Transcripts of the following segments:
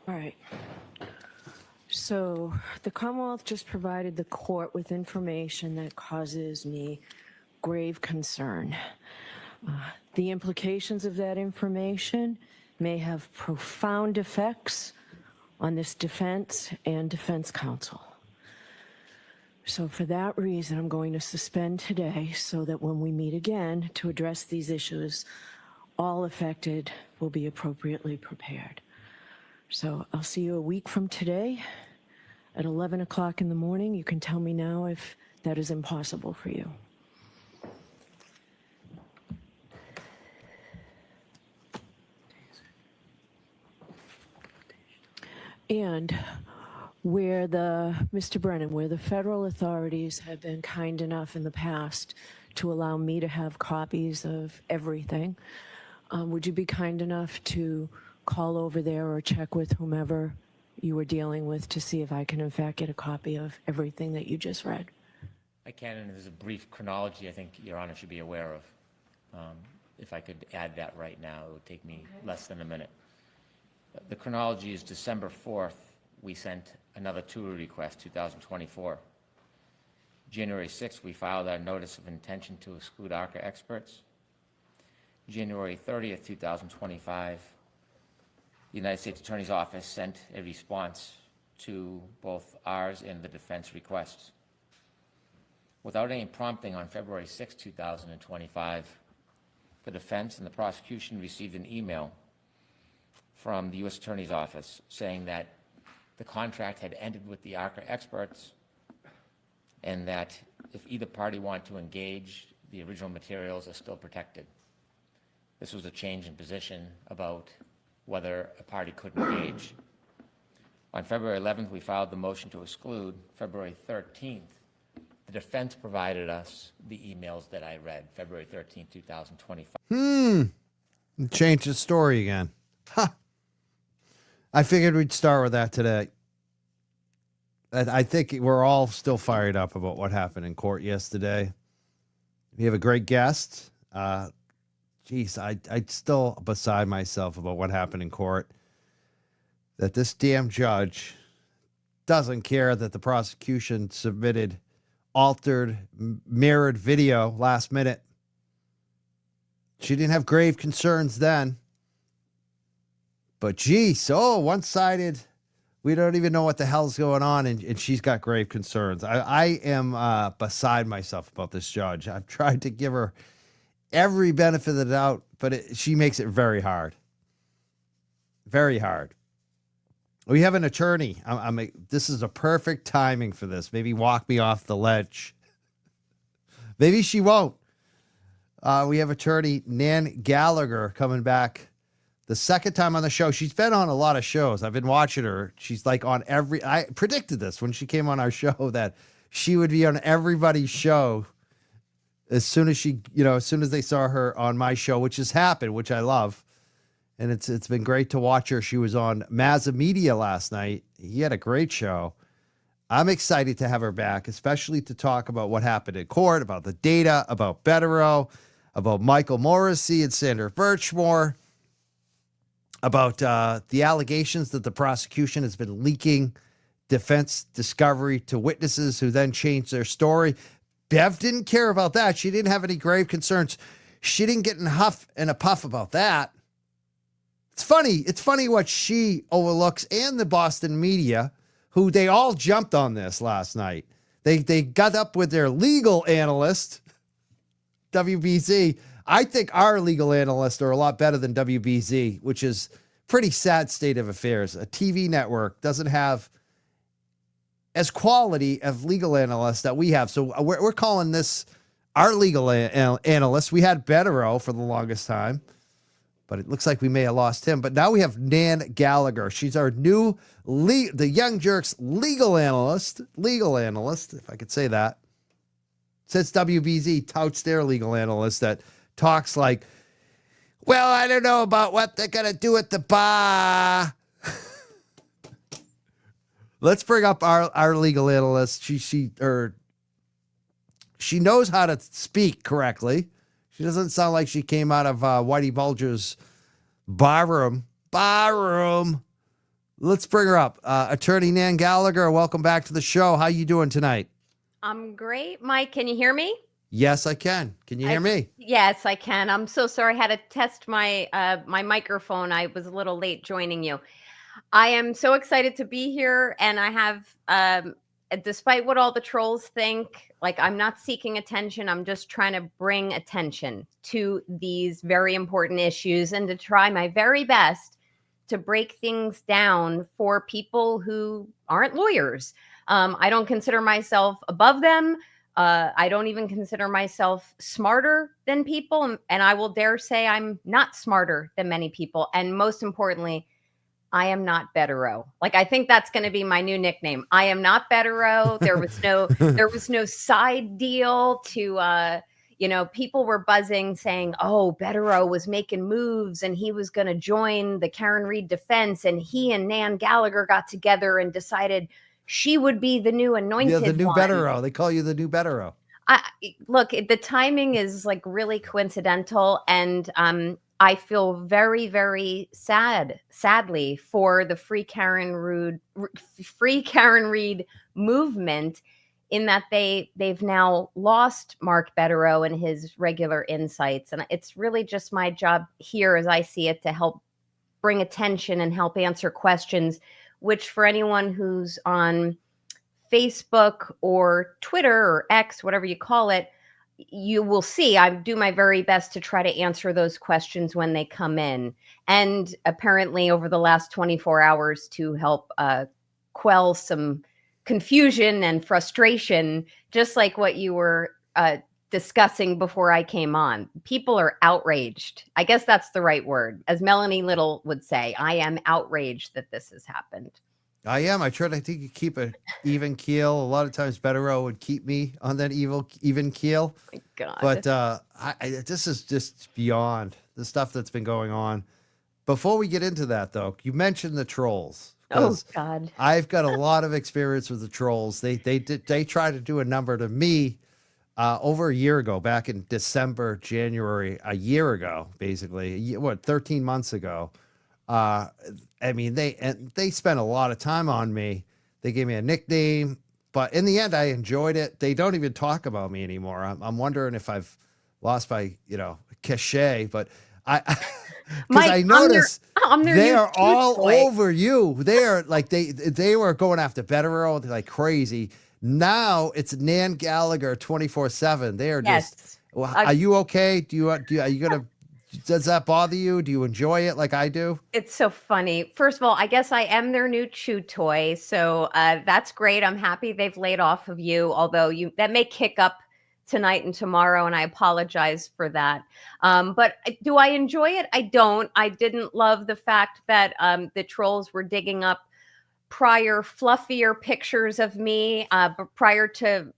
All right. So the Commonwealth just provided the court with information that causes me grave concern. The implications of that information may have profound effects on this defense and defense counsel. So for that reason, I'm going to suspend today so that when we meet again to address these issues, all affected will be appropriately prepared. So I'll see you a week from today at 11 o'clock in the morning. You can tell me now if that is impossible for you. And Mr. Brennan, where the federal authorities have been kind enough in the past to allow me to have copies of everything, would you be kind enough to call over there or check with whomever you were dealing with to see if I can in fact get a copy of everything that you just read? I can, and there's a brief chronology I think Your Honor should be aware of. If I could add that right now, it would take me less than a minute. The chronology is December 4th, we sent another tour request, 2024. January 6th, we filed our notice of intention to exclude ARCA experts. January 30th, 2025, the United States Attorney's Office sent a response to both ours and the defense requests. Without any prompting, on February 6, 2025, the defense and the prosecution received an email from the U.S. Attorney's Office saying that the contract had ended with the ARCA experts and that if either party wanted to engage, the original materials are still protected. This was a change in position about whether a party could engage. On February 11th, we filed the motion to exclude. February 13th, the defense provided us the emails that I read, February 13th, 2025. Change the story again. Huh. I figured we'd start with that today. I think we're all still fired up about what happened in court yesterday. We have a great guest. Geez, I'm still beside myself about what happened in court. That this damn judge doesn't care that the prosecution submitted altered, mirrored video last minute. She didn't have grave concerns then. But geez, one-sided. We don't even know what the hell's going on, and she's got grave concerns. I am beside myself about this judge. I've tried to give her every benefit of the doubt, but she makes it very hard. Very hard. We have an attorney. This is a perfect timing for this. Maybe walk me off the ledge. Maybe she won't. We have attorney Nan Gallagher coming back the second time on the show. She's been on a lot of shows. I've been watching her. She's like on I predicted this when she came on our show that she would be on everybody's show as soon as they saw her on my show, which has happened, which I love. And it's been great to watch her. She was on Mazza Media last night. He had a great show. I'm excited to have her back, especially to talk about what happened in court, about the data, about Betterow, about Michael Morrissey and Sandra Birchmore, about the allegations that the prosecution has been leaking defense discovery to witnesses who then changed their story. Bev didn't care about that. She didn't have any grave concerns. She didn't get in a huff and a puff about that. It's funny. It's funny what she overlooks, and the Boston media, who they all jumped on this last night. They got up with their legal analyst, WBZ. I think our legal analysts are a lot better than WBZ, which is pretty sad state of affairs. A TV network doesn't have as quality of legal analysts that we have. So we're calling this our legal analyst. We had Betterow for the longest time, but it looks like we may have lost him. But now we have Nan Gallagher. She's our new the Young Jerks legal analyst, if I could say that. Since WBZ touts their legal analyst that talks like, well, I don't know about what they're going to do at the bar. Let's bring up our legal analyst. She knows how to speak correctly. She doesn't sound like she came out of Whitey Bulger's barroom. Let's bring her up. Attorney Nan Gallagher, welcome back to the show. How you doing tonight? I'm great. Mike, can you hear me? Yes, I can. Can you hear me? Yes, I can. I'm so sorry. I had to test my my microphone. I was a little late joining you. I am so excited to be here, and I have, despite what all the trolls think, like I'm not seeking attention. I'm just trying to bring attention to these very important issues and to try my very best to break things down for people who aren't lawyers. I don't consider myself above them. I don't even consider myself smarter than people. And I will dare say I'm not smarter than many people. And most importantly, I am not Bettero. Like, I think that's going to be my new nickname. I am not Bettero. There was no side deal to, people were buzzing saying, oh, Bettero was making moves and he was going to join the Karen Read defense. And he and Nan Gallagher got together and decided she would be the new anointed Yeah, the new one. Bettero. They call you the new Bettero. Look, the timing is like really coincidental, and I feel very, very sadly for the Free Karen Read movement, in that they've now lost Mark Bettero and his regular insights, and it's really just my job here, as I see it, to help bring attention and help answer questions, which for anyone who's on Facebook or Twitter or X, whatever you call it, you will see I do my very best to try to answer those questions when they come in. And apparently over the last 24 hours to help quell some confusion and frustration, just like what you were discussing before I came on. People are outraged. I guess that's the right word. As Melanie Little would say, I am outraged that this has happened. I am. I try to think you keep an even keel. A lot of times Bettero would keep me on that even keel. My God. But this is just beyond the stuff that's been going on. Before we get into that, though, you mentioned the trolls. Oh, God. I've got a lot of experience with the trolls. They tried to do a number to me over a year ago, back in December, January, a year ago, basically, 13 months ago. I mean, they spent a lot of time on me. They gave me a nickname, but in the end, I enjoyed it. They don't even talk about me anymore. I'm wondering if I've lost my, cachet, but because I noticed they are all over you. They are like, they were going after Bettero like crazy. Now it's Nan Gallagher 24/7. They are just, well, are you okay? Are you going to, does that bother you? Do you enjoy it like I do? It's so funny. First of all, I guess I am their new chew toy. So that's great. I'm happy they've laid off of you, although that may kick up tonight and tomorrow, and I apologize for that. But do I enjoy it? I don't. I didn't love the fact that the trolls were digging up prior fluffier pictures of me prior to,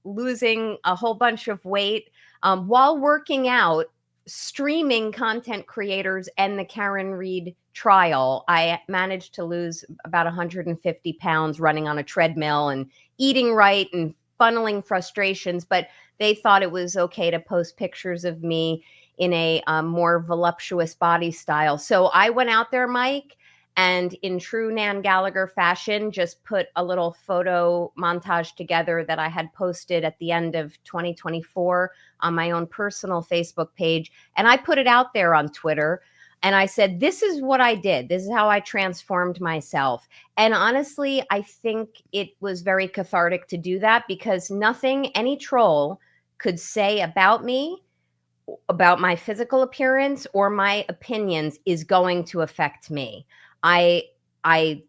losing a whole bunch of weight while working out, streaming content creators and the Karen Read trial. I managed to lose about 150 pounds running on a treadmill and eating right and funneling frustrations, but they thought it was okay to post pictures of me in a more voluptuous body style. So I went out there, Mike, and in true Nan Gallagher fashion, just put a little photo montage together that I had posted at the end of 2024 on my own personal Facebook page. And I put it out there on Twitter. And I said, this is what I did. This is how I transformed myself. And honestly, I think it was very cathartic to do that, because nothing any troll could say about me, about my physical appearance or my opinions, is going to affect me. I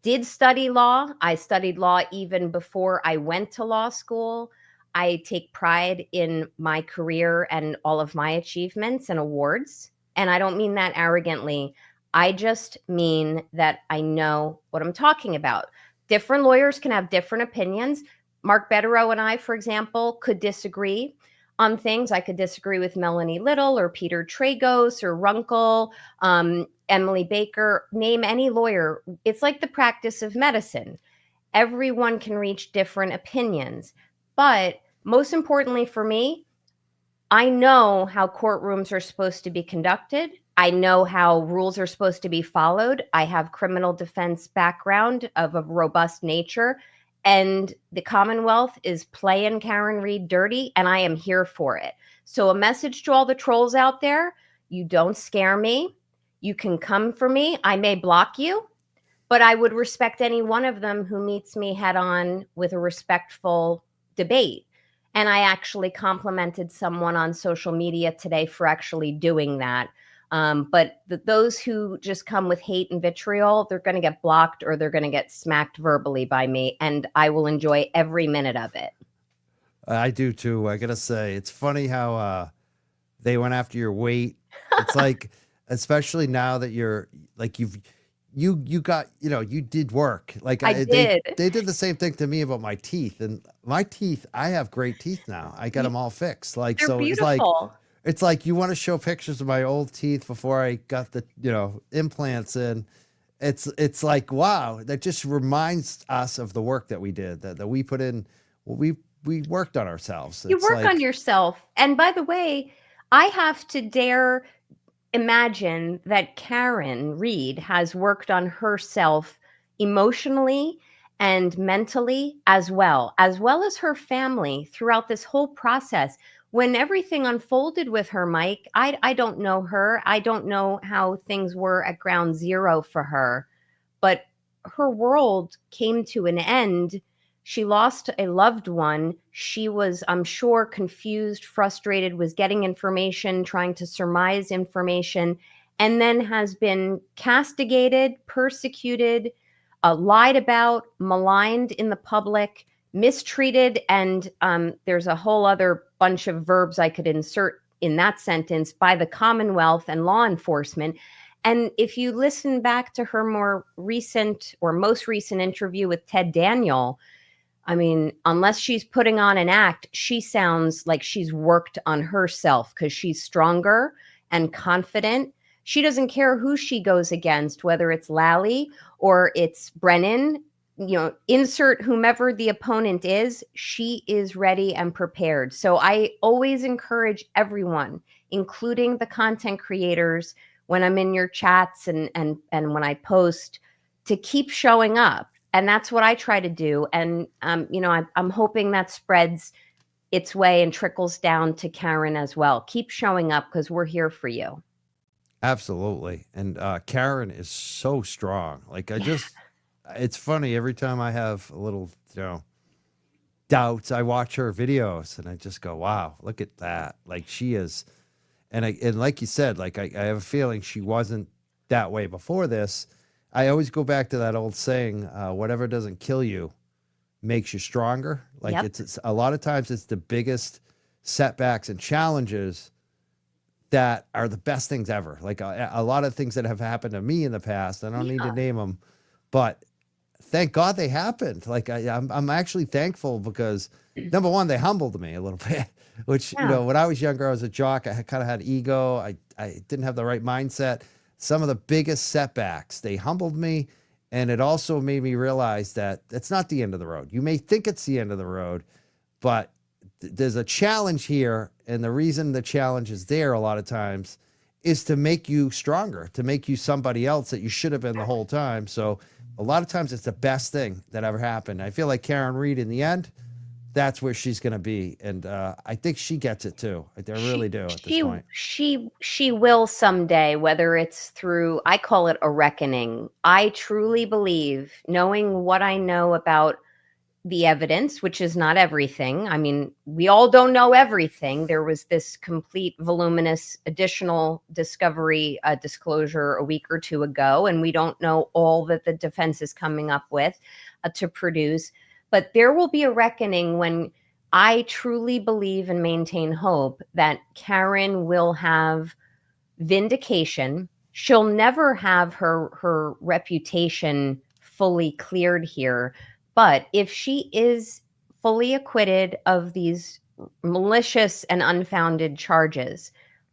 did study law. I studied law even before I went to law school. I take pride in my career and all of my achievements and awards. And I don't mean that arrogantly. I just mean that I know what I'm talking about. Different lawyers can have different opinions. Mark Bettero and I, for example, could disagree on things. I could disagree with Melanie Little or Peter Tragos or Runkle, Emily Baker, name any lawyer. It's like the practice of medicine. Everyone can reach different opinions. But most importantly for me, I know how courtrooms are supposed to be conducted. I know how rules are supposed to be followed. I have criminal defense background of a robust nature, and the Commonwealth is playing Karen Read dirty, and I am here for it. So a message to all the trolls out there, you don't scare me. You can come for me. I may block you, but I would respect any one of them who meets me head on with a respectful debate. And I actually complimented someone on social media today for actually doing that. But those who just come with hate and vitriol, they're going to get blocked or they're going to get smacked verbally by me. And I will enjoy every minute of it. I do too. I gotta say, it's funny how they went after your weight. It's like, especially now that you're like you got, you did work. Like I did. They did the same thing to me about my teeth, and my teeth. I have great teeth now. I got them all fixed. Like They're so, beautiful. it's like you want to show pictures of my old teeth before I got the implants in. It's like, wow, that just reminds us of the work that we did, that we put in. We worked on ourselves. You It's work like, on yourself. And by the way, I have to dare imagine that Karen Read has worked on herself emotionally and mentally as well as her family throughout this whole process. When everything unfolded with her, Mike, I don't know her. I don't know how things were at ground zero for her, but her world came to an end. She lost a loved one. She was, I'm sure, confused, frustrated, was getting information, trying to surmise information, and then has been castigated, persecuted, lied about, maligned in the public, mistreated. And there's a whole other bunch of verbs I could insert in that sentence by the Commonwealth and law enforcement. And if you listen back to her more recent or most recent interview with Ted Daniel, I mean, unless she's putting on an act, she sounds like she's worked on herself because she's stronger and confident. She doesn't care who she goes against, whether it's Lally or it's Brennan, insert whomever the opponent is, she is ready and prepared. So I always encourage everyone, including the content creators, when I'm in your chats and when I post, to keep showing up. And that's what I try to do. And, I'm hoping that spreads its way and trickles down to Karen as well. Keep showing up because we're here for you. absolutely. And Karen is so strong. Like it's funny every time I have a little, doubts. I watch her videos and I just go, wow, look at that. Like she is. And like you said, like I have a feeling she wasn't that way before this. I always go back to that old saying, whatever doesn't kill you makes you stronger. Like Yep. it's a lot of times it's the biggest setbacks and challenges that are the best things ever. Like a lot of things that have happened to me in the past, I don't need to name them, but thank God they happened. Like I'm actually thankful because number one, they humbled me a little bit, which, when I was younger, I was a jock. I kind of had ego. I didn't have the right mindset. Some of the biggest setbacks, they humbled me. And it also made me realize that it's not the end of the road. You may think it's the end of the road, but there's a challenge here. And the reason the challenge is there a lot of times is to make you stronger, to make you somebody else that you should have been the whole time. So a lot of times it's the best thing that ever happened. I feel like Karen Read in the end, that's where she's going to be. And I think she gets it too. I really do at this point. She will someday, whether it's through, I call it a reckoning. I truly believe, knowing what I know about the evidence, which is not everything. I mean, we all don't know everything. There was this complete voluminous additional discovery disclosure a week or two ago, and we don't know all that the defense is coming up with to produce. But there will be a reckoning when I truly believe and maintain hope that Karen will have vindication. She'll never have her reputation fully cleared here. But if she is fully acquitted of these malicious and unfounded charges,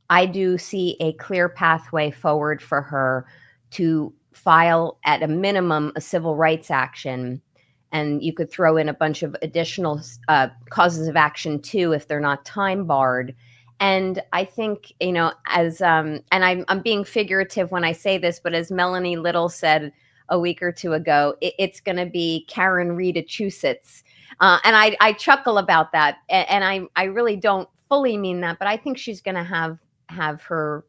I do see a clear pathway forward for her to file, at a minimum, a civil rights action. And you could throw in a bunch of additional causes of action too, if they're not time barred. And I think, as and I'm being figurative when I say this, but as Melanie Little said a week or two ago, it's going to be Karen Read Turtleboy. And I chuckle about that, and I really don't fully mean that, but I think she's going to have her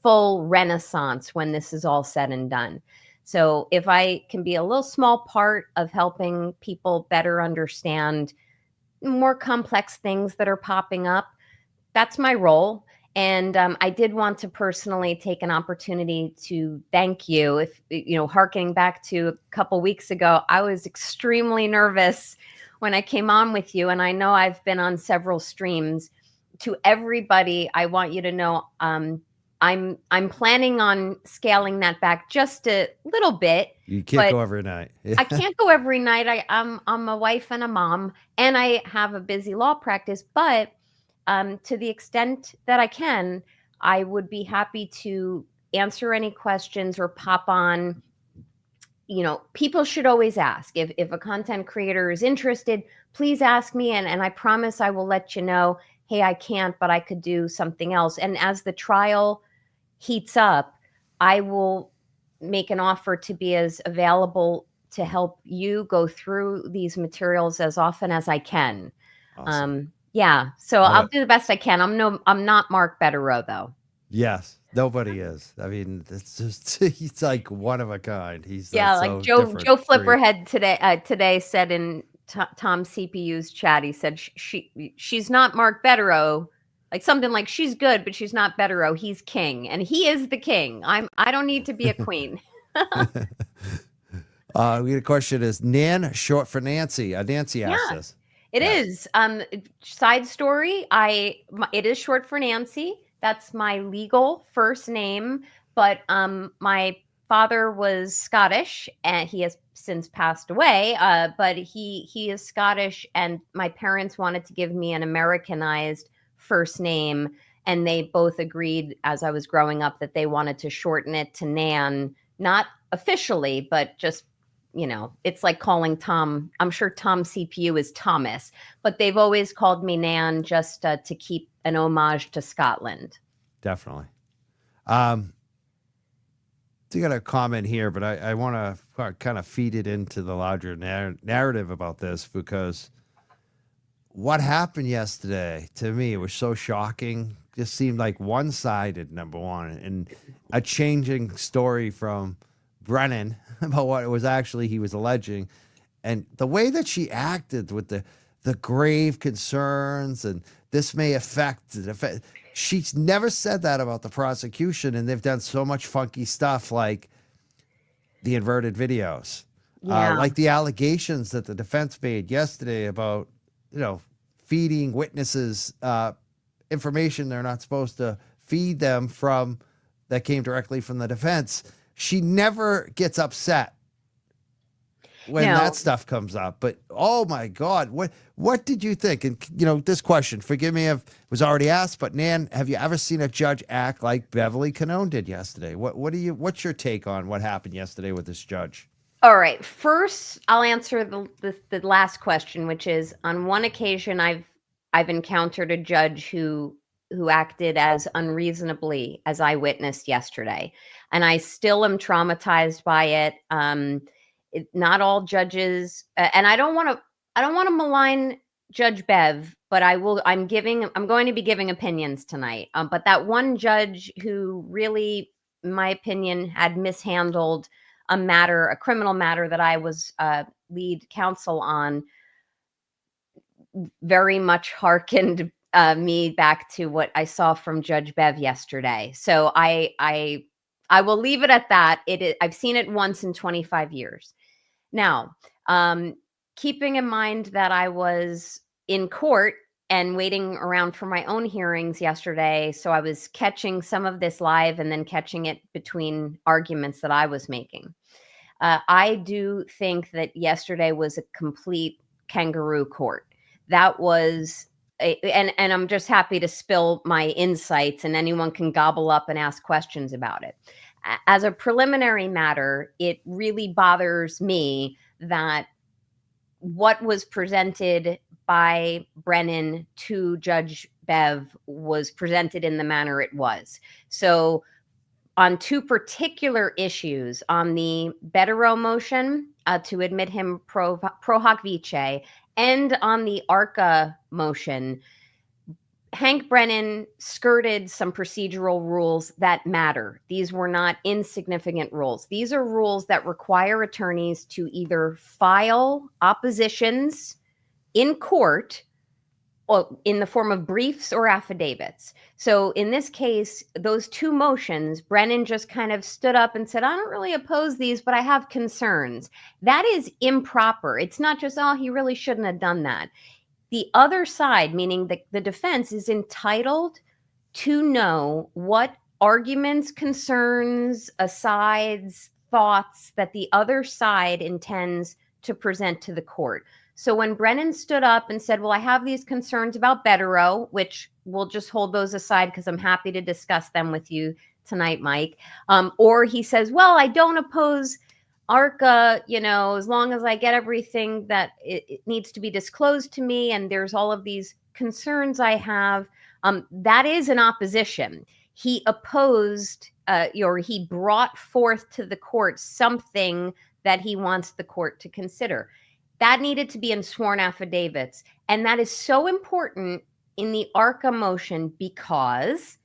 full renaissance when this is all said and done. So if I can be a little small part of helping people better understand more complex things that are popping up, that's my role. And I did want to personally take an opportunity to thank you. If, harkening back to a couple weeks ago, I was extremely nervous when I came on with you. And I know I've been on several streams. To everybody, I want you to know I'm planning on scaling that back just a little bit. You can't but go every night. I can't go every night. I'm a wife and a mom, and I have a busy law practice. But to the extent that I can, I would be happy to answer any questions or pop on. People should always ask. If a content creator is interested, please ask me, and I promise I will let you know, hey, I can't, but I could do something else. And as the trial heats up, I will make an offer to be as available to help you go through these materials as often as I can. Awesome. Yeah, so Love I'll it. do the best I can. I'm not Mark Betterow though. Yes, nobody is. I mean, it's just he's like one of a kind. He's Yeah, so like Joe different Joe breed. Flipperhead today said in Tom CPU's chat, he said she's not Mark Betterow, like something like she's good, but she's not Betterow. He's king, and he is the king. I don't need to be a queen. We get a question: is Nan short for Nancy? Nancy asked Yeah. this. It Yes. is. Side story. It is short for Nancy. That's my legal first name. But my father was Scottish, and he has since passed away. But he is Scottish, and my parents wanted to give me an Americanized first name, and they both agreed as I was growing up that they wanted to shorten it to Nan, not officially, but just it's like calling Tom. I'm sure Tom CPU is Thomas, but they've always called me Nan just to keep an homage to Scotland. Definitely. So you got a comment here, but I want to kind of feed it into the larger narrative about this, because what happened yesterday to me, it was so shocking. Just seemed like one-sided, number one, and a changing story from Brennan about what it was actually he was alleging, and the way that she acted with the grave concerns, and this may affect the defense. She's never said that about the prosecution, and they've done so much funky stuff like the inverted videos, Yeah. like the allegations that the defense made yesterday about, feeding witnesses information they're not supposed to feed them from, that came directly from the defense. She never gets upset when No. that stuff comes up. But oh my God, what did you think? And this question, forgive me if it was already asked, but Nan, have you ever seen a judge act like Beverly Canone did yesterday? What's your take on what happened yesterday with this judge? All right. First, I'll answer the last question, which is, on one occasion I've encountered a judge who acted as unreasonably as I witnessed yesterday, and I still am traumatized by it. Not all judges, and I don't want to malign Judge Bev, but I'm going to be giving opinions tonight. But that one judge who really, in my opinion, had mishandled a criminal matter that I was lead counsel on, very much hearkened me back to what I saw from Judge Bev yesterday. So I will leave it at that. I've seen it once in 25 years. Now, keeping in mind that I was in court and waiting around for my own hearings yesterday, so I was catching some of this live and then catching it between arguments that I was making. I do think that yesterday was a complete kangaroo court. That was, and I'm just happy to spill my insights, and anyone can gobble up and ask questions about it. As a preliminary matter, it really bothers me that what was presented by Brennan to Judge Bev was presented in the manner it was. So on two particular issues, on the Bettero motion to admit him pro hoc vice, and on the ARCA motion, Hank Brennan skirted some procedural rules that matter. These were not insignificant rules. These are rules that require attorneys to either file oppositions in court or in the form of briefs or affidavits. So in this case, those two motions, Brennan just kind of stood up and said, I don't really oppose these, but I have concerns. That is improper. It's not just, oh, he really shouldn't have done that. The other side, meaning the defense, is entitled to know what arguments, concerns, asides, thoughts that the other side intends to present to the court. So when Brennan stood up and said, well, I have these concerns about Bettero, which we'll just hold those aside because I'm happy to discuss them with you tonight, Mike. Or he says, well, I don't oppose ARCA, as long as I get everything that it needs to be disclosed to me, and there's all of these concerns I have, that is an opposition. He opposed, or he brought forth to the court something that he wants the court to consider. That needed to be in sworn affidavits. And that is so important in the ARCA motion because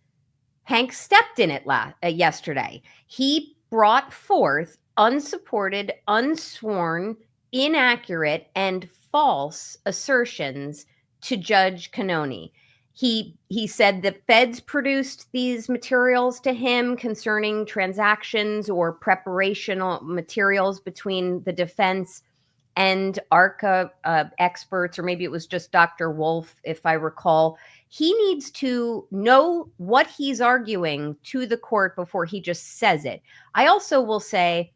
Hank stepped in it yesterday. He brought forth unsupported, unsworn, inaccurate, and false assertions to Judge Cannoni. He said the feds produced these materials to him concerning transactions or preparational materials between the defense and ARCA experts, or maybe it was just Dr. Wolf, if I recall. He needs to know what he's arguing to the court before he just says it. I also will say,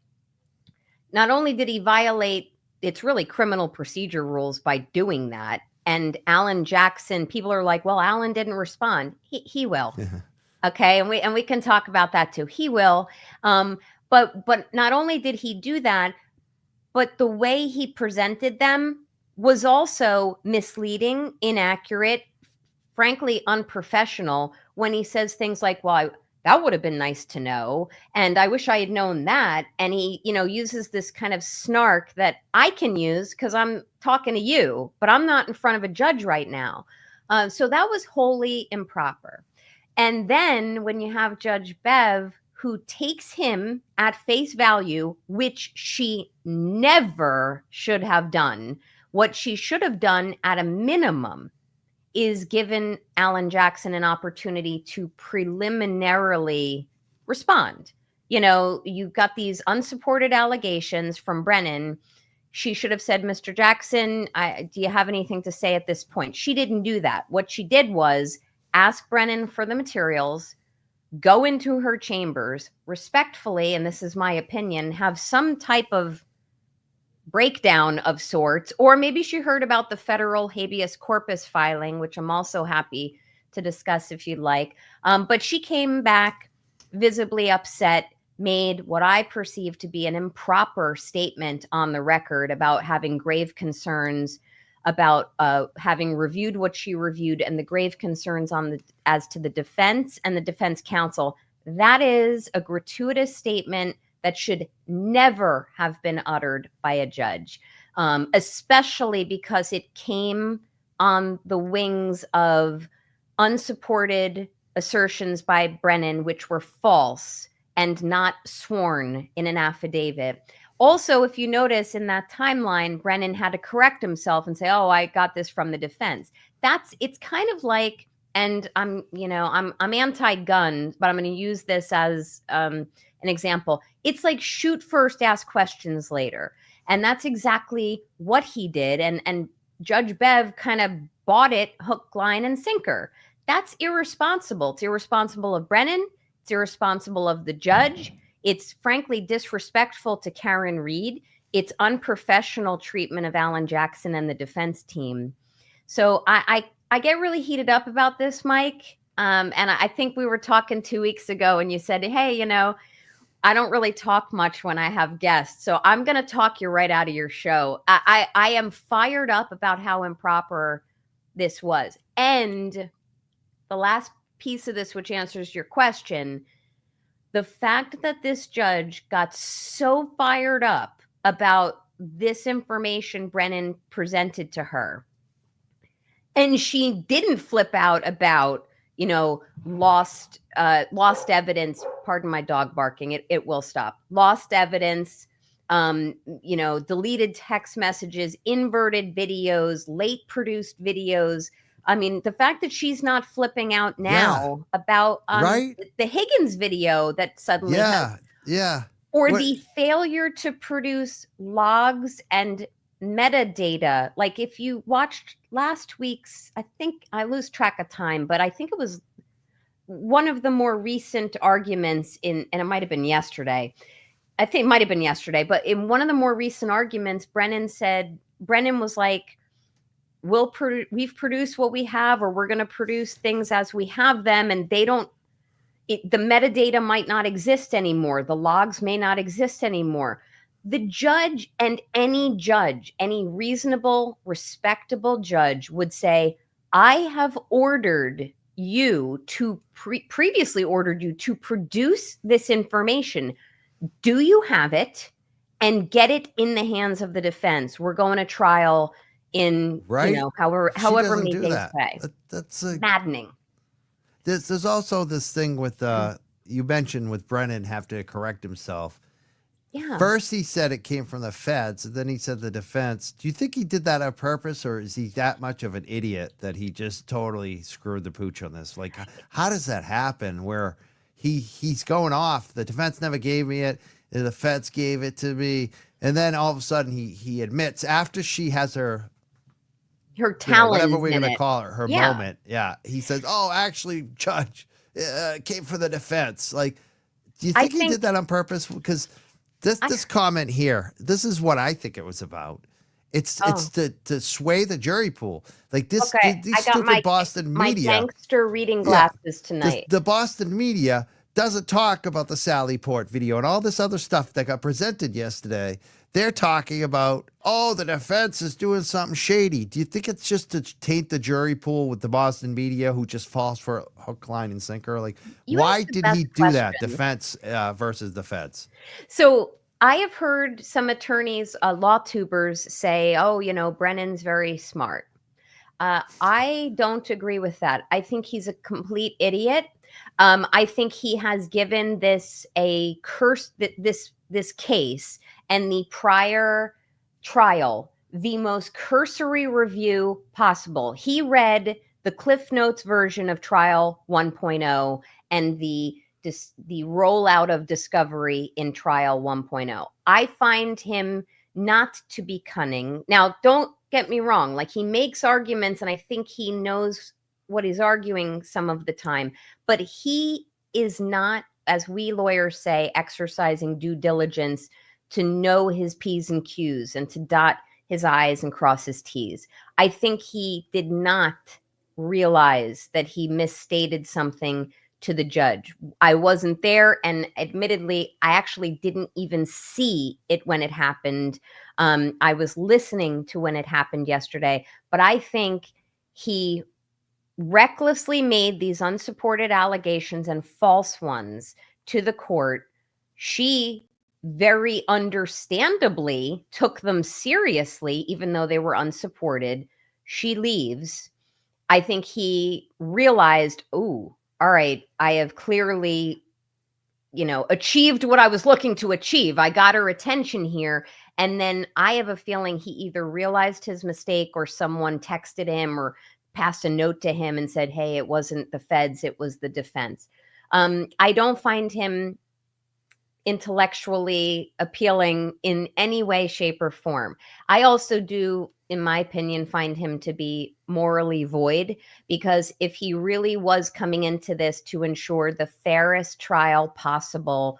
not only did he violate, it's really criminal procedure rules by doing that. And Alan Jackson, people are like, well, Alan didn't respond. He will. Yeah. Okay. And we can talk about that too. He will. But not only did he do that, but the way he presented them was also misleading, inaccurate, frankly, unprofessional when he says things like, well, that would have been nice to know. And I wish I had known that. And he, uses this kind of snark that I can use because I'm talking to you, but I'm not in front of a judge right now. So that was wholly improper. And then when you have Judge Bev, who takes him at face value, which she never should have done, what she should have done at a minimum is given Alan Jackson an opportunity to preliminarily respond. You've got these unsupported allegations from Brennan. She should have said, Mr. Jackson, do you have anything to say at this point? She didn't do that. What she did was ask Brennan for the materials, go into her chambers respectfully, and this is my opinion, have some type of breakdown of sorts, or maybe she heard about the federal habeas corpus filing, which I'm also happy to discuss if you'd like. But she came back visibly upset, made what I perceive to be an improper statement on the record about having grave concerns about having reviewed what she reviewed and the grave concerns as to the defense and the defense counsel. That is a gratuitous statement that should never have been uttered by a judge, especially because it came on the wings of unsupported assertions by Brennan, which were false and not sworn in an affidavit. Also, if you notice in that timeline, Brennan had to correct himself and say, oh, I got this from the defense. It's kind of like, and I'm anti-gun, but I'm going to use this as an example. It's like shoot first, ask questions later. And that's exactly what he did. And Judge Bev kind of bought it hook, line, and sinker. That's irresponsible. It's irresponsible of Brennan. It's irresponsible of the judge. It's frankly disrespectful to Karen Read. It's unprofessional treatment of Alan Jackson and the defense team. So I get really heated up about this, Mike. And I think we were talking 2 weeks ago and you said, hey, I don't really talk much when I have guests. So I'm going to talk you right out of your show. I am fired up about how improper this was. And the last piece of this, which answers your question, the fact that this judge got so fired up about this information Brennan presented to her, and she didn't flip out about, lost evidence. Pardon my dog barking. It will stop. Lost evidence, deleted text messages, inverted videos, late produced videos. I mean, the fact that she's not flipping out now about Right? the Higgins video that suddenly has, Yeah. or What- the failure to produce logs and metadata. Like if you watched last week's, I think I lose track of time, but I think it was one of the more recent arguments and it might have been yesterday. I think it might have been yesterday, but in one of the more recent arguments, Brennan was like, we've produced what we have, or we're going to produce things as we have them. And the metadata might not exist anymore. The logs may not exist anymore. The judge, and any reasonable, respectable judge would say, I have ordered you to previously ordered you to produce this information. Do you have it? And get it in the hands of the defense. We're going to trial in, Right. however She many doesn't do days that. say. That's Maddening. There's also this thing with you mentioned with Brennan have to correct himself. Yeah. First he said it came from the feds, and then he said the defense. Do you think he did that on purpose, or is he that much of an idiot that he just totally screwed the pooch on this? Like, how does that happen where he's going off, the defense never gave me it, the feds gave it to me, and then all of a sudden he admits after she has her talent, whatever we're going to call her Yeah. moment. Yeah. He says, oh, actually, Judge, it came from the defense. Like, do you think he did that on purpose? Because this comment here, this is what I think it was about. It's to sway the jury pool. Like these I got stupid Boston media. My gangster reading glasses tonight. The Boston media doesn't talk about the Sally Port video and all this other stuff that got presented yesterday. They're talking about, the defense is doing something shady. Do you think it's just to taint the jury pool with the Boston media who just falls for hook, line, and sinker? Like, why did he do that? Defense versus the feds. So I have heard some attorneys, law tubers say, Brennan's very smart. I don't agree with that. I think he's a complete idiot. I think he has given this a curse, this case and the prior trial the most cursory review possible. He read the Cliff Notes version of Trial 1.0 and the rollout of discovery in Trial 1.0. I find him not to be cunning. Now, don't get me wrong. Like, he makes arguments, and I think he knows what he's arguing some of the time, but he is not, as we lawyers say, exercising due diligence to know his P's and Q's and to dot his I's and cross his T's. I think he did not realize that he misstated something to the judge. I wasn't there, and admittedly, I actually didn't even see it when it happened. I was listening to when it happened yesterday, but I think he recklessly made these unsupported allegations and false ones to the court. She very understandably took them seriously, even though they were unsupported. She leaves. I think he realized, all right, I have clearly, achieved what I was looking to achieve. I got her attention here. And then I have a feeling he either realized his mistake or someone texted him or passed a note to him and said, hey, it wasn't the feds, it was the defense. I don't find him intellectually appealing in any way, shape, or form. I also do, in my opinion, find him to be morally void, because if he really was coming into this to ensure the fairest trial possible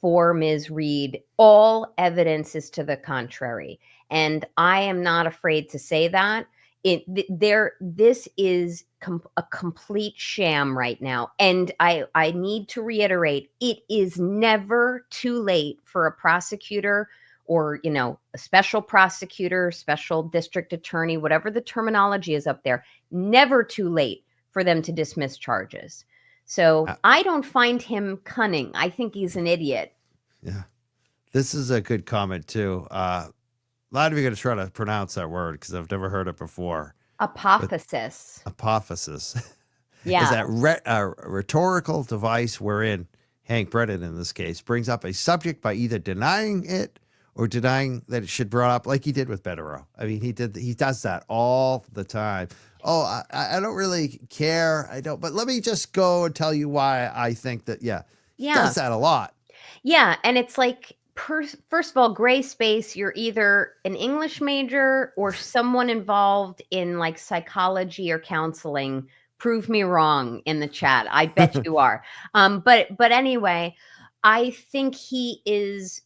for Ms. Read, all evidence is to the contrary. And I am not afraid to say that. This is a complete sham right now. And I need to reiterate, it is never too late for a prosecutor or, a special prosecutor, special district attorney, whatever the terminology is up there, never too late for them to dismiss charges. So I don't find him cunning. I think he's an idiot. Yeah. This is a good comment, too. A lot of you are going to try to pronounce that word because I've never heard it before. Apophysis. Apophysis. Yeah. Is that rhetorical device wherein Hank Brennan, in this case, brings up a subject by either denying it or denying that it should be brought up, like he did with Bettero. I mean, he does that all the time. Oh, I don't really care. I don't, but let me just go and tell you why I think that, he does that a lot. Yeah. And it's like, first of all, gray space, you're either an English major or someone involved in like psychology or counseling. Prove me wrong in the chat. I bet you are. But anyway, I think he is,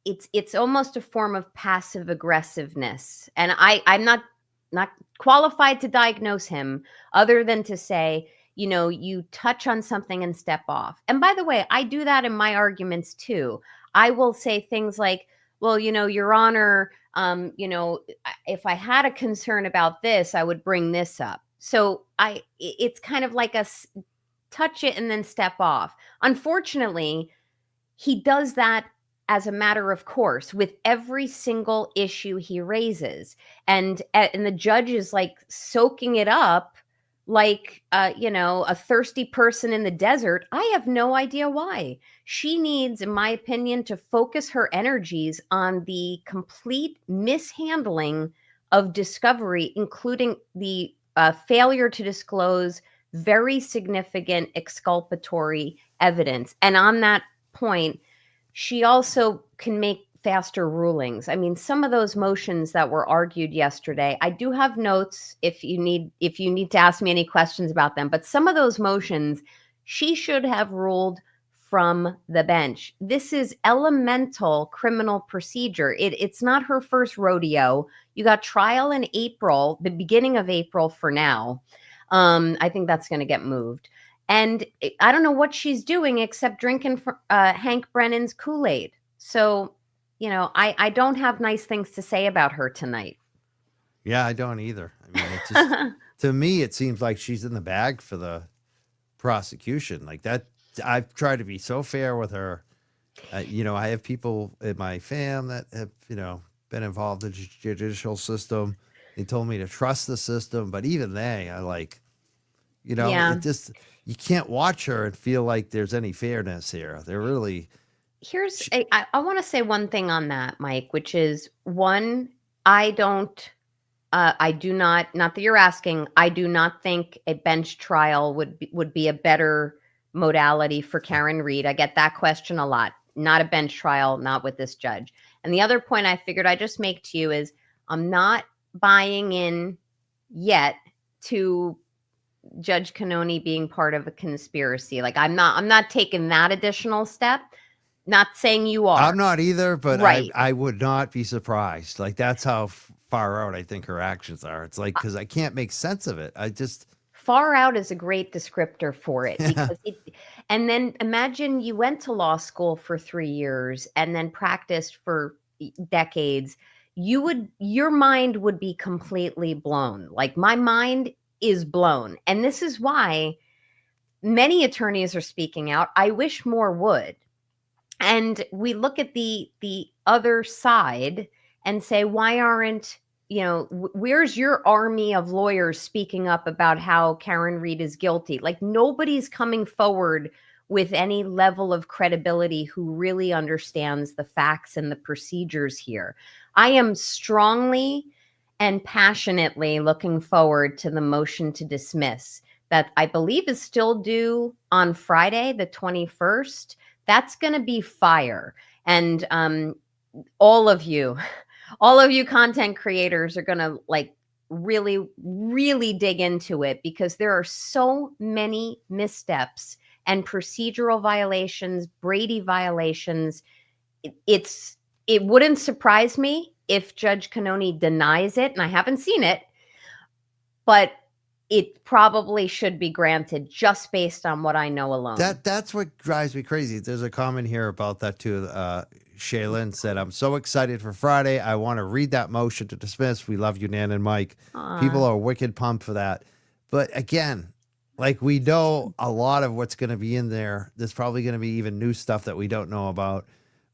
it's almost a form of passive aggressiveness. And I'm not qualified to diagnose him other than to say, you touch on something and step off. And by the way, I do that in my arguments too. I will say things like, well, Your Honor, if I had a concern about this, I would bring this up. So it's kind of like a touch it and then step off. Unfortunately, he does that as a matter of course with every single issue he raises. And the judge is like soaking it up like, a thirsty person in the desert. I have no idea why. She needs, in my opinion, to focus her energies on the complete mishandling of discovery, including the failure to disclose very significant exculpatory evidence. And on that point, she also can make faster rulings. I mean, some of those motions that were argued yesterday, I do have notes if you need to ask me any questions about them, but some of those motions, she should have ruled from the bench. This is elemental criminal procedure. It's not her first rodeo. You got trial in April, the beginning of April for now. I think that's going to get moved. And I don't know what she's doing except drinking Hank Brennan's Kool-Aid. So, I don't have nice things to say about her tonight. Yeah, I don't either. I mean, it just, to me, it seems like she's in the bag for the prosecution. Like that, I've tried to be so fair with her. I have people in my fam that have, been involved in the judicial system. They told me to trust the system, but even they are like, it just, you can't watch her and feel like there's any fairness here. They're really. I want to say one thing on that, Mike, which is one, I do not that you're asking, I do not think a bench trial would be a better modality for Karen Read. I get that question a lot. Not a bench trial, not with this judge. And the other point I figured I'd just make to you is I'm not buying in yet to Judge Cannoni being part of a conspiracy. Like I'm not taking that additional step. Not saying you are. I'm not either, but right. I would not be surprised. Like that's how far out I think her actions are. It's like, because I can't make sense of it. Far out is a great descriptor for it because and then imagine you went to law school for 3 years and then practiced for decades. Your mind would be completely blown. Like my mind is blown. And this is why many attorneys are speaking out. I wish more would. And we look at the other side and say, why aren't, where's your army of lawyers speaking up about how Karen Read is guilty? Like nobody's coming forward with any level of credibility who really understands the facts and the procedures here. I am strongly and passionately looking forward to the motion to dismiss that I believe is still due on Friday, the 21st. That's going to be fire. And all of you content creators are going to like really, really dig into it because there are so many missteps and procedural violations, Brady violations. It wouldn't surprise me if Judge Cannoni denies it, and I haven't seen it, but it probably should be granted just based on what I know alone. That's what drives me crazy. There's a comment here about that too. Shaylin said, I'm so excited for Friday. I want to read that motion to dismiss. We love you, Nan and Mike. Aww. People are wicked pumped for that. But again, like we know a lot of what's going to be in there. There's probably going to be even new stuff that we don't know about,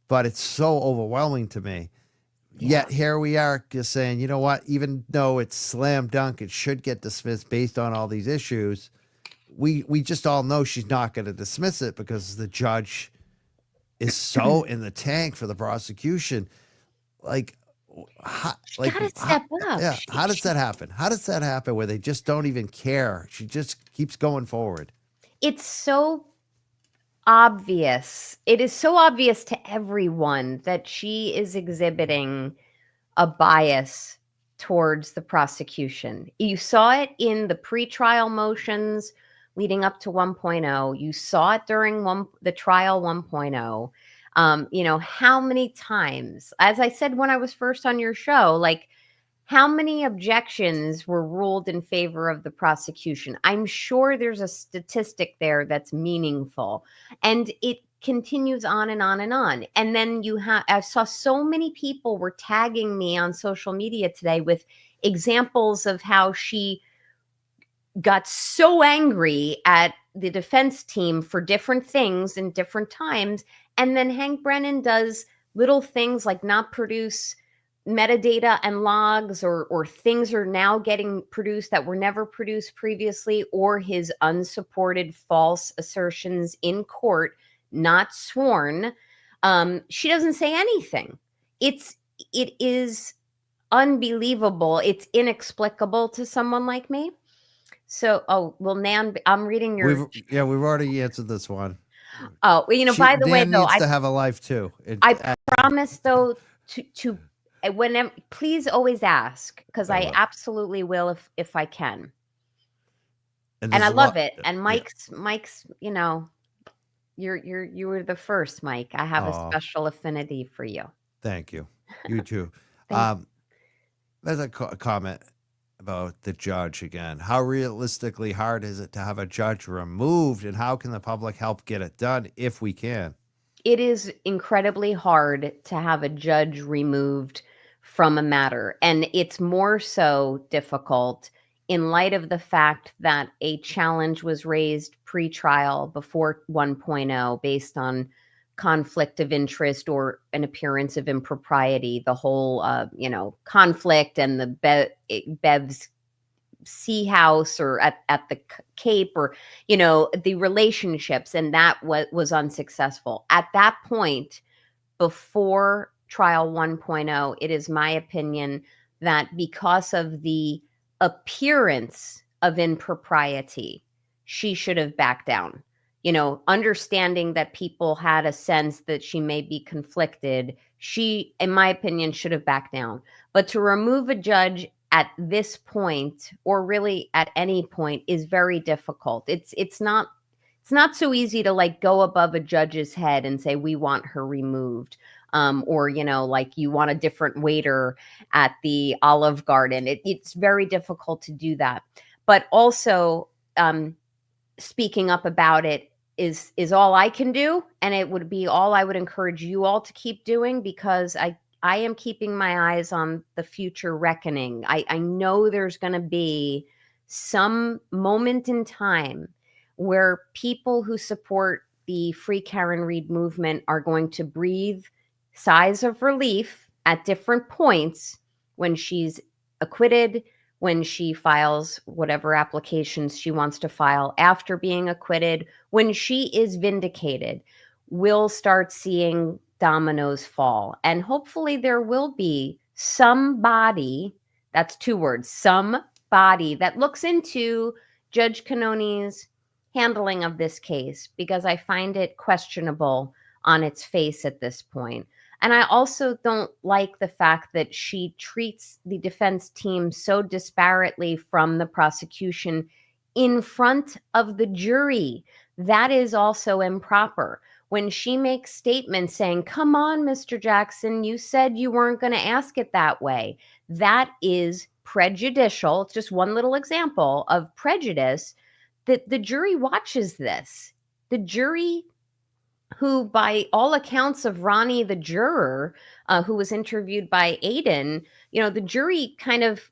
but it's so overwhelming to me. Yet here we are just saying, you know what, even though it's slam dunk, it should get dismissed based on all these issues. We just all know she's not going to dismiss it because the judge is so in the tank for the prosecution. Like, Gotta step up. yeah, how does that happen? How does that happen where they just don't even care? She just keeps going forward. It's so obvious. It is so obvious to everyone that she is exhibiting a bias towards the prosecution. You saw it in the pretrial motions leading up to 1.0. You saw it during the trial 1.0. How many times, as I said when I was first on your show, like how many objections were ruled in favor of the prosecution? I'm sure there's a statistic there that's meaningful, and it continues on and on and on. And then I saw so many people were tagging me on social media today with examples of how she got so angry at the defense team for different things in different times. And then Hank Brennan does little things like not produce metadata and logs, or things are now getting produced that were never produced previously, or his unsupported false assertions in court, not sworn. She doesn't say anything. It is unbelievable. It's inexplicable to someone like me. So, Nan, I'm reading your. We've already answered this one. Oh, by the way, Dan though, needs to have a life too. I promise, though, to whenever, please always ask, because I absolutely will if I can. And I love it. And Mike's, you were the first, Mike. I have a special affinity for you. Thank you. You too. There's a comment about the judge again. How realistically hard is it to have a judge removed, and how can the public help get it done if we can? It is incredibly hard to have a judge removed from a matter, and it's more so difficult in light of the fact that a challenge was raised pre-trial before 1.0 based on conflict of interest or an appearance of impropriety. The whole, conflict and the Bev's Sea House, or at the Cape, or, the relationships, and that was unsuccessful. At that point, before trial 1.0, it is my opinion that because of the appearance of impropriety, she should have backed down. Understanding that people had a sense that she may be conflicted, she, in my opinion, should have backed down. But to remove a judge at this point, or really at any point, is very difficult. It's not so easy to like go above a judge's head and say, we want her removed. Or, like you want a different waiter at the Olive Garden. It's very difficult to do that. But also, speaking up about it is all I can do. And it would be all I would encourage you all to keep doing, because I am keeping my eyes on the future reckoning. I know there's going to be some moment in time where people who support the Free Karen Read movement are going to breathe sighs of relief at different points when she's acquitted, when she files whatever applications she wants to file after being acquitted, when she is vindicated. We'll start seeing dominoes fall. And hopefully there will be somebody, that's 2 words, somebody that looks into Judge Cannoni's handling of this case, because I find it questionable on its face at this point. And I also don't like the fact that she treats the defense team so disparately from the prosecution in front of the jury. That is also improper. When she makes statements saying, come on, Mr. Jackson, you said you weren't going to ask it that way. That is prejudicial. It's just one little example of prejudice that the jury watches this. The jury, who by all accounts of Ronnie, the juror, who was interviewed by Aiden, the jury kind of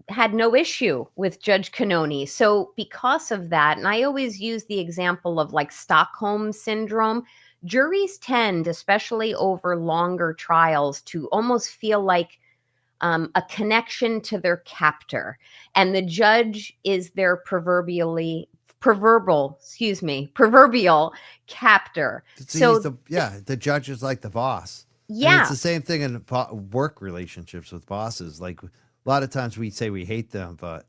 had no issue with Judge Canoni. So because of that, and I always use the example of like Stockholm syndrome, juries tend, especially over longer trials, to almost feel like a connection to their captor, and the judge is their proverbial captor. He's So the judge is like the boss. I mean, it's yeah, the same thing in work relationships with bosses. Like a lot of times we say we hate them, but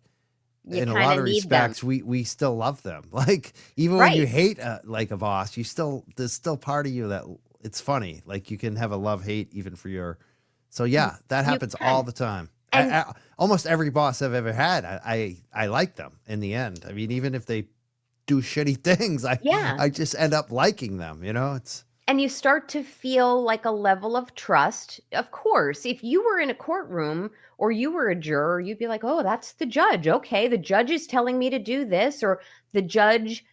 you in a kind lot of of need them, respects, we still love them. Like even when you right? hate like a boss, there's still part of you that it's funny. Like you can have a love hate even for your. So yeah, that You happens all can. the time. And Almost every boss I've ever had, I like them in the end. I mean, even if they do shitty things, yeah, I just end up liking them. You know, it's and you start to feel like a level of trust. Of course, if you were in a courtroom or you were a juror, you'd be like, oh, that's the judge. Okay, the judge is telling me to do this, or the judge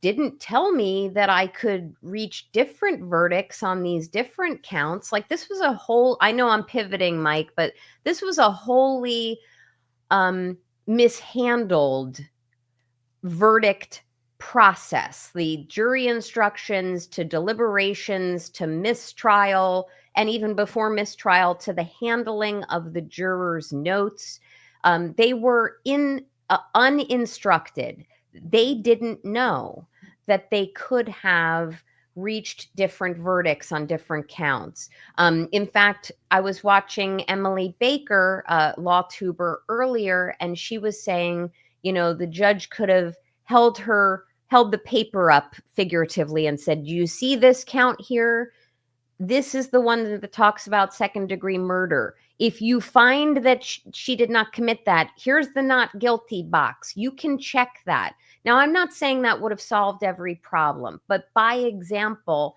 didn't tell me that I could reach different verdicts on these different counts. Like this was a whole, I know I'm pivoting, Mike, but this was a wholly mishandled verdict process. The jury instructions to deliberations to mistrial, and even before mistrial to the handling of the jurors' notes. They were uninstructed. They didn't know that they could have reached different verdicts on different counts. In fact, I was watching Emily Baker, LawTuber, earlier, and she was saying, the judge could have held the paper up figuratively and said, do you see this count here? This is the one that talks about second degree murder. If you find that she did not commit that, here's the not guilty box. You can check that. Now, I'm not saying that would have solved every problem, but by example,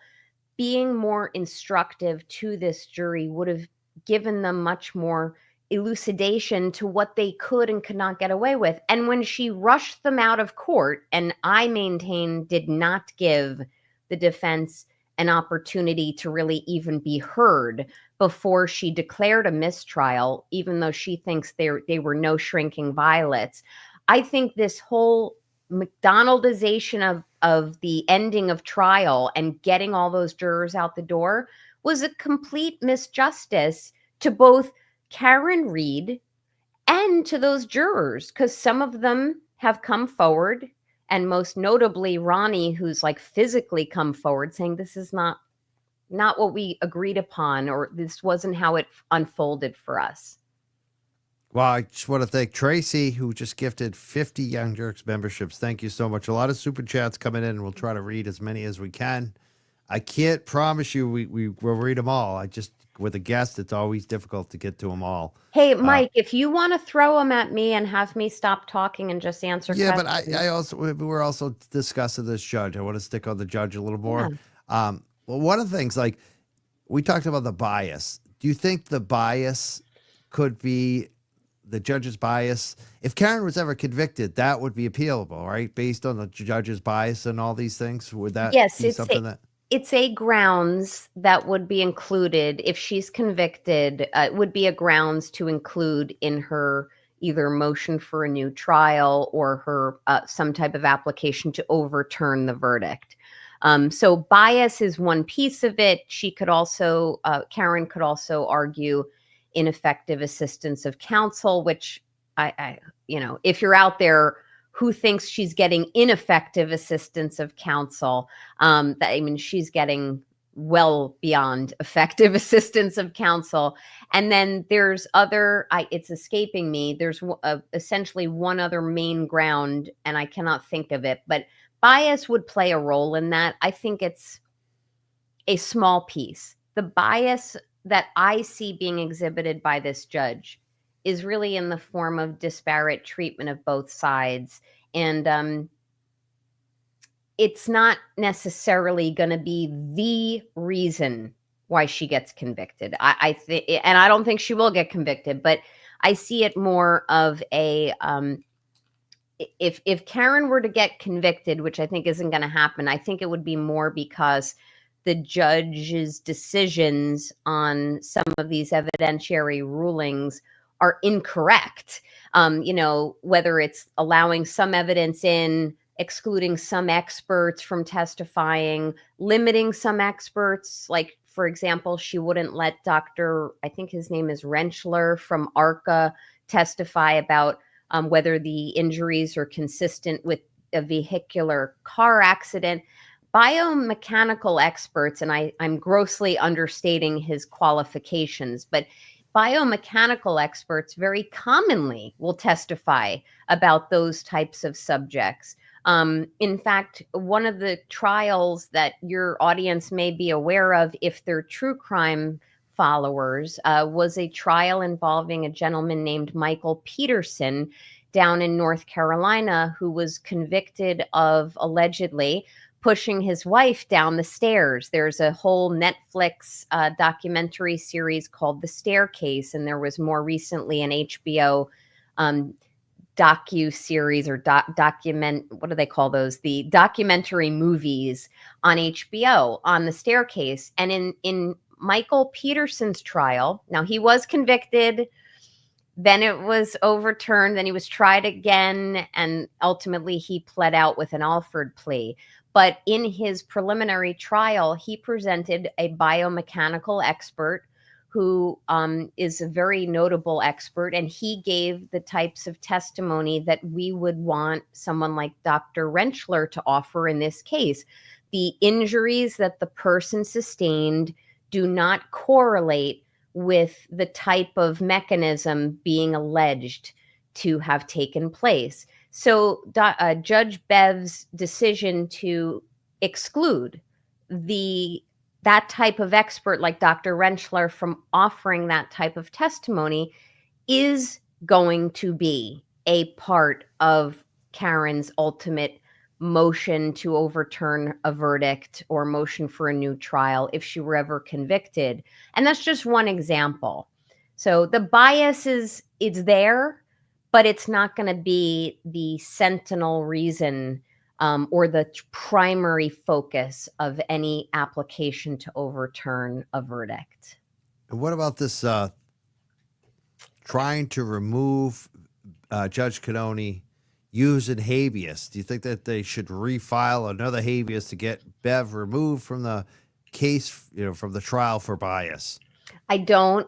being more instructive to this jury would have given them much more elucidation to what they could and could not get away with. And when she rushed them out of court, and I maintain did not give the defense an opportunity to really even be heard before she declared a mistrial, even though she thinks they were no shrinking violets. I think this whole McDonaldization of the ending of trial and getting all those jurors out the door was a complete misjustice to both Karen Read and to those jurors, because some of them have come forward, and most notably Ronnie, who's like physically come forward saying this is not what we agreed upon, or this wasn't how it unfolded for us. well, I just want to thank Tracy, who just gifted 50 Young Jerks memberships. Thank you so much. A lot of super chats coming in, and we'll try to read as many as we can. I can't promise you we will read them all. I just, with a guest, it's always difficult to get to them all. Hey, Mike, if you want to throw them at me and have me stop talking and just answer Yeah, but questions. I also, we're also discussing this judge. I want to stick on the judge a little more. Well, one of the things, like we talked about the bias. Do you think the bias could be the judge's bias? If Karen was ever convicted, that would be appealable, right? Based on the judge's bias and all these things, would that Yes, be something that? it's a grounds that would be included if she's convicted. It would be a grounds to include in her either motion for a new trial or her some type of application to overturn the verdict. So bias is one piece of it. She could also, Karen could also argue ineffective assistance of counsel, which if you're out there who thinks she's getting ineffective assistance of counsel, she's getting well beyond effective assistance of counsel. And then there's it's escaping me. There's essentially one other main ground, and I cannot think of it, but bias would play a role in that. I think it's a small piece. The bias that I see being exhibited by this judge is really in the form of disparate treatment of both sides. And it's not necessarily going to be the reason why she gets convicted. I think, and I don't think she will get convicted, but I see it more of a, if Karen were to get convicted, which I think isn't going to happen, I think it would be more because the judge's decisions on some of these evidentiary rulings are incorrect. Whether it's allowing some evidence in, excluding some experts from testifying, limiting some experts. Like, for example, she wouldn't let Dr. I think his name is Rentschler from ARCA testify about whether the injuries are consistent with a vehicular car accident. Biomechanical experts, and I'm grossly understating his qualifications, but biomechanical experts very commonly will testify about those types of subjects. In fact, one of the trials that your audience may be aware of, if they're true crime followers, was a trial involving a gentleman named Michael Peterson down in North Carolina, who was convicted of allegedly pushing his wife down the stairs. There's a whole Netflix documentary series called The Staircase, and there was more recently an HBO docu-series or document, what do they call those? The documentary movies on HBO on The Staircase. And in Michael Peterson's trial, now he was convicted, then it was overturned, then he was tried again, and ultimately he pled out with an Alford plea. But in his preliminary trial, he presented a biomechanical expert who is a very notable expert, and he gave the types of testimony that we would want someone like Dr. Rentschler to offer in this case. The injuries that the person sustained do not correlate with the type of mechanism being alleged to have taken place. So Judge Bev's decision to exclude that type of expert like Dr. Rentschler from offering that type of testimony is going to be a part of Karen's ultimate motion to overturn a verdict or motion for a new trial if she were ever convicted. And that's just one example. So the bias is there, but it's not going to be the sentinel reason or the primary focus of any application to overturn a verdict. And what about this trying to remove Judge Cannoni using habeas? Do you think that they should refile another habeas to get Bev removed from the case, from the trial for bias? I don't.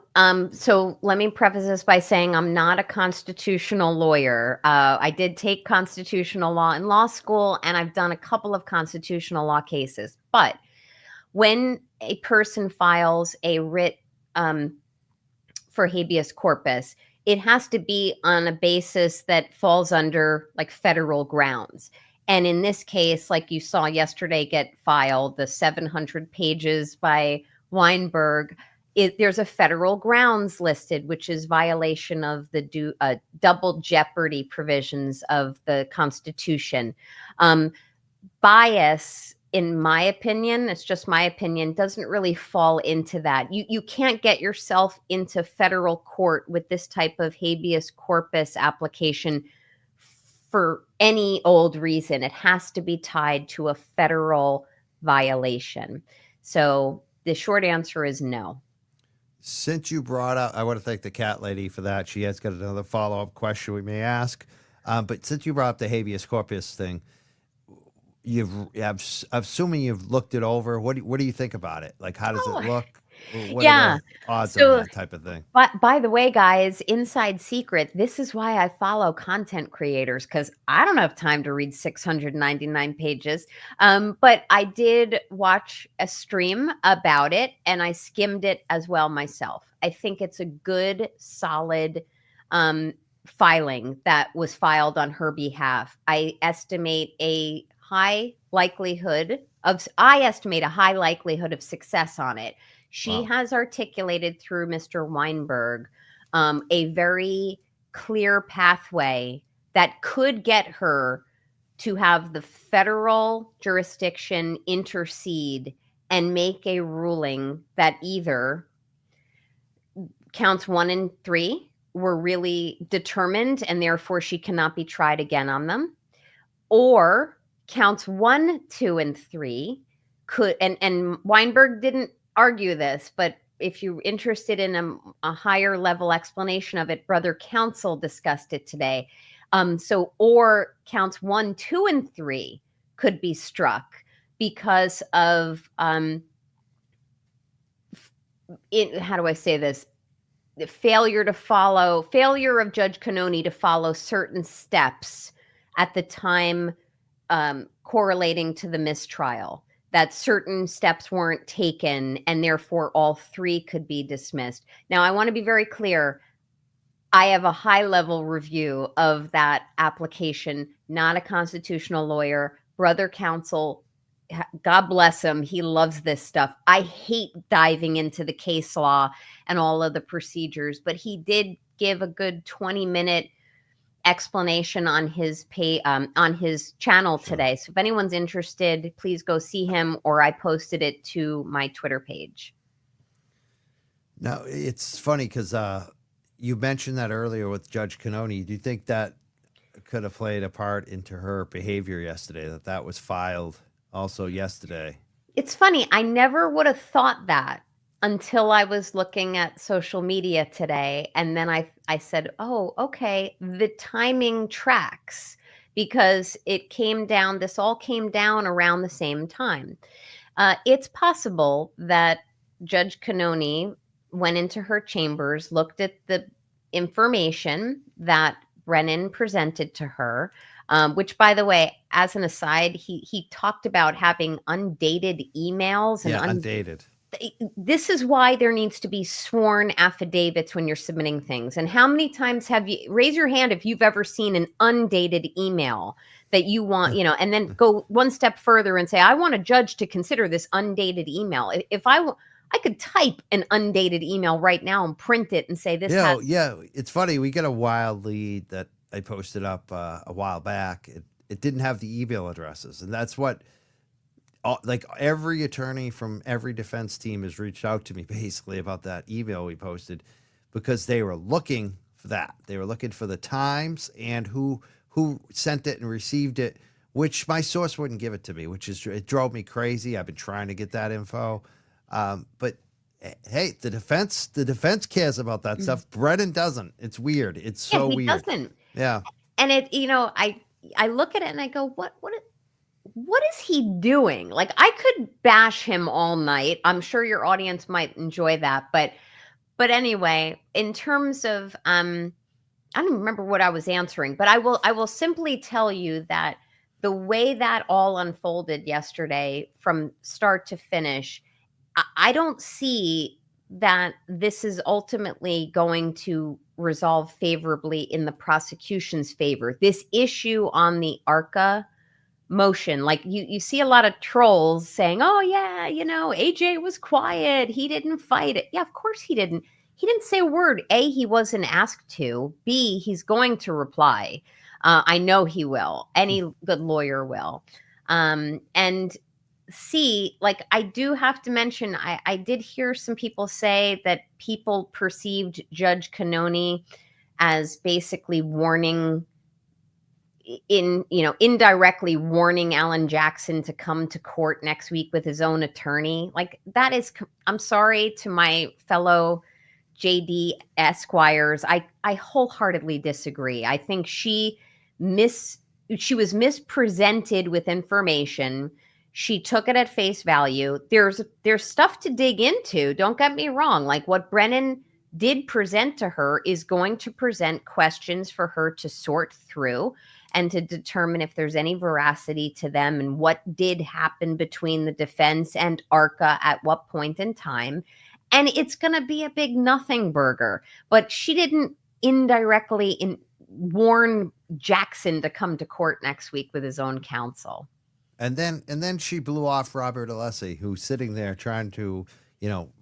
So let me preface this by saying I'm not a constitutional lawyer. I did take constitutional law in law school, and I've done a couple of constitutional law cases. But when a person files a writ for habeas corpus, it has to be on a basis that falls under like federal grounds. And in this case, like you saw yesterday get filed, the 700 pages by Weinberg, there's a federal grounds listed, which is violation of the double jeopardy provisions of the Constitution. Bias, in my opinion, it's just my opinion, doesn't really fall into that. You can't get yourself into federal court with this type of habeas corpus application for any old reason. It has to be tied to a federal violation. So the short answer is no. Since you brought up, I want to thank the cat lady for that. She has got another follow-up question we may ask. But since you brought up the habeas corpus thing, assuming you've looked it over, what do you think about it? Like, how does it look? What are the odds on that type of thing? But by the way, guys, inside secret, this is why I follow content creators, because I don't have time to read 699 pages. But I did watch a stream about it, and I skimmed it as well myself. I think it's a good, solid filing that was filed on her behalf. I estimate a high likelihood of success on it. She has articulated through Mr. Weinberg a very clear pathway that could get her to have the federal jurisdiction intercede and make a ruling that either counts 1 and 3 were really determined and therefore she cannot be tried again on them, or counts 1, 2, and 3 could, and Weinberg didn't argue this, but if you're interested in a higher level explanation of it, brother counsel discussed it today. Or counts 1, 2, and 3 could be struck because of how do I say this? The failure of Judge Cannoni to follow certain steps at the time correlating to the mistrial, that certain steps weren't taken and therefore all 3 could be dismissed. Now, I want to be very clear. I have a high level review of that application, not a constitutional lawyer. Brother counsel, God bless him, he loves this stuff. I hate diving into the case law and all of the procedures, but he did give a good 20-minute explanation on his channel today. So if anyone's interested, please go see him, or I posted it to my Twitter page. No, it's funny because you mentioned that earlier with Judge Cannoni. Do you think that could have played a part into her behavior yesterday, that was filed also yesterday? It's funny. I never would have thought that until I was looking at social media today. And then I said, oh, okay, the timing tracks, because this all came down around the same time. It's possible that Judge Cannoni went into her chambers, looked at the information that Brennan presented to her, which, by the way, as an aside, he talked about having undated emails. And undated. This is why there needs to be sworn affidavits when you're submitting things. And how many times raise your hand if you've ever seen an undated email that you want, and then go one step further and say, I want a judge to consider this undated email. If I could type an undated email right now and print it and say this. Yeah, it's funny. We get a wild lead that I posted up a while back. It didn't have the email addresses, and that's what. Like every attorney from every defense team has reached out to me basically about that email we posted, because they were looking for that. They were looking for the times and who sent it and received it, which my source wouldn't give it to me, it drove me crazy. I've been trying to get that info. But hey, the defense cares about that stuff. Brennan doesn't. It's weird. It's so weird. He doesn't. Yeah. And I look at it and I go, what is he doing? Like, I could bash him all night. I'm sure your audience might enjoy that. But anyway, in terms of, I don't even remember what I was answering, but I will simply tell you that the way that all unfolded yesterday from start to finish, I don't see that this is ultimately going to resolve favorably in the prosecution's favor. This issue on the ARCA motion, like you see a lot of trolls saying, oh yeah, AJ was quiet, he didn't fight it. Yeah, of course he didn't say a word. A, he wasn't asked to. B, he's going to reply. I know he will. Any good lawyer will. And C, like, I do have to mention, I did hear some people say that people perceived Judge Cannoni as basically indirectly warning Alan Jackson to come to court next week with his own attorney. Like, that is, I'm sorry to my fellow JD Esquires. I wholeheart's disagree. I think she was mispresented with information. She took it at face value. There's stuff to dig into. Don't get me wrong. Like, what Brennan did present to her is going to present questions for her to sort through and to determine if there's any veracity to them and what did happen between the defense and ARCA at what point in time. And it's going to be a big nothing burger. But she didn't indirectly warn Jackson to come to court next week with his own counsel. And then she blew off Robert Alessi, who's sitting there trying to,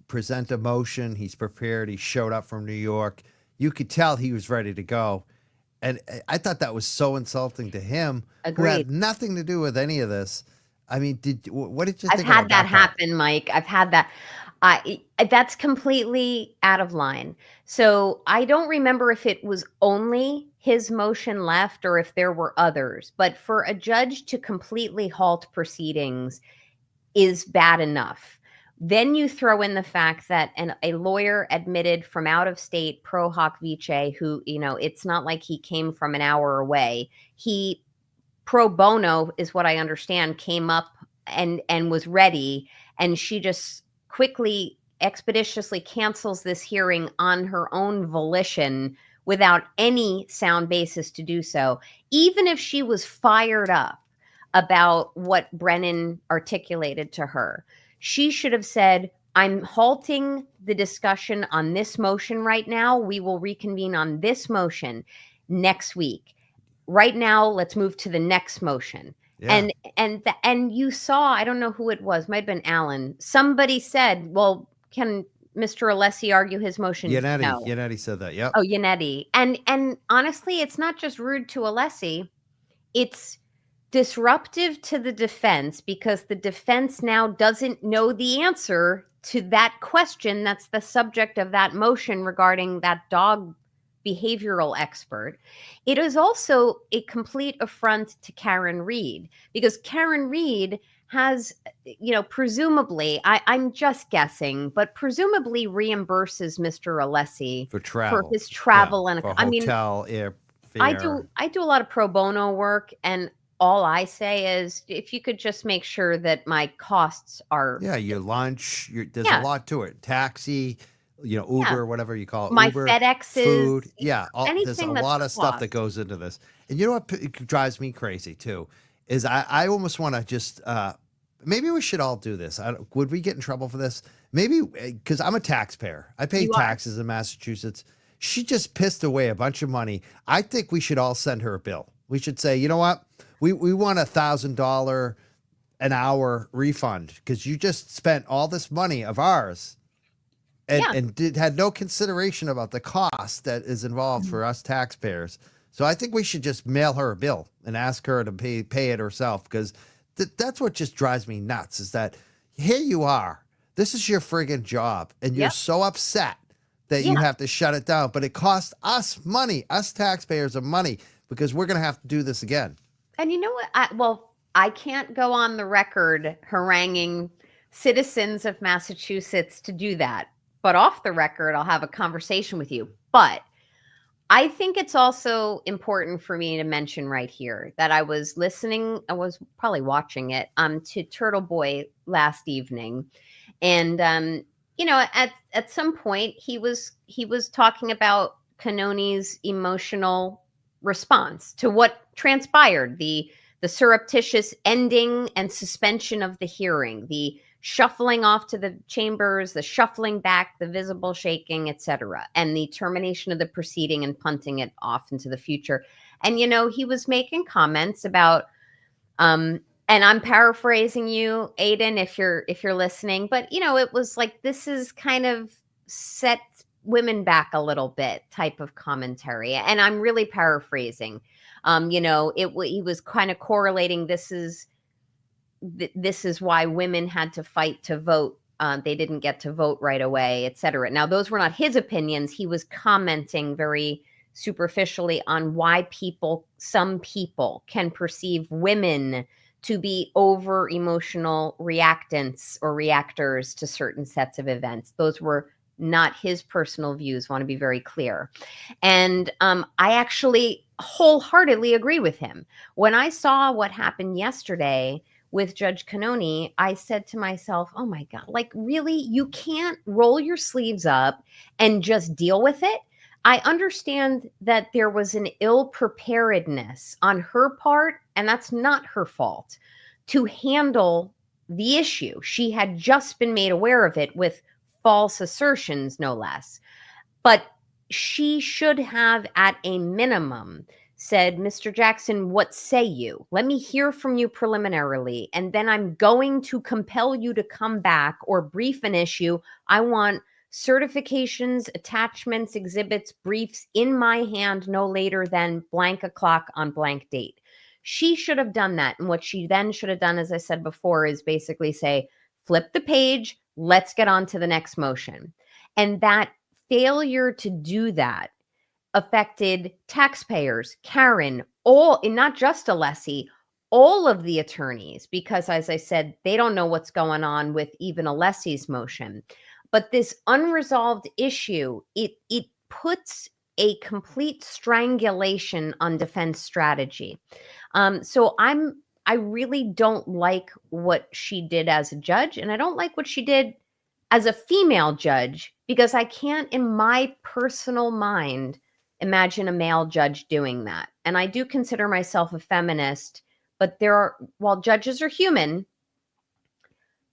present a motion. He's prepared. He showed up from New York. You could tell he was ready to go. And I thought that was so insulting to him. Agreed. Who had nothing to do with any of this. I mean, what did you think? I've had that happen, Mike. I've had that. That's completely out of line. So I don't remember if it was only his motion left or if there were others. But for a judge to completely halt proceedings is bad enough. Then you throw in the fact that a lawyer admitted from out of state, pro hoc vice, who, it's not like he came from an hour away. He pro bono is what I understand, came up and was ready. And she just quickly, expeditiously cancels this hearing on her own volition without any sound basis to do so. Even if she was fired up about what Brennan articulated to her, she should have said, I'm halting the discussion on this motion right now. We will reconvene on this motion next week. Right now, let's move to the next motion. Yeah. And you saw, I don't know who it was, might have been Alan. Somebody said, well, can Mr. Alessi argue his motion? No. Yannetti said that. Yep. Oh, Yannetti. And honestly, it's not just rude to Alessi. It's disruptive to the defense because the defense now doesn't know the answer to that question that's the subject of that motion regarding that dog behavioral expert. It is also a complete affront to Karen Read because Karen Read has, presumably, I'm just guessing, but presumably reimburses Mr. Alessi For travel. for his travel and for hotel, airfare. I do a lot of pro bono work, and all I say is if you could just make sure that my costs are your lunch. There's a lot to it. Taxi, Uber, whatever you call it. my Uber, FedExes, food. Yeah, there's a anything that's lot of stuff cost. that goes into this. And you know what drives me crazy too is I almost want to just maybe we should all do this. Would we get in trouble for this? Maybe because I'm a taxpayer. I pay taxes in Massachusetts. She just pissed away a bunch of money. I think we should all send her a bill. We should say, you know what? We want $1,000 an hour refund because you just spent all this money of ours and had no consideration about the cost that is involved for us taxpayers. So I think we should just mail her a bill and ask her to pay it herself because that's what just drives me nuts is that here you are. This is your friggin' job and you're so upset that you have to shut it down. But it costs us money, us taxpayers of money, because we're going to have to do this again. And you know what? I can't go on the record haranguing citizens of Massachusetts to do that. But off the record, I'll have a conversation with you. But I think it's also important for me to mention right here that I was probably watching it to Turtleboy last evening. And at some point he was talking about Canoni's emotional response to what transpired, the surreptitious ending and suspension of the hearing, the shuffling off to the chambers, the shuffling back, the visible shaking, etc., and the termination of the proceeding and punting it off into the future. And he was making comments about and I'm paraphrasing you, Aiden, if you're listening, but it was like, this is kind of set women back a little bit type of commentary. And I'm really paraphrasing. He was kind of correlating, this is why women had to fight to vote. They didn't get to vote right away, etc. Now, those were not his opinions. He was commenting very superficially on why some people can perceive women to be over emotional reactants or reactors to certain sets of events. Those were not his personal views, want to be very clear. And I actually wholeheartedly agree with him. When I saw what happened yesterday with Judge Canoni, I said to myself, oh my God, like really, you can't roll your sleeves up and just deal with it? I understand that there was an ill preparedness on her part, and that's not her fault, to handle the issue. She had just been made aware of it with false assertions, no less. But she should have, at a minimum, said, Mr. Jackson, what say you? Let me hear from you preliminarily, and then I'm going to compel you to come back or brief an issue. I want certifications, attachments, exhibits, briefs in my hand no later than blank o'clock on blank date. She should have done that. And what she then should have done, as I said before, is basically say, flip the page, let's get on to the next motion. And that failure to do that affected taxpayers, Karen, and not just Alessi, all of the attorneys, because as I said, they don't know what's going on with even Alessi's motion. But this unresolved issue, it puts a complete strangulation on defense strategy. So I really don't like what she did as a judge, and I don't like what she did as a female judge, because I can't, in my personal mind, imagine a male judge doing that. And I do consider myself a feminist, but while judges are human,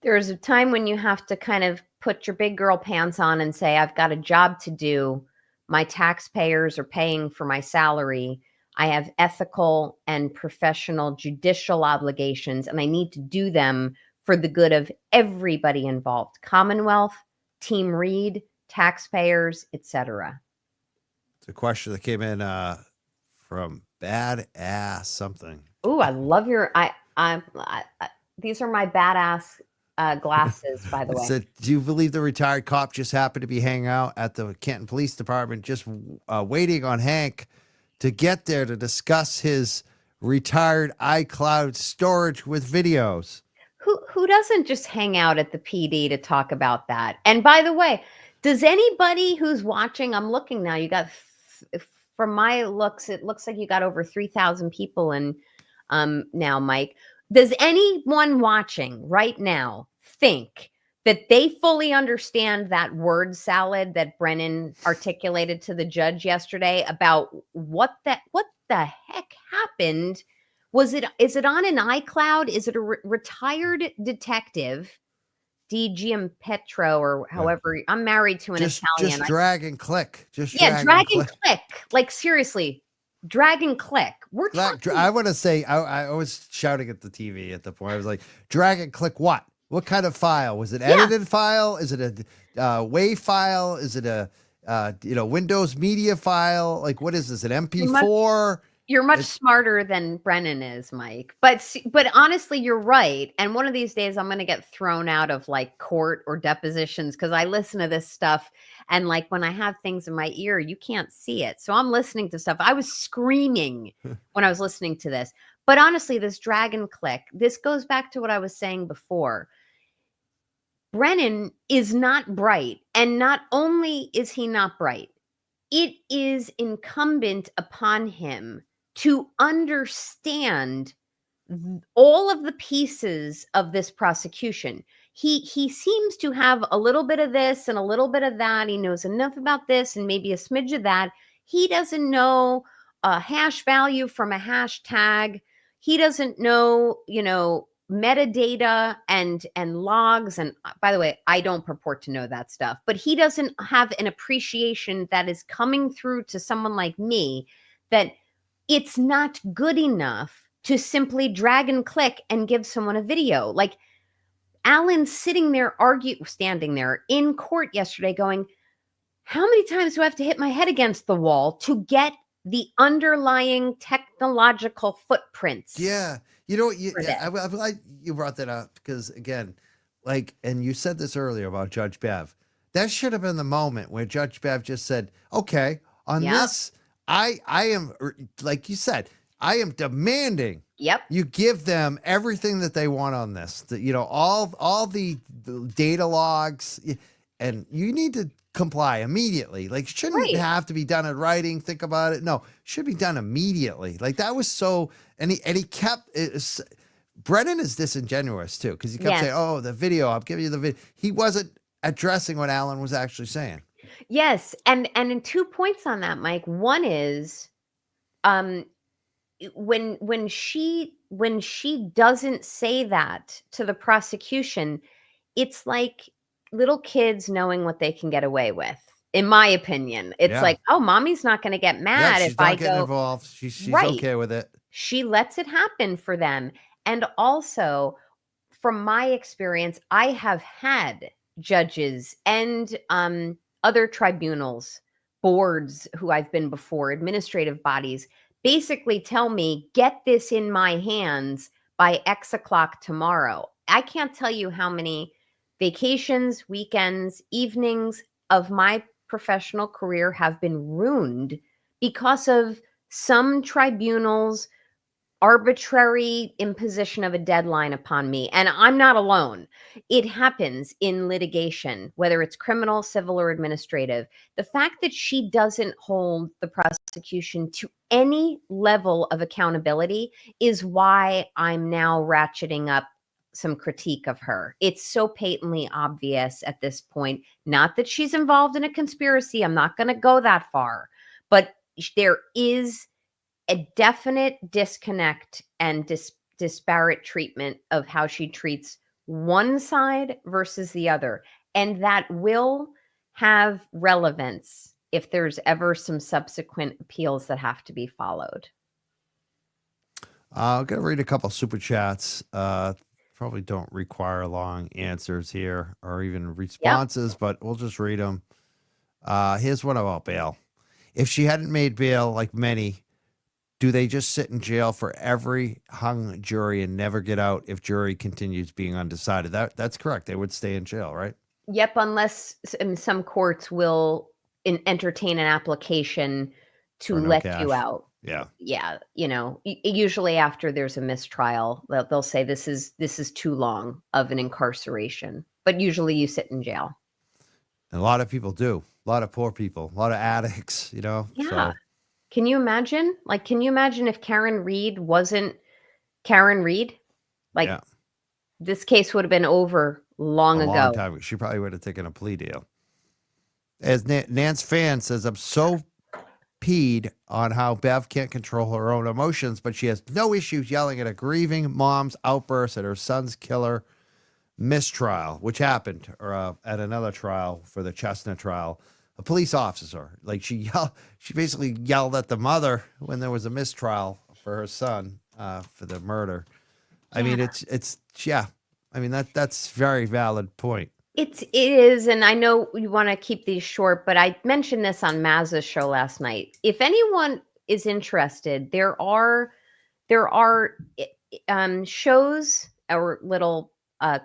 there is a time when you have to kind of put your big girl pants on and say, I've got a job to do. My taxpayers are paying for my salary. I have ethical and professional judicial obligations, and I need to do them for the good of everybody involved: Commonwealth, Team Read, taxpayers, etc. It's a question that came in from Badass something. Ooh, I love your these are my badass glasses, by the It way. said, do you believe the retired cop just happened to be hanging out at the Canton Police Department, just waiting on Hank to get there to discuss his retired iCloud storage with videos? Who doesn't just hang out at the PD to talk about that? And by the way, does anybody who's watching, I'm looking now, you got, from my looks, it looks like you got over 3,000 people in now, Mike. Does anyone watching right now think that they fully understand that word salad that Brennan articulated to the judge yesterday about what the heck happened? Is it on an iCloud? Is it a retired detective, D. Giampetro, or however? I'm married to an Italian. Just drag and click. Yeah, drag and click. Like, seriously, drag and click. We're talking. I want to say, I was shouting at the TV at the point. I was like, drag and click what? What kind of file? Was it edited file? Is it a WAV file? Is it a Windows media file? Like, what is this? An MP4? You're much smarter than Brennan is, Mike. But honestly, you're right. And one of these days, I'm going to get thrown out of like court or depositions because I listen to this stuff. And like when I have things in my ear, you can't see it. So I'm listening to stuff. I was screaming when I was listening to this. But honestly, this drag and click, this goes back to what I was saying before. Brennan is not bright. And not only is he not bright, it is incumbent upon him to understand all of the pieces of this prosecution. He seems to have a little bit of this and a little bit of that. He knows enough about this and maybe a smidge of that. He doesn't know a hash value from a hashtag. He doesn't know, metadata and logs. And by the way, I don't purport to know that stuff, but he doesn't have an appreciation that is coming through to someone like me, that it's not good enough to simply drag and click and give someone a video. Like Alan's standing there in court yesterday going, how many times do I have to hit my head against the wall to get the underlying technological footprints? Yeah. I'm glad you brought that up because, again, and you said this earlier about Judge Bev. That should have been the moment where Judge Bev just said, okay, on this, I am, like you said, I am demanding you give them everything that they want on this. All the data logs, and you need to comply immediately. Like, shouldn't have to be done in writing. Think about it. No, should be done immediately. Like, that was so, and he kept it. Brennan is disingenuous too, because he kept saying, oh, the video, I'll give you the video. He wasn't addressing what Alan was actually saying. Yes. And in 2 points on that, Mike. One is when she doesn't say that to the prosecution, it's like little kids knowing what they can get away with. In my opinion, it's like, oh, mommy's not going to get mad if I go involved. She's okay with it. She lets it happen for them. And also, from my experience, I have had judges and other tribunals, boards who I've been before, administrative bodies, basically tell me, get this in my hands by X o'clock tomorrow. I can't tell you how many vacations, weekends, evenings of my professional career have been ruined because of some tribunals arbitrary imposition of a deadline upon me. And I'm not alone. It happens in litigation, whether it's criminal, civil, or administrative. The fact that she doesn't hold the prosecution to any level of accountability is why I'm now ratcheting up some critique of her. It's so patently obvious at this point. Not that she's involved in a conspiracy. I'm not going to go that far. But there is a definite disconnect and disparate treatment of how she treats one side versus the other. And that will have relevance if there's ever some subsequent appeals that have to be followed. I'm going to read a couple super chats. Probably don't require long answers here or even responses, but we'll just read them. Here's one about bail. If she hadn't made bail like many, do they just sit in jail for every hung jury and never get out if jury continues being undecided? That's correct. They would stay in jail, right? Yep, unless some courts will entertain an application to let you out. Yeah. Yeah, usually after there's a mistrial, they'll say this is too long of an incarceration. But usually you sit in jail. And a lot of people do. A lot of poor people, a lot of addicts, Yeah. So. Can you imagine? Can you imagine if Karen Read wasn't Karen Read? This case would have been over long ago. Long time. She probably would have taken a plea deal. As Nance Fan says, I'm so peed on how Bev can't control her own emotions, but she has no issues yelling at a grieving mom's outburst at her son's killer mistrial, which happened at another trial for the Chestnut trial. A police officer, she basically yelled at the mother when there was a mistrial for her son for the murder. I mean, that's very valid point. It is, and I know you want to keep these short, but I mentioned this on Maz's show last night. If anyone is interested, there are shows or little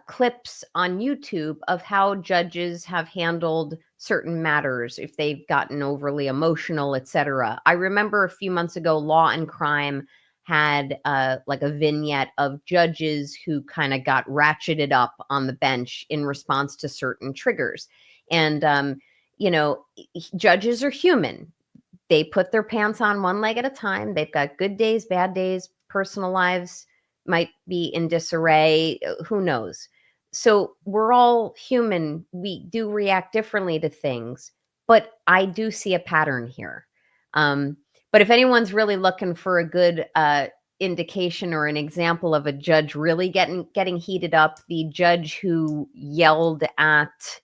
clips on YouTube of how judges have handled certain matters if they've gotten overly emotional, etc. I remember a few months ago, Law and Crime had a vignette of judges who kind of got ratcheted up on the bench in response to certain triggers. And, judges are human. They put their pants on one leg at a time. They've got good days, bad days, personal lives might be in disarray. Who knows? So we're all human. We do react differently to things, but I do see a pattern here. But if anyone's really looking for a good indication or an example of a judge really getting heated up, the judge who yelled at,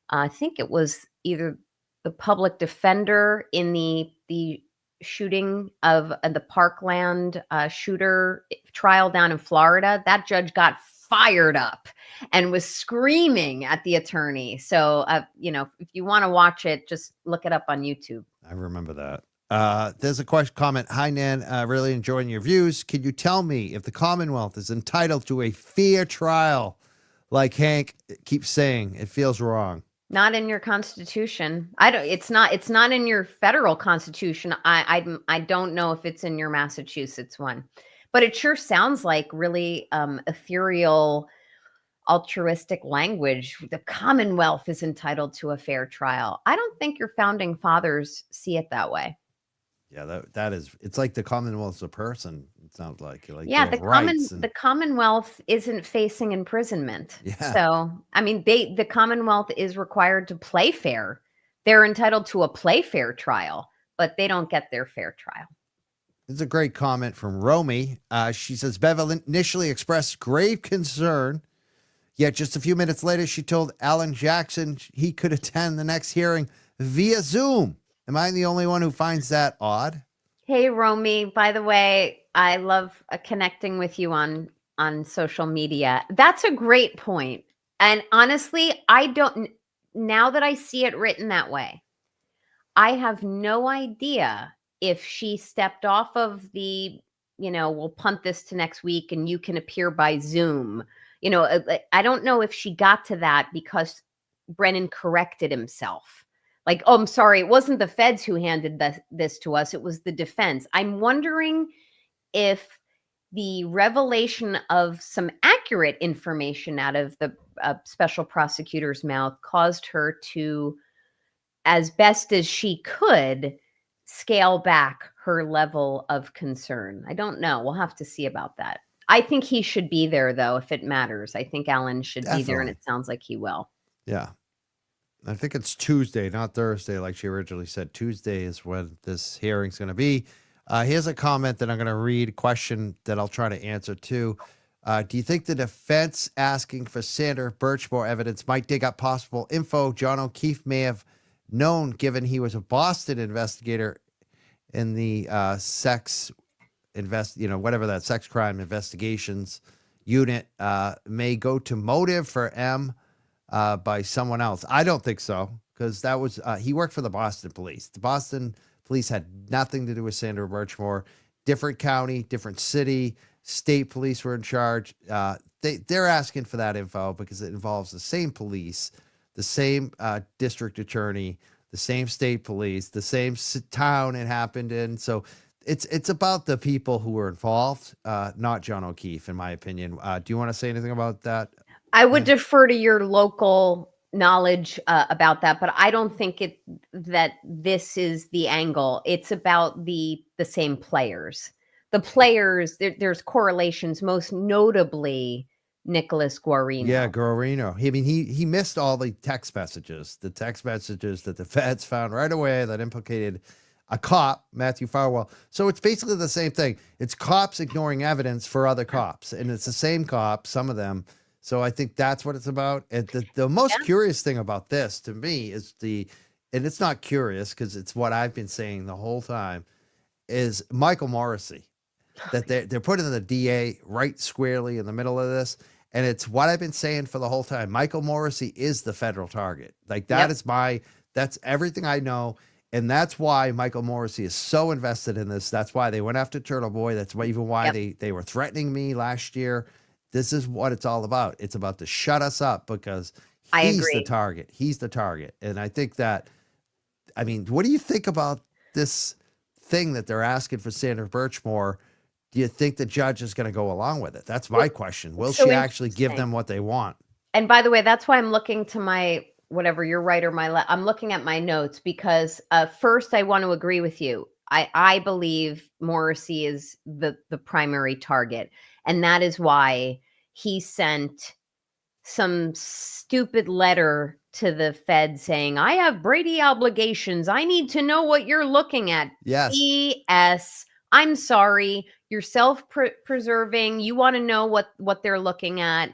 I think it was either the public defender in the shooting of the Parkland shooter trial down in Florida, that judge got fired up and was screaming at the attorney. So, if you want to watch it, just look it up on YouTube. I remember that. There's a comment. Hi, Nan. Really enjoying your views. Can you tell me if the Commonwealth is entitled to a fair trial? Like Hank keeps saying, it feels wrong. Not in your Constitution. It's not in your federal Constitution. I don't know if it's in your Massachusetts one, but it sure sounds like really ethereal, altruistic language. The Commonwealth is entitled to a fair trial. I don't think your founding fathers see it that way. Yeah, that is. It's like the Commonwealth's a person. It sounds like. Yeah, the Commonwealth isn't facing imprisonment. Yeah. So I mean, the Commonwealth is required to play fair. They're entitled to a play fair trial, but they don't get their fair trial. This is a great comment from Romy. She says Bevel initially expressed grave concern, yet just a few minutes later, she told Alan Jackson he could attend the next hearing via Zoom. Am I the only one who finds that odd? Hey, Romy, by the way, I love connecting with you on social media. That's a great point. And honestly, now that I see it written that way, I have no idea if she stepped off of the, we'll punt this to next week and you can appear by Zoom. I don't know if she got to that because Brennan corrected himself. Oh, I'm sorry, it wasn't the feds who handed this to us. It was the defense. I'm wondering if the revelation of some accurate information out of the special prosecutor's mouth caused her to, as best as she could, scale back her level of concern. I don't know. We'll have to see about that. I think he should be there, though, if it matters. I think Alan should be there, and Definitely. it sounds like he will. Yeah. I think it's Tuesday, not Thursday, like she originally said. Tuesday is when this hearing's going to be. Here's a comment that I'm going to read, a question that I'll try to answer too. Do you think the defense asking for Sandra Birchmore evidence might dig up possible info John O'Keefe may have known, given he was a Boston investigator in the whatever that sex crime investigations unit, may go to motive for M by someone else? I don't think so, because that was he worked for the Boston police. The Boston police had nothing to do with Sandra Birchmore. Different county, different city, state police were in charge. They're asking for that info because it involves the same police, the same district attorney, the same state police, the same town it happened in. So it's about the people who were involved, not John O'Keefe, in my opinion. Do you want to say anything about that? I would defer to your local knowledge about that, but I don't think that this is the angle. It's about the same players. The players, there's correlations, most notably Nicholas Guarino. Yeah, Guarino. He missed all the text messages that the feds found right away that implicated a cop, Matthew Farwell. So it's basically the same thing. It's cops ignoring evidence for other cops, and it's the same cop, some of them. So I think that's what it's about. And the most curious thing about this to me is and it's not curious because it's what I've been saying the whole time, is Michael Morrissey, that they're putting the DA right squarely in the middle of this. And it's what I've been saying for the whole time. Michael Morrissey is the federal target. Like that's everything I know. And that's why Michael Morrissey is so invested in this. That's why they went after Turtleboy. That's why they were threatening me last year. This is what it's all about. It's about to shut us up because he's the target. He's the target. And I think that, what do you think about this thing that they're asking for Sandra Birchmore? Do you think the judge is going to go along with it? That's my question. Will she actually give them what they want? And by the way, that's why I'm looking to my, whatever, your right or my left. I'm looking at my notes because first I want to agree with you. I believe Morrissey is the primary target. And that is why he sent some stupid letter to the Fed saying, I have Brady obligations. I need to know what you're looking at. Yes. P.S. I'm sorry. You're self-preserving. You want to know what they're looking at.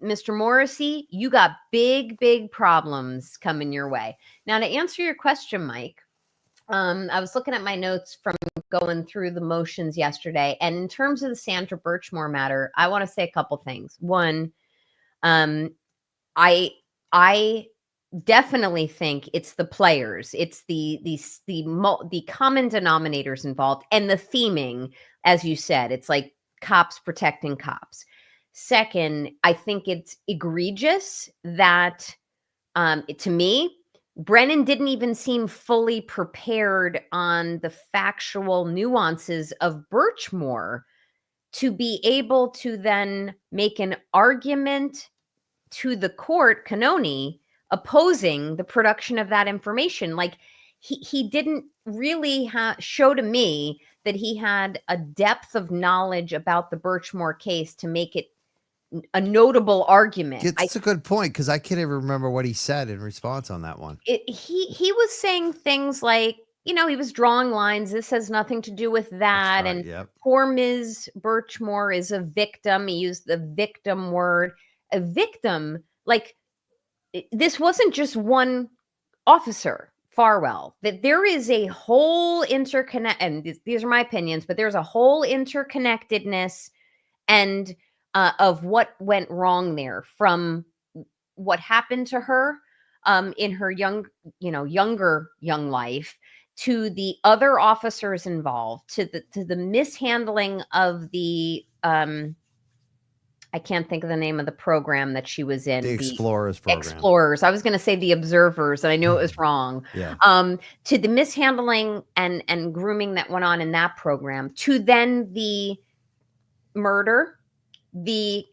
Mr. Morrissey, you got big, big problems coming your way. Now, to answer your question, Mike, I was looking at my notes from going through the motions yesterday. And in terms of the Sandra Birchmore matter, I want to say a couple things. One, I definitely think it's the players. It's the common denominators involved and the theming, as you said. It's like cops protecting cops. Second, I think it's egregious that, to me, Brennan didn't even seem fully prepared on the factual nuances of Birchmore to be able to then make an argument to the court, Canoni, opposing the production of that information. Like he didn't really show to me that he had a depth of knowledge about the Birchmore case to make it a notable argument. It's a good point because I can't even remember what he said in response on that one. He was saying things like, he was drawing lines. This has nothing to do with that. Right, and poor Ms. Birchmore is a victim. He used the victim word. A victim, like this wasn't just one officer, Farwell, that there is a whole and these are my opinions, but there's a whole interconnectedness and of what went wrong there, from what happened to her in her younger young life, to the other officers involved, to the mishandling of the I can't think of the name of the program that she was in. The Explorers program. Explorers. I was going to say the Observers, and I knew it was wrong. Yeah. To the mishandling and grooming that went on in that program, to then the murder, the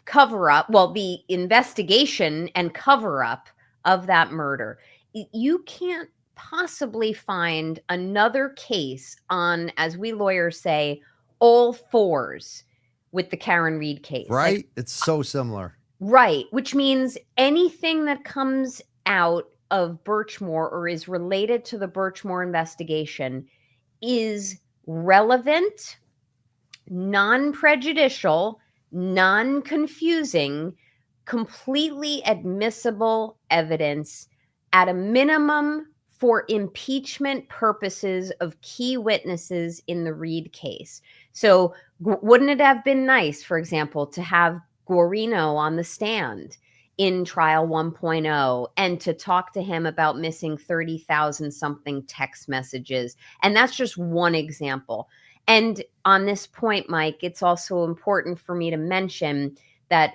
cover up, well, the investigation and cover up of that murder. You can't possibly find another case on, as we lawyers say, all fours with the Karen Read case. Right? Like, It's so similar. right, which means anything that comes out of Birchmore or is related to the Birchmore investigation is relevant, non-prejudicial, non-confusing, completely admissible evidence at a minimum for impeachment purposes of key witnesses in the Read case. So wouldn't it have been nice, for example, to have Guarino on the stand in trial 1.0 and to talk to him about missing 30,000 something text messages? And that's just one example. And on this point, Mike, it's also important for me to mention that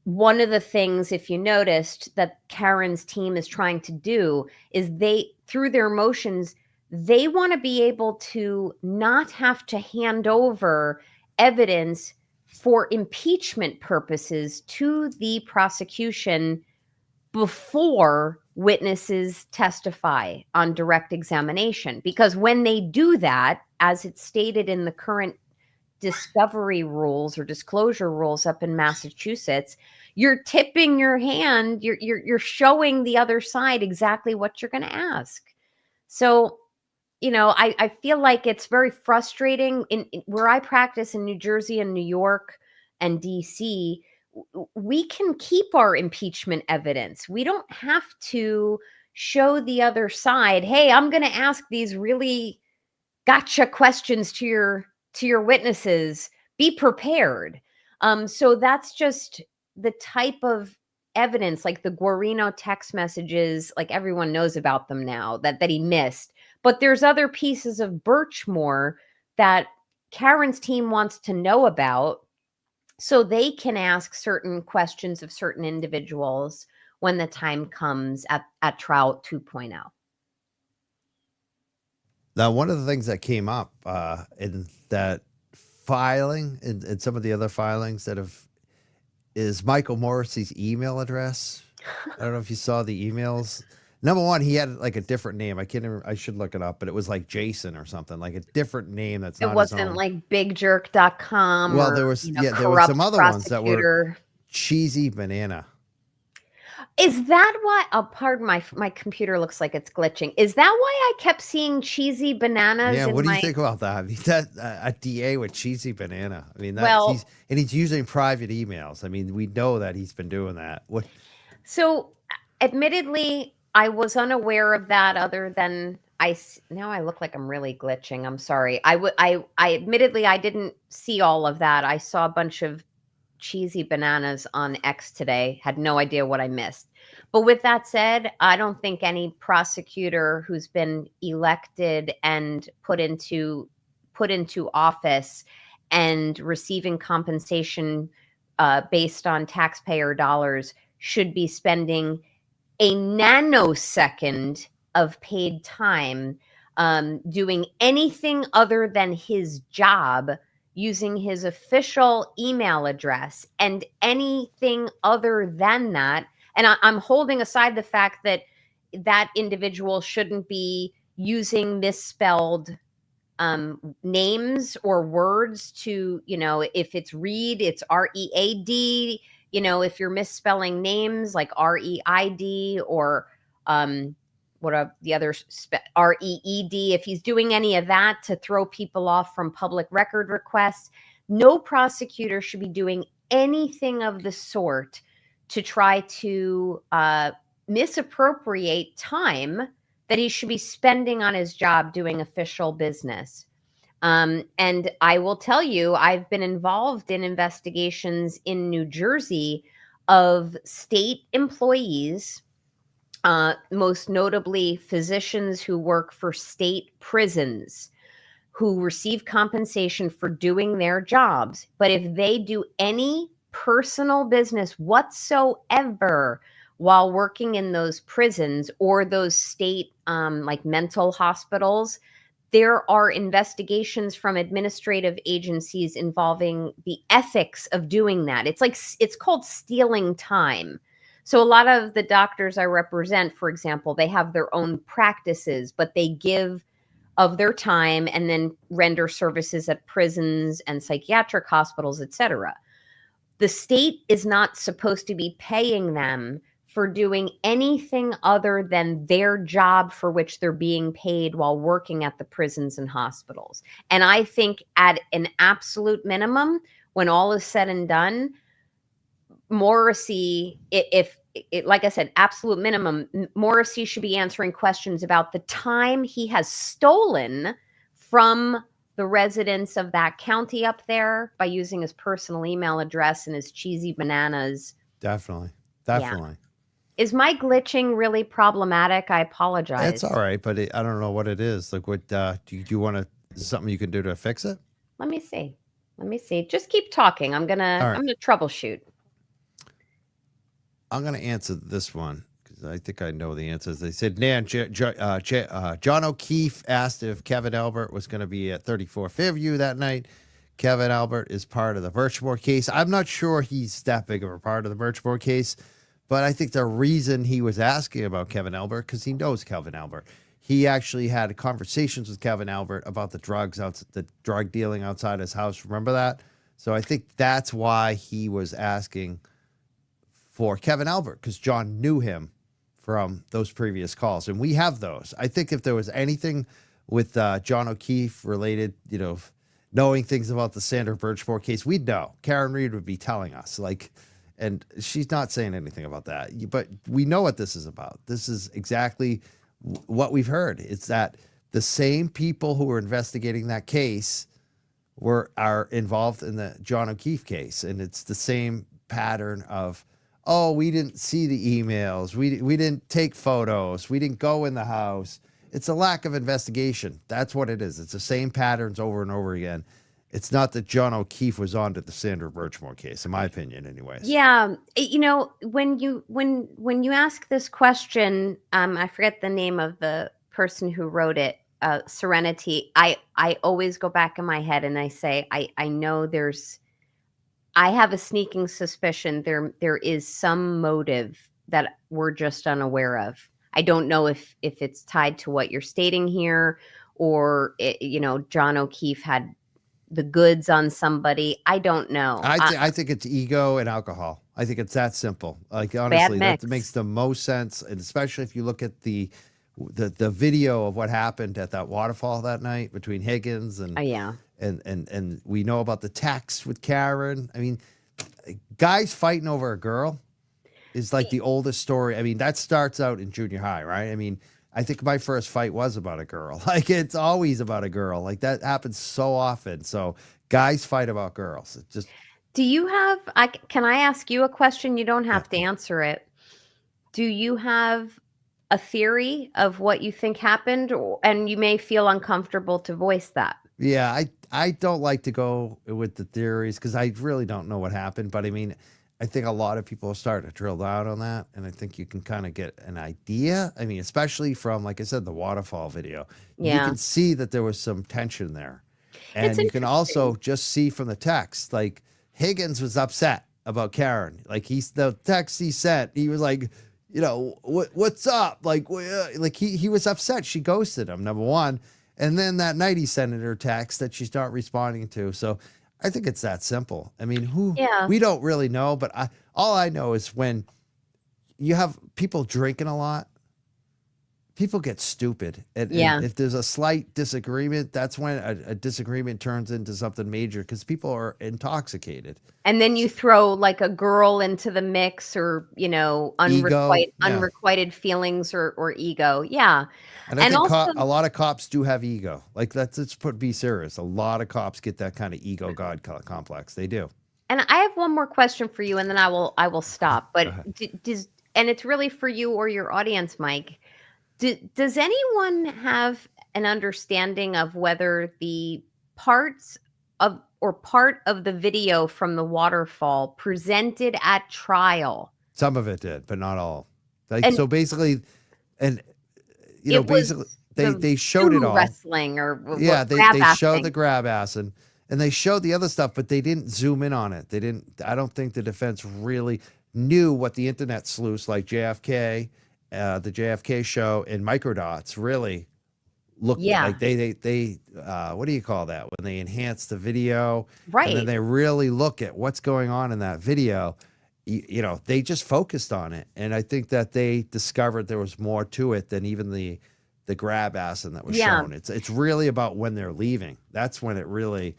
one of the things, if you noticed, that Karen's team is trying to do is through their motions, they want to be able to not have to hand over evidence for impeachment purposes to the prosecution before witnesses testify on direct examination. Because when they do that, as it's stated in the current discovery rules or disclosure rules up in Massachusetts, you're tipping your hand, you're showing the other side exactly what you're going to ask. So, I feel like it's very frustrating in where I practice in New Jersey and New York and DC. We can keep our impeachment evidence. We don't have to show the other side, hey, I'm going to ask these really gotcha questions to your witnesses. Be prepared. So that's just the type of evidence, like the Guarino text messages, like everyone knows about them now that he missed. But there's other pieces of Birchmore that Karen's team wants to know about so they can ask certain questions of certain individuals when the time comes at trial 2.0. Now, one of the things that came up in that filing and some of the other filings is Michael Morrissey's email address. I don't know if you saw the emails. Number one, he had like a different name. I should look it up, but it was like Jason or something, like a different name that's not his own. It wasn't like bigjerk.com. Well, or, there was there were some other ones that were Cheesy Banana. Is that why? Oh, pardon my computer looks like it's glitching. Is that why I kept seeing Cheesy Bananas? Yeah, what do you think about that? I mean, that a DA with Cheesy Banana. I mean, he's using private emails. I mean, we know that he's been doing that. So, admittedly, I was unaware of that. Other than now I look like I'm really glitching. I'm sorry. I admittedly I didn't see all of that. I saw a bunch of Cheesy Bananas on X today. Had no idea what I missed. But with that said, I don't think any prosecutor who's been elected and put into office and receiving compensation based on taxpayer dollars should be spending a nanosecond of paid time doing anything other than his job, using his official email address, and anything other than that. And I'm holding aside the fact that that individual shouldn't be using misspelled names or words to, if it's Read, it's READ. If you're misspelling names like REID or what are the other REED, if he's doing any of that to throw people off from public record requests, no prosecutor should be doing anything of the sort to try to misappropriate time that he should be spending on his job doing official business. And I will tell you, I've been involved in investigations in New Jersey of state employees, most notably physicians who work for state prisons, who receive compensation for doing their jobs. But if they do any personal business whatsoever while working in those prisons or those state like mental hospitals, there are investigations from administrative agencies involving the ethics of doing that. It's called stealing time. So a lot of the doctors I represent, for example, they have their own practices, but they give of their time and then render services at prisons and psychiatric hospitals, etc. The state is not supposed to be paying them for doing anything other than their job for which they're being paid while working at the prisons and hospitals. And I think at an absolute minimum, when all is said and done, Morrissey, like I said, absolute minimum, Morrissey should be answering questions about the time he has stolen from the residents of that county up there by using his personal email address and his cheesy bananas. Definitely. Yeah. Is my glitching really problematic? I apologize. It's all right, but I don't know what it is. Like, what do you want to? Is something you can do to fix it? Let me see. Just keep talking. I'm gonna troubleshoot. I'm gonna answer this one because I think I know the answers. They said, Nan, John O'Keefe asked if Kevin Albert was going to be at 34 Fairview that night. Kevin Albert is part of the Birchmore case. I'm not sure he's that big of a part of the Birchmore case, but I think the reason he was asking about Kevin Albert, because he knows Kevin Albert. He actually had conversations with Kevin Albert about the drug dealing outside his house. Remember that? So I think that's why he was asking for Kevin Albert, because John knew him from those previous calls. And we have those. I think if there was anything with John O'Keefe related, knowing things about the Sandra Birchmore case, we'd know. Karen Read would be telling us, and she's not saying anything about that. But we know what this is about. This is exactly what we've heard. It's that the same people who were investigating that case are involved in the John O'Keefe case. And it's the same pattern of, oh, we didn't see the emails. We didn't take photos. We didn't go in the house. It's a lack of investigation. That's what it is. It's the same patterns over and over again. It's not that John O'Keefe was on to the Sandra Birchmore case, in my opinion, anyways. Yeah, when you ask this question, I forget the name of the person who wrote it. Serenity. I always go back in my head and I say, I know I have a sneaking suspicion there is some motive that we're just unaware of. I don't know if it's tied to what you're stating here, or John O'Keefe had the goods on somebody. I don't know. I think it's ego and alcohol. I think it's that simple. Like, honestly, that makes the most sense. And especially if you look at the video of what happened at that waterfall that night between Higgins and and we know about the text with Karen. I mean, guys fighting over a girl is like the oldest story. I mean, that starts out in junior high, right? I mean, I think my first fight was about a girl. Like, it's always about a girl. Like, that happens so often. So guys fight about girls. It's just. Do you have, can I ask you a question? You don't have to answer it. Do you have a theory of what you think happened? And you may feel uncomfortable to voice that. Yeah, I don't like to go with the theories because I really don't know what happened. But I mean, I think a lot of people are starting to drill down on that. And I think you can kind of get an idea. I mean, especially from, like I said, the waterfall video. Yeah. You can see that there was some tension there. And you can also just see from the text, like, Higgins was upset about Karen. Like, the text he sent, he was like, what's up? Like he was upset. She ghosted him, number one. And then that night he sent her text that she's not responding to. So I think it's that simple. I mean, we don't really know, but all I know is when you have people drinking a lot, people get stupid. And if there's a slight disagreement, that's when a disagreement turns into something major because people are intoxicated. And then you throw like a girl into the mix, or, unrequited feelings or ego. Yeah. And I think a lot of cops do have ego. Like, let's be serious. A lot of cops get that kind of ego god complex. They do. And I have one more question for you, and then I will stop. But and it's really for you or your audience, Mike. Does anyone have an understanding of whether the part of the video from the waterfall presented at trial? Some of it did, but not all. So basically, they showed it sumo all. wrestling or Yeah, what they grab showed assing. the grab ass and they showed the other stuff, but they didn't zoom in on it. They didn't. I don't think the defense really knew what the internet sleuths like JFK, the JFK show, and Microdots really looked Yeah, like. They what do you call that when they enhance the video and then right. they really look at what's going on in that video. You know, they just focused on it, and I think that they discovered there was more to it than even the grab assing that was Yeah, shown. It's really about when they're leaving. That's when it really,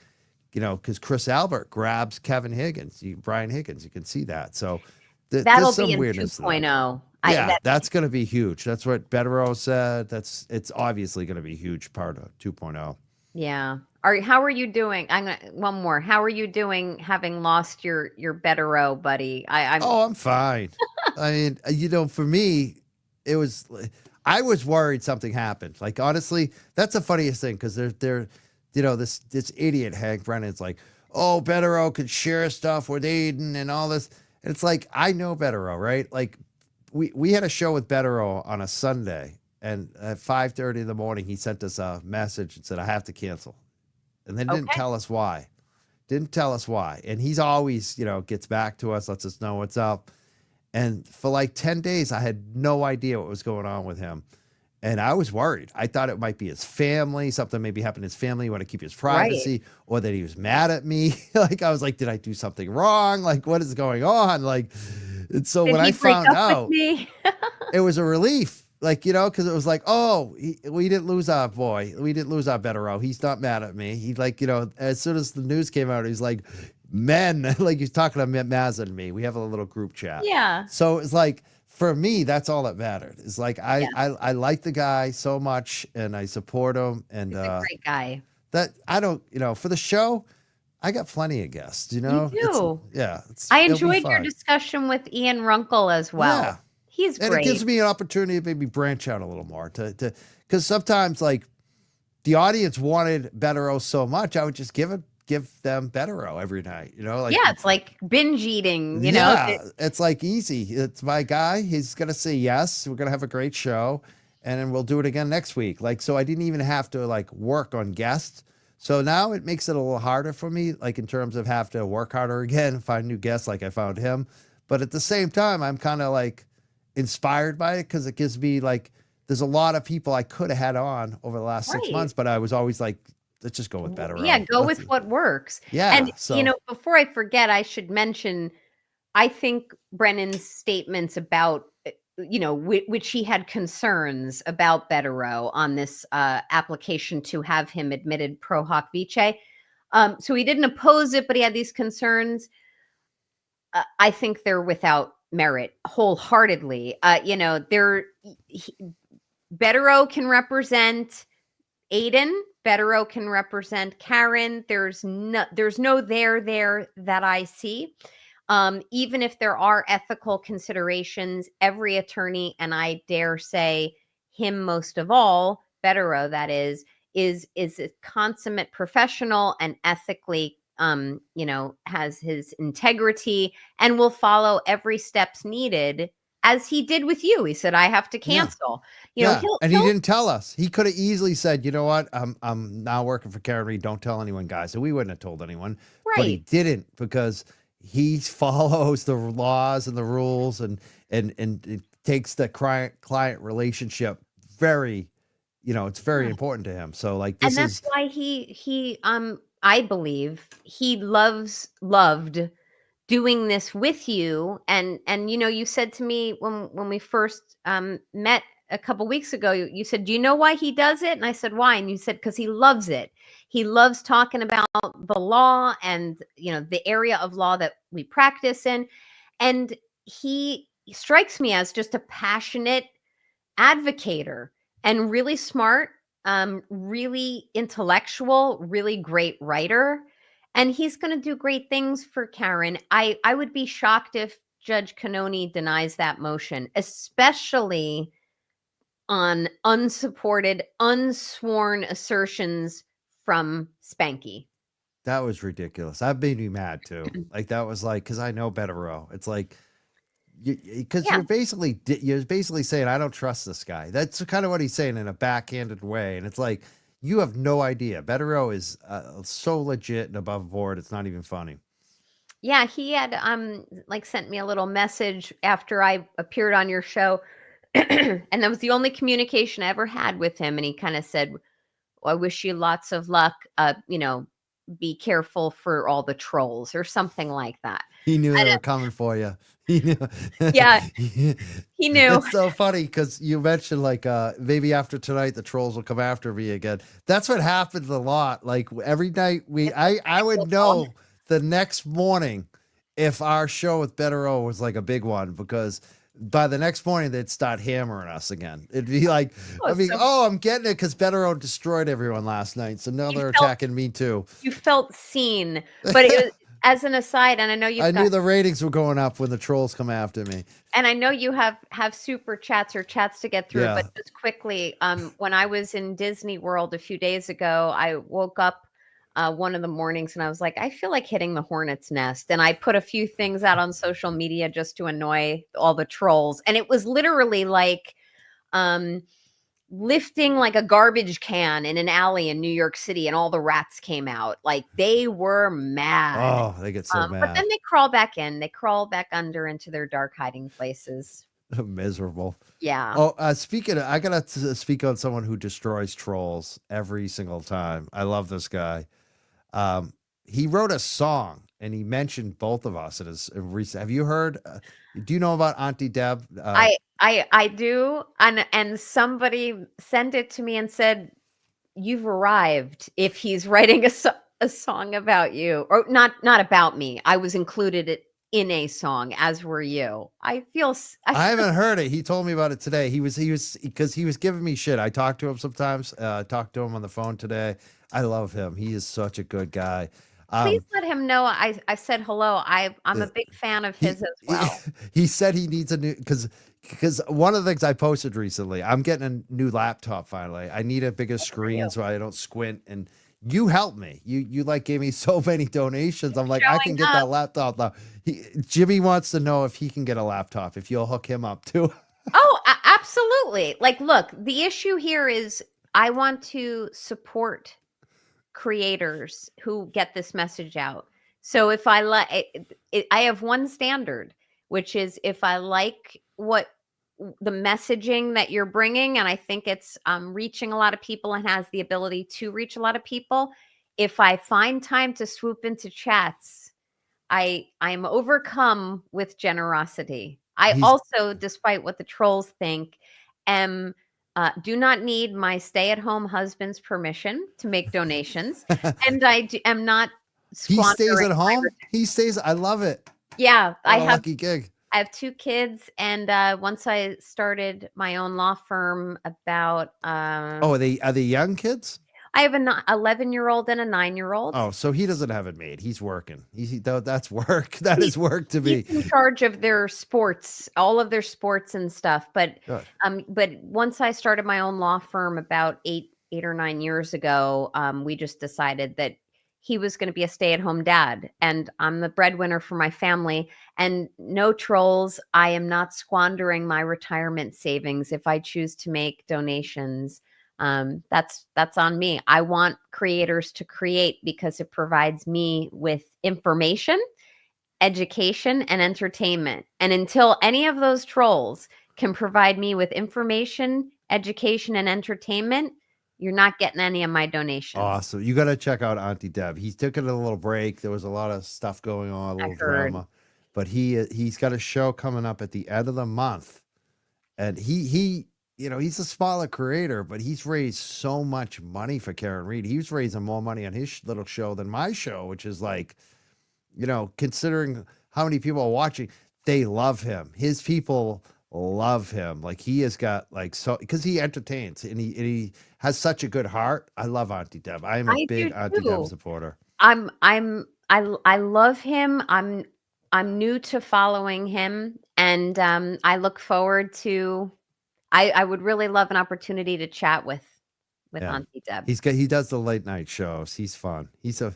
you know, because Chris Albert grabs Kevin Higgins, Brian Higgins. You can see that. So there's that'll be some in weirdness to that. 2.0. Yeah, That that's going to be huge. That's what Betterow said. It's obviously going to be a huge part of 2.0. Yeah. How are you doing? I'm gonna one more. How are you doing having lost your better buddy? I'm Oh, I'm fine. I mean, you know, for me, it was. I was worried something happened. Like honestly, that's the funniest thing because they're, you know, this idiot Hank Brennan's like, oh, Betterow could share stuff with Aiden and all this. And it's like I know Betterow, right? Like we had a show with Betterow on a Sunday, and at 5:30 in the morning, he sent us a message and said, "I have to cancel," and then didn't okay. tell us why. Didn't tell us why. And he's always, you know, gets back to us, lets us know what's up. And for like 10 days, I had no idea what was going on with him. And I was worried. I thought it might be his family, something maybe happened to his family, he wanted to keep his Right. privacy, or that he was mad at me. Like I was like, did I do something wrong? Like, what is going on? Like, and so Did when I he break found up with out, me? it was a relief. Like, you know, because it was like, oh, we didn't lose our boy. We didn't lose our Betterow. He's not mad at me. He like, you know, as soon as the news came out, he's like, men, like he's talking to Maz and me. We have a little group chat. Yeah. So it's like, for me, that's all that mattered. It's like, Yeah. I like the guy so much and I support him. And He's a great guy. that I don't, you know, for the show, I got plenty of guests, you You know, do. it'll be Enjoyed your fun. discussion with Ian Runkle as well. Yeah. He's And it gives great. me an opportunity to maybe branch out a little more to because sometimes like the audience wanted Betterow so much, I would just give them Betterow every night, you know, like Yeah, it's like binge eating, yeah, it's like easy. It's my guy. He's gonna say yes. We're gonna have a great show, and then we'll do it again next week. Like so, I didn't even have to like work on guests. So now it makes it a little harder for me, like in terms of have to work harder again, find new guests, like I found him. But at the same time, I'm kind of like inspired by it because it gives me like there's a lot of people I could have had on over the last 6 months, Right. but I was always like, let's just go with Yeah, Betterow. go with what works. Yeah. And, So before I forget, I should mention, I think Brennan's statements about, which he had concerns about Betterow on this application to have him admitted pro hoc vice. So he didn't oppose it, but he had these concerns. I think they're without merit wholeheartedly. Betterow can represent Aiden. Betterow can represent Karen. There's no there that I see. Even if there are ethical considerations, every attorney, and I dare say him most of all, Betterow, that is a consummate professional and ethically, has his integrity and will follow every steps needed, as he did with you. He said, "I have to yeah. cancel." Yeah, and he He'll didn't tell us. He could have easily said, "You know what? I'm now working for Karen Read. Don't tell anyone, guys." And we wouldn't have told anyone, but he right. didn't because he follows the laws and the rules, and it takes the client relationship very, you know, it's very important to him. So like And this that's is why I believe he loved doing this with you. And you said to me when we first met a couple weeks ago, you said, "Do you know why he does it?" And I said, "Why?" And you said, "Because he loves it. He loves talking about the law and the area of law that we practice in." And he strikes me as just a passionate advocator and really smart, really intellectual, really great writer. And he's going to do great things for Karen. I would be shocked if Judge Canoni denies that motion, especially on unsupported, unsworn assertions from Spanky. that was ridiculous. That made me mad too. Like that was like because I know Betterow. It's like because Yeah. you're basically saying I don't trust this guy. That's kind of what he's saying in a backhanded way, and it's like you have no idea. Betterow is so legit and above board. It's not even funny. Yeah, he had like sent me a little message after I appeared on your show. And that was the only communication I ever had with him. And he kind of said, well, I wish you lots of luck. Be careful for all the trolls or something like that. He knew I they don't- were coming for you. He knew. Yeah, he knew. It's so funny because you mentioned like maybe after tonight the trolls will come after me again. That's what happens a lot. Like every night I would know the next morning if our show with Better O was like a big one, because by the next morning they'd start hammering us again. It'd be like, I'm getting it because Better O destroyed everyone last night, so now they're attacking me too. You felt seen, but it was, as an aside, and I know I knew the ratings were going up when the trolls come after me. and I know you have super chats or chats to get through, Yeah. but just quickly, when I was in Disney World a few days ago, I woke up one of the mornings and I was like, I feel like hitting the hornet's nest. And I put a few things out on social media just to annoy all the trolls. And it was literally like lifting like a garbage can in an alley in New York City, and all the rats came out. Like they were mad. Oh, they get so mad. But then they crawl back in. They crawl back under into their dark hiding places. Miserable. Yeah. Oh, I gotta speak on someone who destroys trolls every single time. I love this guy. He wrote a song and he mentioned both of us in his recent. Have you heard? Do you know about Auntie Deb? I do, and somebody sent it to me and said, "You've arrived." If he's writing a song about you, or not about me, I was included in a song, as were you. I haven't heard it. He told me about it today. He was because he was giving me shit. I talk to him sometimes. Talked to him on the phone today. I love him. He is such a good guy. Please let him know I said hello. I'm a big fan of his as well. He said he needs a new, because one of the things I posted recently, I'm getting a new laptop finally. I need a bigger screen so I don't squint, and you helped me. You like gave me so many donations. I'm like, I can get that laptop now. Jimmy wants to know if he can get a laptop, if you'll hook him up too. Oh, absolutely. Like, look, the issue here is I want to support creators who get this message out. So if I I have one standard, which is if I like what the messaging that you're bringing, and I think it's reaching a lot of people and has the ability to reach a lot of people, if I find time to swoop into chats, I'm overcome with generosity. Also, despite what the trolls think, do not need my stay-at-home husband's permission to make donations, and I am not. He stays at home. He stays. I love it. Yeah, what a lucky gig. I have 2 kids, and once I started my own law firm about. Are they young kids? I have an 11-year-old and a 9-year-old. Oh, so he doesn't have it made. He's working. That's work. That is work to me. He's in charge of their sports, all of their sports and stuff. But once I started my own law firm about 8 or 9 years ago, we just decided that he was going to be a stay-at-home dad, and I'm the breadwinner for my family. And no trolls, I am not squandering my retirement savings if I choose to make donations. That's on me. I want creators to create because it provides me with information, education, and entertainment. And until any of those trolls can provide me with information, education, and entertainment, you're not getting any of my donations. Awesome. You got to check out Auntie Deb. He's taking a little break. There was a lot of stuff going on, a little drama, but he's got a show coming up at the end of the month, and he's a smaller creator, but he's raised so much money for Karen Read. He was raising more money on his little show than my show, which is like, considering how many people are watching, they love him. His people love him. Like he has got because he entertains and he has such a good heart. I love Auntie Deb. I am a big Auntie Deb supporter. I love him. I'm new to following him, and I look forward to. I would really love an opportunity to chat with Auntie Deb. He does the late night shows. He's fun. He's a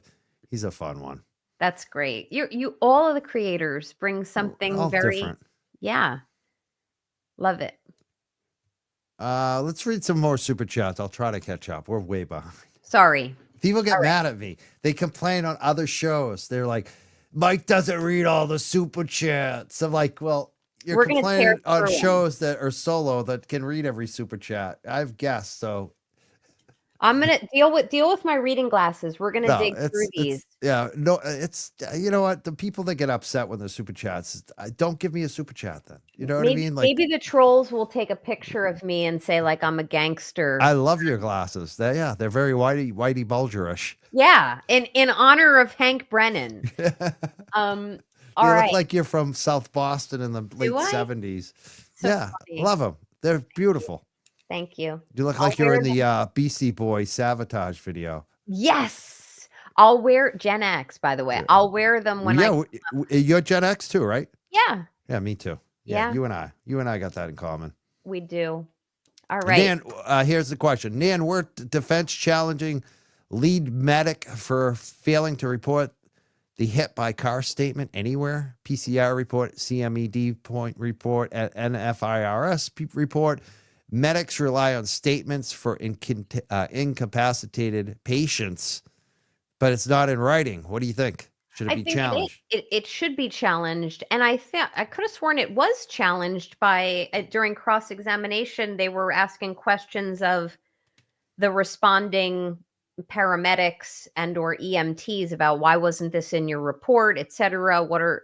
fun one. That's great. You all of the creators bring something all very different. Yeah. Love it. Let's read some more super chats. I'll try to catch up. We're way behind. Sorry. People get mad at me. They complain on other shows. They're like, Mike doesn't read all the super chats. I'm like, well, you're We're gonna tear complaining on through 'em. shows that are solo that can read every super chat. I have guests, so I'm gonna deal with my reading glasses. We're gonna no, dig through these. yeah, no, it's you know what? The people that get upset when there's super chats, don't give me a super chat then. You know what I mean? Like, Maybe the trolls will take a picture of me and say like I'm a gangster. I love your glasses. They're very whitey bulgerish. Yeah, in honor of Hank Brennan. All You right. look like you're from South Boston in the late I? 70s. So Yeah, funny. love them. They're beautiful. Thank you. You look I'll like you're wear in the BC Boy Sabotage video. Yes. I'll wear Gen X, by the way. Yeah. I'll wear them when you're Gen X too, right? Yeah, Yeah, me too. Yeah. You and I got that in common. we do. All right. Nan, here's the question. Nan, were defense challenging lead medic for failing to report the hit by car statement anywhere? PCR report, CMED point report, NFIRS report. Medics rely on statements for incapacitated patients, but it's not in writing. What do you think? Should it be challenged? It should be challenged, and I could have sworn it was challenged by during cross-examination. They were asking questions of the responding paramedics and or EMTs about why wasn't this in your report, etc. What are,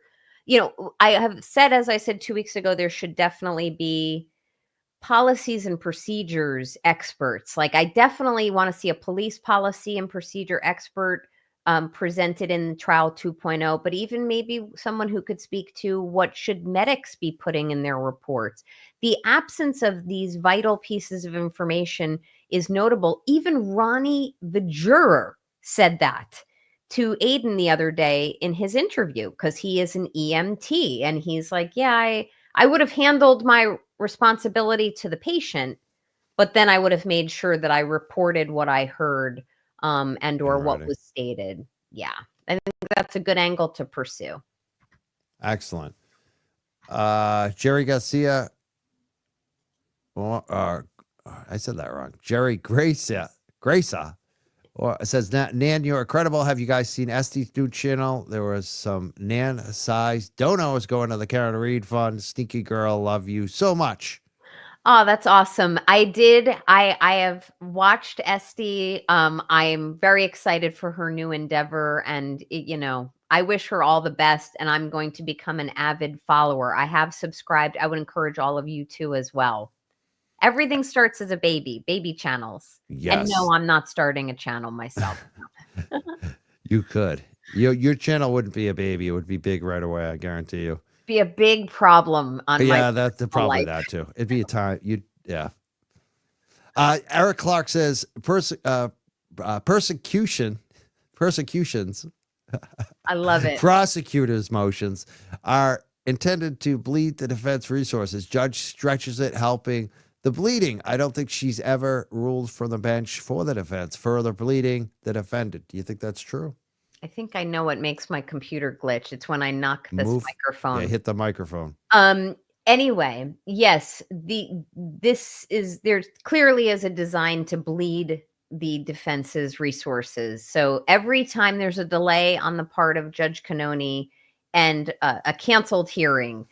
I have said, as I said 2 weeks ago, there should definitely be policies and procedures experts. Like I definitely want to see a police policy and procedure expert presented in trial 2.0, but even maybe someone who could speak to what should medics be putting in their reports. The absence of these vital pieces of information is notable. Even Ronnie, the juror, said that to Aiden the other day in his interview because he is an EMT. And he's like, yeah, I would have handled my responsibility to the patient, but then I would have made sure that I reported what I heard and or what was stated. Yeah, I think that's a good angle to pursue. Excellent. Jerry Garcia. I said that wrong. Jerry Gracia. Or it says, Nan, you're credible. Have you guys seen Estee's new channel? There was some Nan size donos going to the Karen Read Fund. Sneaky girl, love you so much. Oh, that's awesome. I did. I have watched Esty. I'm very excited for her new endeavor. And, I wish her all the best. And I'm going to become an avid follower. I have subscribed. I would encourage all of you to as well. Everything starts as a baby channels. Yes. And no, I'm not starting a channel myself. You could. Your channel wouldn't be a baby. It would be big right away. I guarantee you. Be a big problem on my that's probably life. that too. It'd be a time. Eric Clark says persecutions. I love it. Prosecutors' motions are intended to bleed the defense resources. Judge stretches it, helping the bleeding. I don't think she's ever ruled from the bench for the defense. Further bleeding the defendant. Do you think that's true? I think I know what makes my computer glitch. It's when I knock this microphone. Yeah, hit the microphone. Anyway, yes, there clearly is a design to bleed the defense's resources. So every time there's a delay on the part of Judge Cannoni and a canceled hearing,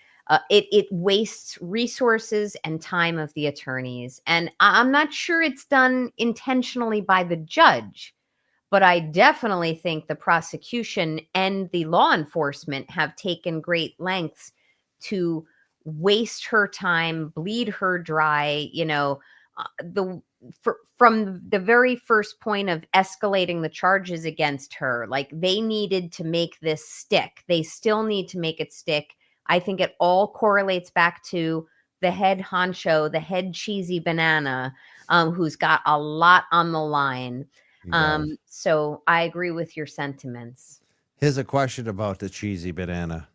it wastes resources and time of the attorneys. And I'm not sure it's done intentionally by the judge. But I definitely think the prosecution and the law enforcement have taken great lengths to waste her time, bleed her dry, from the very first point of escalating the charges against her. Like they needed to make this stick. They still need to make it stick. I think it all correlates back to the head honcho, the head cheesy banana, who's got a lot on the line. So I agree with your sentiments. Here's a question about the cheesy banana.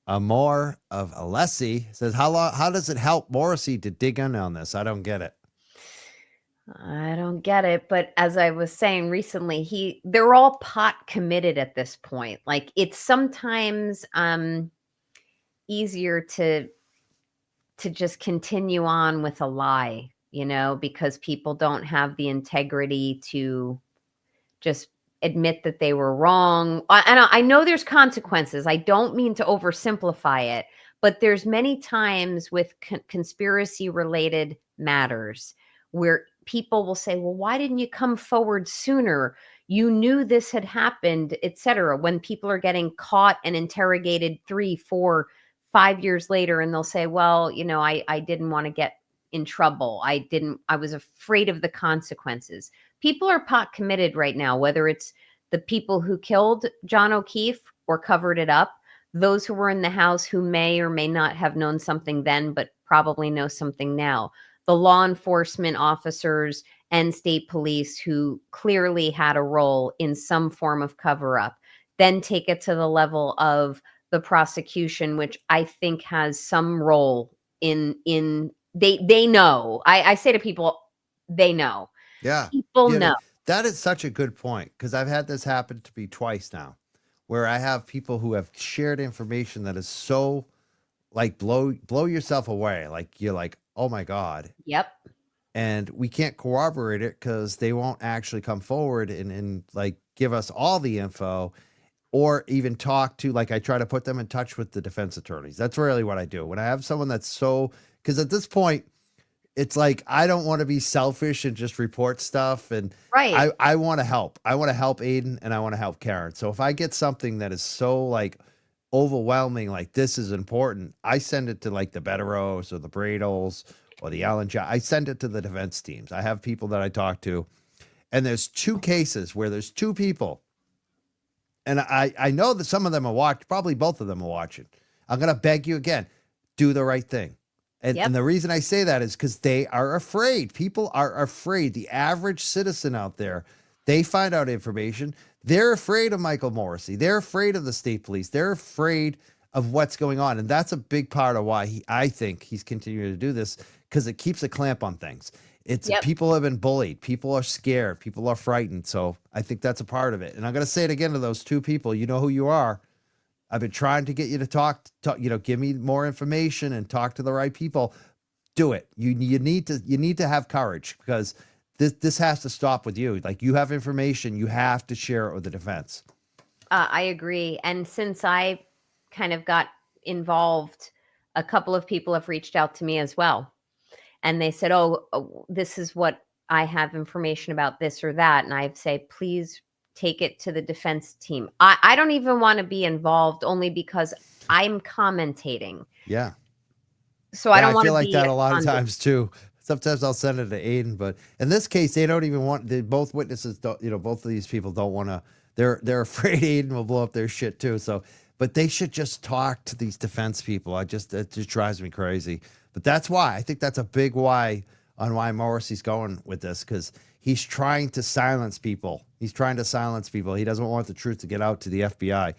Amor of Alessi says, how does it help Morrissey to dig in on this? I don't get it. I don't get it. But as I was saying recently, they're all pot committed at this point. Like it's sometimes, easier to just continue on with a lie, because people don't have the integrity to just admit that they were wrong. And I know there's consequences. I don't mean to oversimplify it, but there's many times with conspiracy related matters where people will say, well, why didn't you come forward sooner? You knew this had happened, etc. When people are getting caught and interrogated 3, 4, 5 years later, and they'll say, well, I didn't want to get in trouble. I was afraid of the consequences. People are pot committed right now, whether it's the people who killed John O'Keefe or covered it up, those who were in the house who may or may not have known something then, but probably know something now, the law enforcement officers and state police who clearly had a role in some form of cover up, then take it to the level of the prosecution, which I think has some role in they know. I say to people, they know. Yeah. People know. That is such a good point, because I've had this happen to me twice now, where I have people who have shared information that is so like blow yourself away. Like you're like, oh my God. Yep. And we can't corroborate it because they won't actually come forward and like give us all the info, or even talk to, like, I try to put them in touch with the defense attorneys. That's really what I do. When I have someone that's so, because at this point, it's like, I don't want to be selfish and just report stuff. And Right. I want to help. I want to help Aiden and I want to help Karen. So if I get something that is so like overwhelming, like this is important, I send it to like the Betteros or the Bradles or the Allen John. I send it to the defense teams. I have people that I talk to, and there's 2 cases where there's 2 people. And I know that some of them are watching, probably both of them are watching. I'm going to beg you again, do the right thing. And the reason I say that is because they are afraid. People are afraid. The average citizen out there, they find out information. They're afraid of Michael Morrissey. They're afraid of the state police. They're afraid of what's going on. And that's a big part of why I think he's continuing to do this, because it keeps a clamp on things. It's people have been bullied. People are scared. People are frightened. So I think that's a part of it. And I'm going to say it again to those 2 people. You know who you are. I've been trying to get you to talk, give me more information and talk to the right people. Do it. You need to have courage, because this has to stop with you. Like, you have information, you have to share it with the defense. I agree. And since I kind of got involved, a couple of people have reached out to me as well. And they said, oh, this is what I have information about, this or that. And I say, please take it to the defense team. I don't even want to be involved, only because I'm commentating. Yeah. So I don't want to feel like be that a lot of times too. Sometimes I'll send it to Aiden, but in this case, they don't even want, both witnesses don't, both of these people don't want to, they're afraid Aiden will blow up their shit too. So, but they should just talk to these defense people. It just drives me crazy. But that's why, I think that's a big why on why Morrissey's going with this, because he's trying to silence people. He doesn't want the truth to get out to the FBI.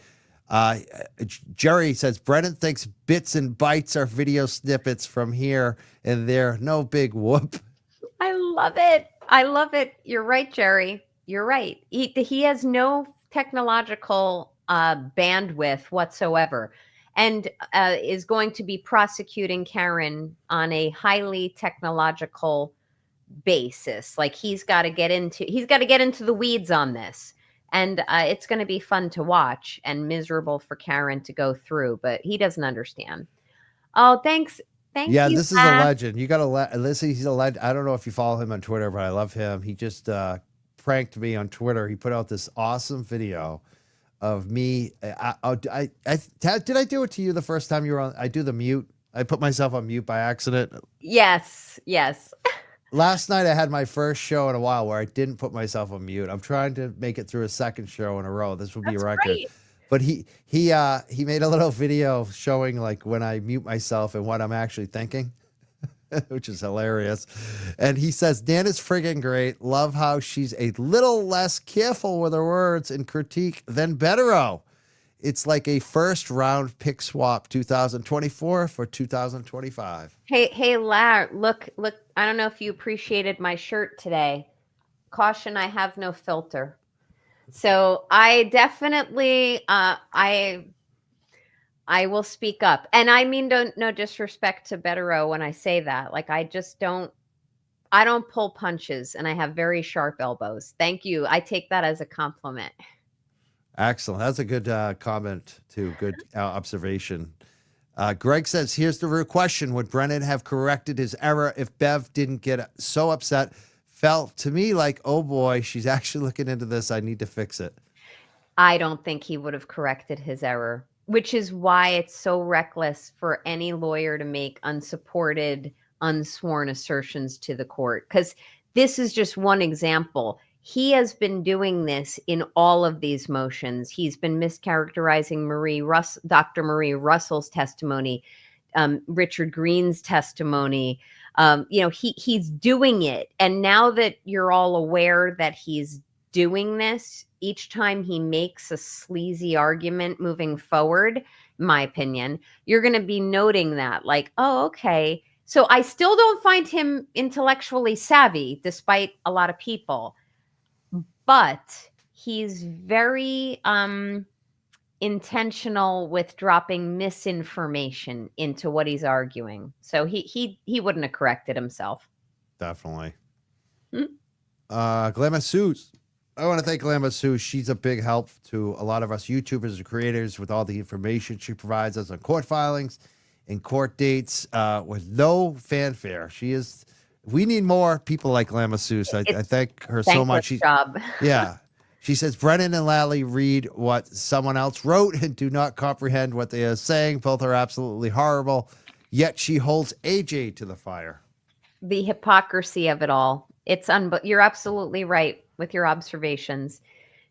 Jerry says, Brennan thinks bits and bytes are video snippets from here and there. No big whoop. I love it. You're right, Jerry. You're right. He has no technological bandwidth whatsoever, and is going to be prosecuting Karen on a highly technological basis. Like, he's got to get into the weeds on this. And it's going to be fun to watch and miserable for Karen to go through, but he doesn't understand. Oh, thanks. Thank you. Yeah, this is a legend. You got to listen. He's a legend. I don't know if you follow him on Twitter, but I love him. He just pranked me on Twitter. He put out this awesome video of me. Did I do it to you the first time you were on? I do the mute. I put myself on mute by accident. Yes. Last night I had my first show in a while where I didn't put myself on mute. I'm trying to make it through a second show in a row. This will be a record. Great. But he made a little video showing like when I mute myself and what I'm actually thinking, which is hilarious. And he says, Dan is friggin' great. Love how she's a little less careful with her words and critique than Bettero. It's like a first round pick swap 2024 for 2025. Hey, Lar, look. I don't know if you appreciated my shirt today. Caution, I have no filter. So I definitely, I I will speak up. And I mean, no disrespect to Betterow when I say that. Like, I don't pull punches, and I have very sharp elbows. Thank you. I take that as a compliment. Excellent. That's a good comment, too. Good observation. Greg says, here's the real question. Would Brennan have corrected his error if Bev didn't get so upset? Felt to me like, oh boy, she's actually looking into this. I need to fix it. I don't think he would have corrected his error, which is why it's so reckless for any lawyer to make unsupported, unsworn assertions to the court. Because this is just one example. He has been doing this in all of these motions. He's been mischaracterizing Dr. Marie Russell's testimony, Richard Green's testimony. He's doing it. And now that you're all aware that he's doing this, each time he makes a sleazy argument moving forward, in my opinion, you're going to be noting that, like, oh, okay. So I still don't find him intellectually savvy, despite a lot of people. But he's very intentional with dropping misinformation into what he's arguing. So he wouldn't have corrected himself. Definitely. Glamour Suits. I want to thank Glamour Sue. She's a big help to a lot of us YouTubers and creators with all the information she provides us on court filings and court dates with no fanfare. We need more people like Glamour Sue. So I thank her so much. Job. Yeah. She says, Brennan and Lally read what someone else wrote and do not comprehend what they are saying. Both are absolutely horrible. Yet she holds AJ to the fire. The hypocrisy of it all. You're absolutely right with your observations.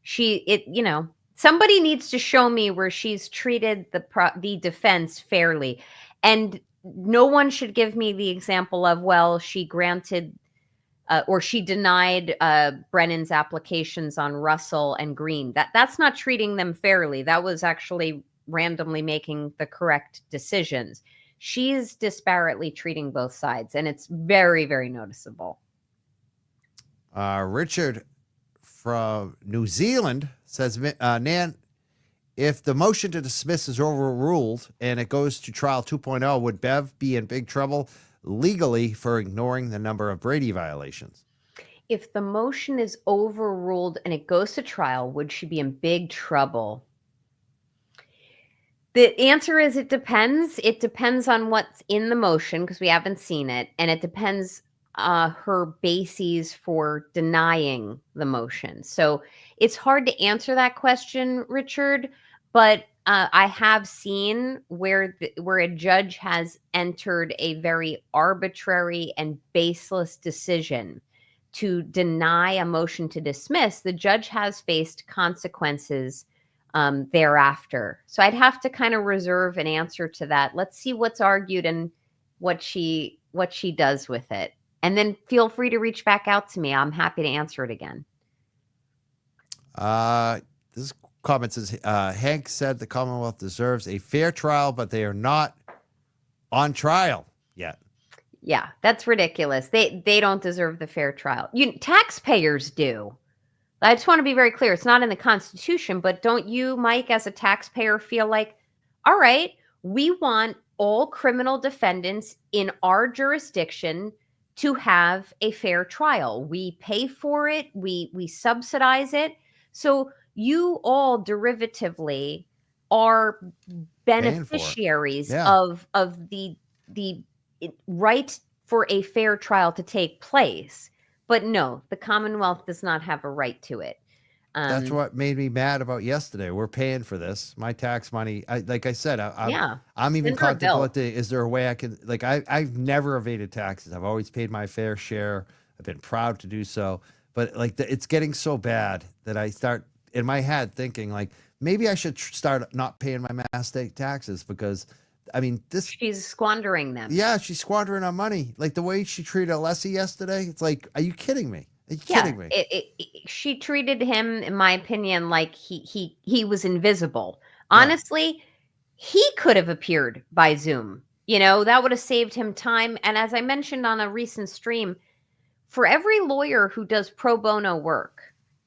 Somebody needs to show me where she's treated the defense fairly. And no one should give me the example of, well, she granted or she denied Brennan's applications on Russell and Green. That's not treating them fairly. That was actually randomly making the correct decisions. She's disparately treating both sides, and it's very, very noticeable. Richard from New Zealand says, Nan, if the motion to dismiss is overruled and it goes to trial 2.0, would Bev be in big trouble legally for ignoring the number of Brady violations? If the motion is overruled and it goes to trial, would she be in big trouble? The answer is it depends. It depends on what's in the motion because we haven't seen it. And it depends her bases for denying the motion. So it's hard to answer that question, Richard, but I have seen where a judge has entered a very arbitrary and baseless decision to deny a motion to dismiss. The judge has faced consequences thereafter. So I'd have to kind of reserve an answer to that. Let's see what's argued and what she does with it. And then feel free to reach back out to me. I'm happy to answer it again. This comment says, Hank said the Commonwealth deserves a fair trial, but they are not on trial yet. Yeah, that's ridiculous. They don't deserve the fair trial. Taxpayers do. I just want to be very clear. It's not in the Constitution, but don't you, Mike, as a taxpayer, feel like, all right, we want all criminal defendants in our jurisdiction to have a fair trial. We pay for it. We subsidize it. So you all derivatively are beneficiaries of the right for a fair trial to take place. But no, the Commonwealth does not have a right to it. That's what made me mad about yesterday. We're paying for this. My tax money. Like I said, I'm even contemplating, is there a way I can, I've never evaded taxes. I've always paid my fair share. I've been proud to do so. But it's getting so bad that I start in my head thinking maybe I should start not paying my mass state taxes because she's squandering them. Yeah, she's squandering our money. Like the way she treated Alessi yesterday. It's like, are you kidding me? Are you kidding me? She treated him, in my opinion, like he was invisible. Honestly, he could have appeared by Zoom. That would have saved him time. And as I mentioned on a recent stream, for every lawyer who does pro bono work,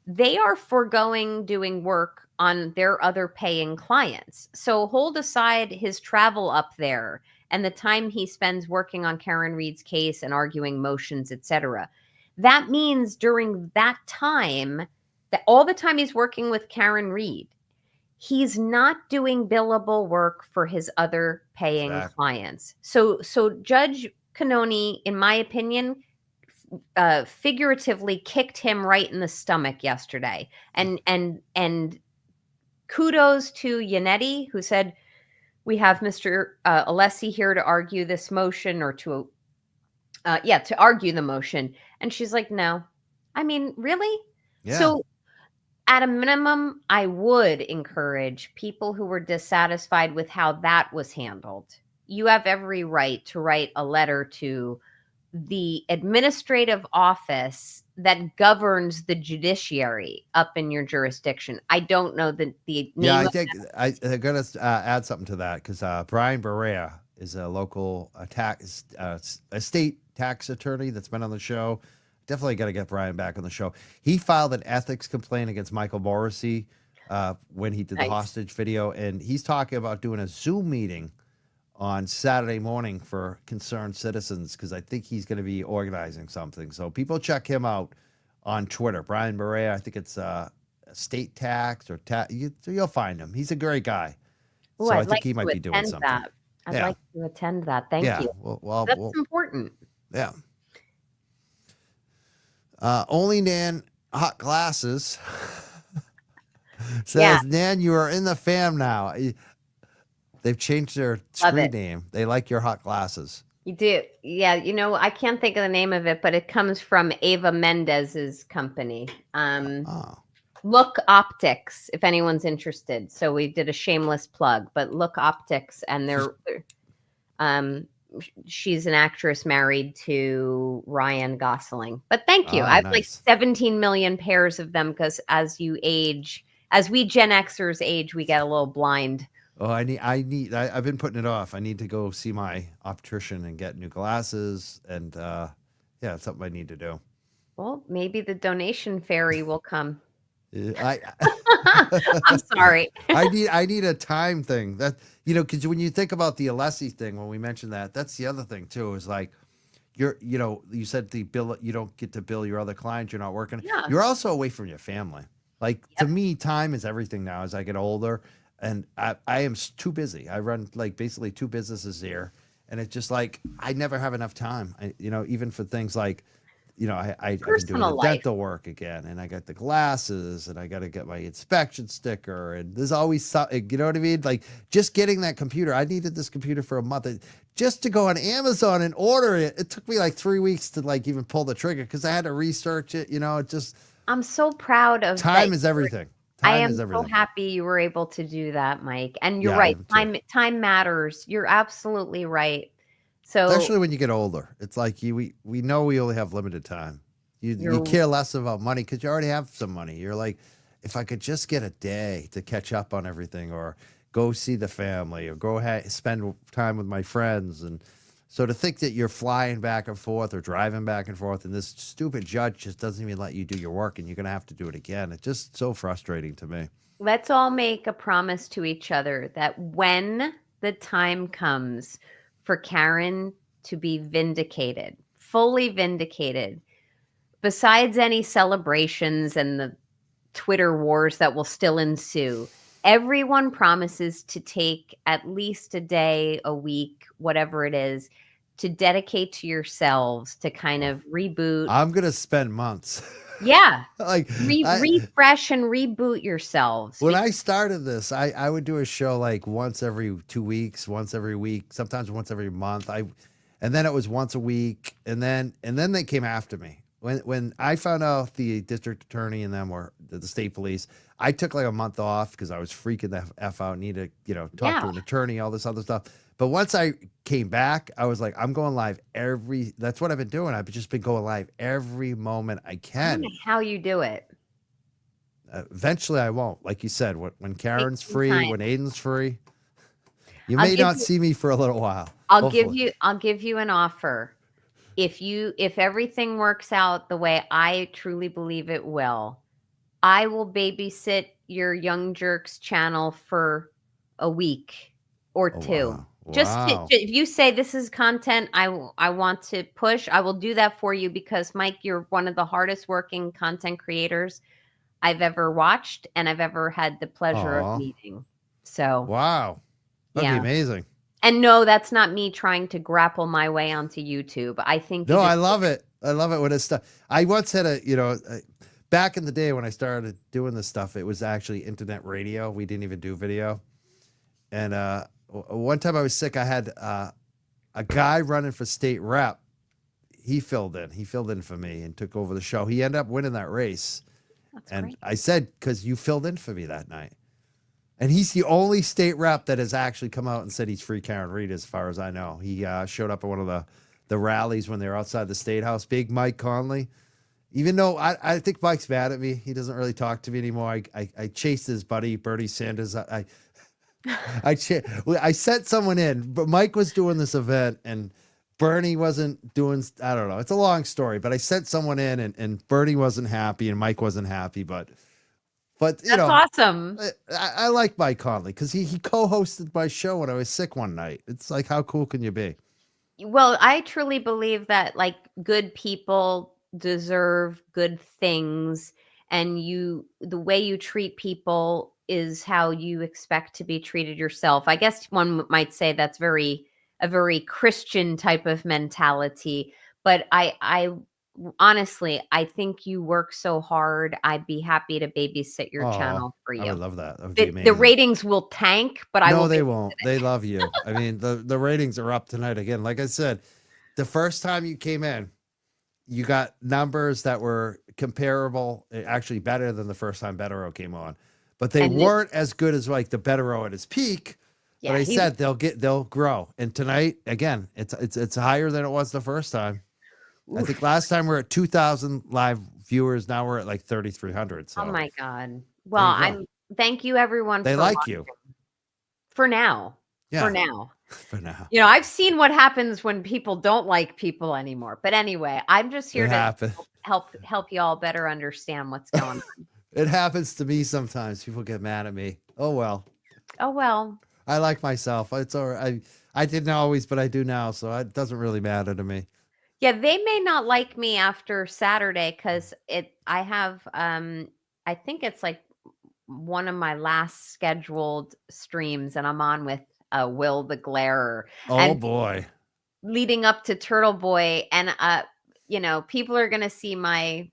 they are foregoing doing work on their other paying clients. So hold aside his travel up there and the time he spends working on Karen Read's case and arguing motions, etc. That means during that time, that all the time he's working with Karen Read, he's not doing billable work for his other paying Exactly. clients. So Judge Canoni, in my opinion, figuratively kicked him right in the stomach yesterday. And kudos to Yannetti, who said, we have Mr. Alessi here to argue this motion, or to argue the motion. And she's like, no. I mean, really? Yeah. So at a minimum, I would encourage people who were dissatisfied with how that was handled. You have every right to write a letter to the administrative office that governs the judiciary up in your jurisdiction. I don't know the name. Yeah, I of think I'm going to add something to that, because Brian Berea is a local estate tax attorney that's been on the show. Definitely got to get Brian back on the show. He filed an ethics complaint against Michael Morrissey when he did the Nice. hostage video, and he's talking about doing a Zoom meeting on Saturday morning for concerned citizens, because I think he's going to be organizing something. So people check him out on Twitter. Brian Berea, I think it's estate tax or you'll find him. He's a great guy. Ooh, So I I'd think like he might to be doing attend something. that. I'd Yeah. like to attend that. Thank Yeah, you. well, That's important. yeah. Only Nan Hot Glasses says, Yeah. Nan, you are in the fam now. They've changed their Love screen it. name. They like your hot glasses. You do. Yeah. I can't think of the name of it, but it comes from Ava Mendez's company. Oh, Look Optics, if anyone's interested. So we did a shameless plug, but Look Optics, and she's an actress married to Ryan Gosling. But thank you. Oh, I have like nice. 17 million pairs of them, because as we Gen Xers age, we get a little blind. Oh, I've been putting it off. I need to go see my optician and get new glasses. And yeah, it's something I need to do. Well, maybe the donation fairy will come. I I'm sorry. I need a time thing that, because when you think about the Alessi thing, when we mentioned that, that's the other thing too, is like, you said the bill, you don't get to bill your other clients. You're not working. Yeah. You're also away from your family. Like, to me, time is everything now as I get older, and I am too busy. I run like basically 2 businesses here, and it's just like, I never have enough time. Even for things like, I've been doing Personal the life. dental work again, and I got the glasses, and I got to get my inspection sticker, and there's always something, you know what I mean? Like, just getting that computer. I needed this computer for a month. Just to go on Amazon and order it, it took me like 3 weeks to like even pull the trigger, because I had to research it. It just, I'm so proud of time that. is everything. I Time am is so everything. happy you were able to do that, Mike. And you're Yeah, I right. am too. Time matters. You're absolutely right. So Especially when you get older. It's like we know we only have limited time. You You're- care less about money because you already have some money. You're like, if I could just get a day to catch up on everything, or go see the family, or go spend time with my friends. And so to think that you're flying back and forth or driving back and forth, and this stupid judge just doesn't even let you do your work, and you're going to have to do it again. It's just so frustrating to me. let's all make a promise to each other that when the time comes for Karen to be vindicated, fully vindicated, besides any celebrations and the Twitter wars that will still ensue, everyone promises to take at least a day, a week, whatever it is, to dedicate to yourselves to kind of reboot. I'm going to spend months. Yeah. Like, Refresh and reboot yourselves. when I started this, I would do a show like once every 2 weeks, once every week, sometimes once every month. And then it was once a week, and then they came after me. When I found out the district attorney and them were the state police, I took like a month off because I was freaking the F out, need to, talk to an attorney, all this other stuff. But once I came back, I was like, I'm going live that's what I've been doing. I've just been going live every moment I I can. don't know how you do it. Eventually I won't. Like you said, when Karen's some free, time. when Aiden's free, you I'll may give not you- see me for a little while. I'll Hopefully. give you an offer. If everything works out the way I truly believe it will, I will babysit your Young Jerks channel for a week or Oh, two. wow. Just Wow. if you say this is content I want to push, I will do that for you because Mike, you're one of the hardest working content creators I've ever watched and I've ever had the pleasure of Aw. meeting. So, Wow. That'd be yeah. amazing. And no, that's not me trying to grapple my way onto YouTube. I think you No, I just love it. I love it when it's stuff. I once had back in the day when I started doing this stuff, it was actually internet radio. We didn't even do video. And one time I was sick, I had a guy running for state rep. He filled in. He filled in for me and took over the show. He ended up winning that race. that's And great. I said, because you filled in for me that night. And he's the only state rep that has actually come out and said he's free Karen Read, as far as I know. He showed up at one of the rallies when they were outside the State House. Big Mike Conley. Even though I think Mike's mad at me. He doesn't really talk to me anymore. I chased his buddy, Bernie Sanders. I sent someone in, but Mike was doing this event and Bernie wasn't doing, I don't know. It's a long story, but I sent someone in and Bernie wasn't happy and Mike wasn't happy, but you That's know, awesome. I like Mike Conley because he co-hosted my show when I was sick one night. It's like, how cool can you be? Well, I truly believe that like good people deserve good things and the way you treat people is how you expect to be treated yourself. I guess one might say that's a very Christian type of mentality, but I honestly, I think you work so hard. I'd be happy to babysit your Oh, channel for I would you. love that. That would be The amazing. ratings will tank, but I No, will they babysit won't. They love you. I mean, the ratings are up tonight again. Like I said, the first time you came in, you got numbers that were comparable, actually better than the first time Bettero came on, but they And weren't as good as like the Bettero at his peak. yeah, But I he- said they'll grow. And tonight, again, it's higher than it was the first time. I think last time we were at 2,000 live viewers. Now we're at like 3,300. So Oh my God. Well, you go. thank you everyone They for like watching. you. For now. Yeah. For now. For now. You know, I've seen what happens when people don't like people anymore. But anyway, I'm just here It to happens. help you all better understand what's going on. It happens to me sometimes. People get mad at me. Oh well. Oh well. I like myself. It's all right. I didn't always, but I do now, so it doesn't really matter to me. Yeah, they may not like me after Saturday because I have I think it's like one of my last scheduled streams and I'm on with Will the Glarer. Oh And boy. leading up to Turtle Boy and people are going to see my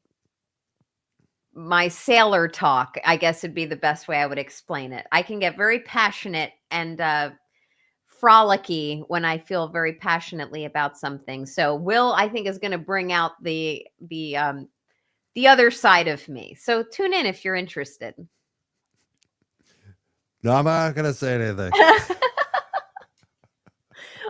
sailor talk, I guess would be the best way I would explain it. I can get very passionate and frolicky when I feel very passionately about something. So Will, I think, is going to bring out the other side of me. So tune in if you're interested. No, I'm not gonna say anything.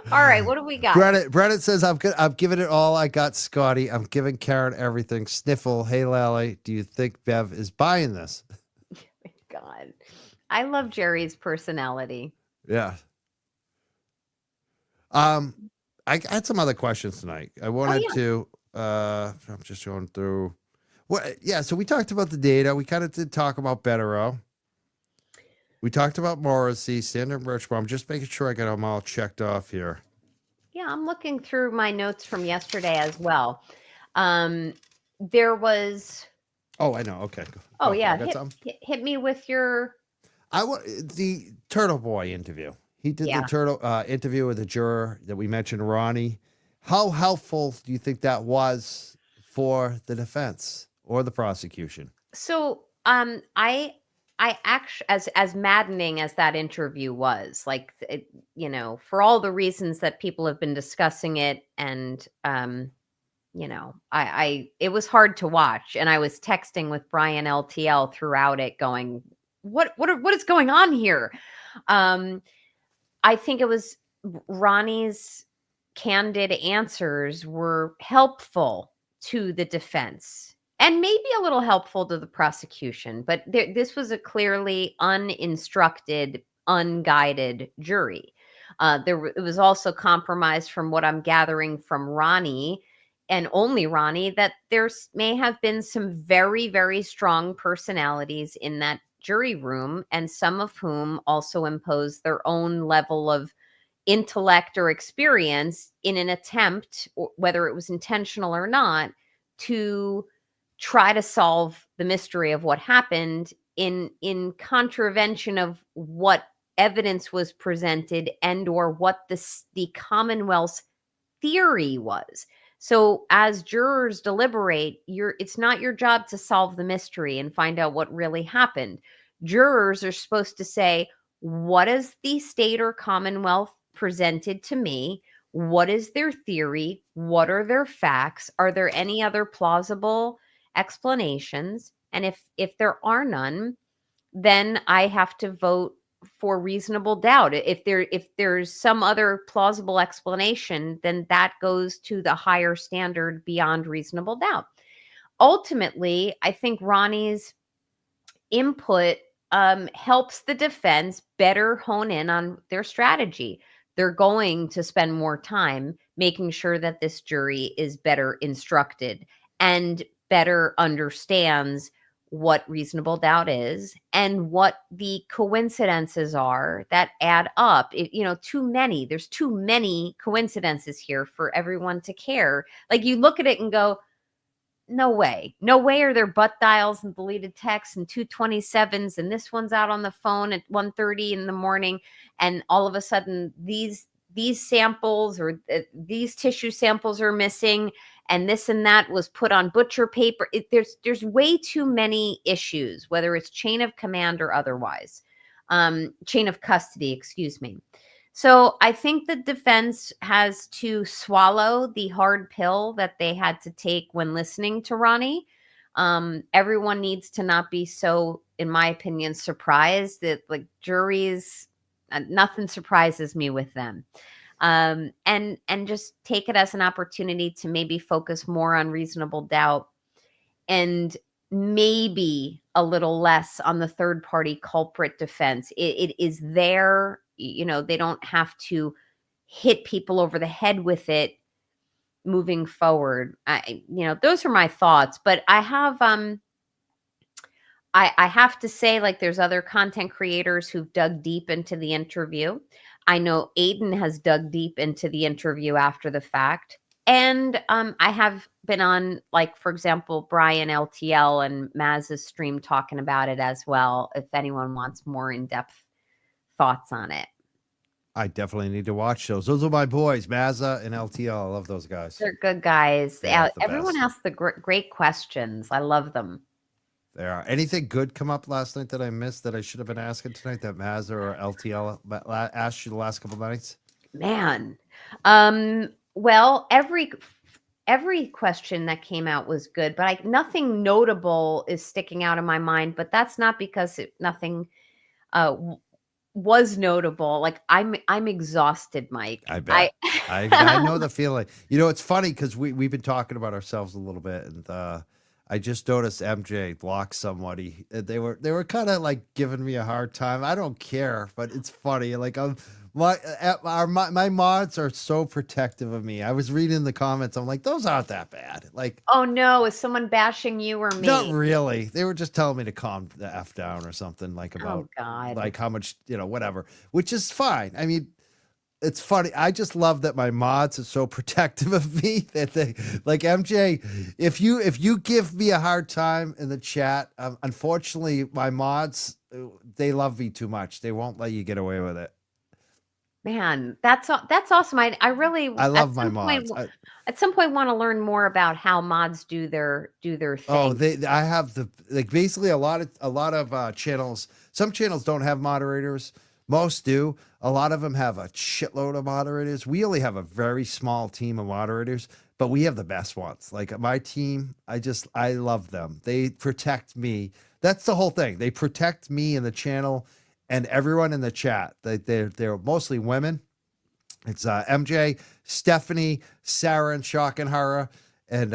All right, what do we got? Brennan says I'm giving it all I got, Scotty. I'm giving Karen everything. Sniffle. Hey Lally, do you think Bev is buying this? God, I love Jerry's personality. Yeah. I had some other questions tonight. I wanted to I'm just going through so we talked about the data. We kind of did talk about Bettero. We talked about Morrissey, Standard Birchbaum. Just making sure I got them all checked off here. Yeah, I'm looking through my notes from yesterday as well. There was. Oh, I know. Okay. Oh, Okay, yeah. I got some. Hit me with your. I want the Turtle Boy interview. He did the turtle interview with the juror that we mentioned, Ronnie. How helpful do you think that was for the defense or the prosecution? So, I actually, as maddening as that interview was, like, for all the reasons that people have been discussing it, and it was hard to watch, and I was texting with Brian LTL throughout it, going, what is going on here? I think it was Ronnie's candid answers were helpful to the defense and maybe a little helpful to the prosecution, but this was a clearly uninstructed, unguided jury. It was also compromised from what I'm gathering from Ronnie and only Ronnie, that may have been some very, very strong personalities in that jury room, and some of whom also imposed their own level of intellect or experience in an attempt, whether it was intentional or not, to try to solve the mystery of what happened in contravention of what evidence was presented and or what the Commonwealth's theory was. So as jurors deliberate, it's not your job to solve the mystery and find out what really happened. Jurors are supposed to say, what is the state or Commonwealth presented to me? What is their theory? What are their facts? Are there any other plausible explanations? And if there are none, then I have to vote for reasonable doubt. If there's some other plausible explanation, then that goes to the higher standard beyond reasonable doubt. Ultimately, I think Ronnie's input helps the defense better hone in on their strategy. They're going to spend more time making sure that this jury is better instructed and better understands what reasonable doubt is and what the coincidences are that add up. There's too many coincidences here for everyone to care. Like, you look at it and go, no way are there butt dials and deleted texts and 227s, and this one's out on the phone at 1:30 in the morning, and all of a sudden these samples or these tissue samples are missing, and this and that was put on butcher paper. There's way too many issues, whether it's chain of command or otherwise, chain of custody, excuse me. So I think the defense has to swallow the hard pill that they had to take when listening to Ronnie. Everyone needs to not be so, in my opinion, surprised that, like, juries, nothing surprises me with them. And just take it as an opportunity to maybe focus more on reasonable doubt and maybe a little less on the third party culprit defense. It is there. They don't have to hit people over the head with it moving forward. Those are my thoughts, but I have to say, like, there's other content creators who've dug deep into the interview. I know Aiden has dug deep into the interview after the fact. And I have been on, like, for example, Brian LTL and Maz's stream talking about it as well, if anyone wants more in-depth thoughts on it. I definitely need to watch those. Those are my boys, Mazza and LTL. I love those guys. They're good guys. They're the Everyone best. asks the great questions. I love them. There are anything good come up last night that I missed that I should have been asking tonight that Mazza or LTL asked you the last couple of nights? Man. Well, every question that came out was good, but nothing notable is sticking out in my mind, but that's not because nothing was notable. Like, I'm exhausted, Mike. I bet. I know the feeling. It's funny because we've been talking about ourselves a little bit, and I just noticed MJ blocked somebody. They were kind of like giving me a hard time. I don't care, but it's funny. Like, my mods are so protective of me. I was reading the comments. I'm like, those aren't that bad. Like, oh no, is someone bashing you or me? not really. They were just telling me to calm the F down or something, like, about, oh God, like, how much, whatever, which is fine. I mean, it's funny. I just love that my mods are so protective of me that they, like, MJ, if you give me a hard time in the chat, unfortunately, my mods, they love me too much. They won't let you get away with it. Man, that's awesome. I love my mods. At some point want to learn more about how mods do their thing. Oh, I have basically a lot of channels. Some channels don't have moderators. Most do. A lot of them have a shitload of moderators. We only have a very small team of moderators, but we have the best ones. Like, my team, I love them. They protect me. That's the whole thing. They protect me and the channel and everyone in the chat. They're mostly women. It's MJ, Stephanie, Sarah, and Shockenhara, and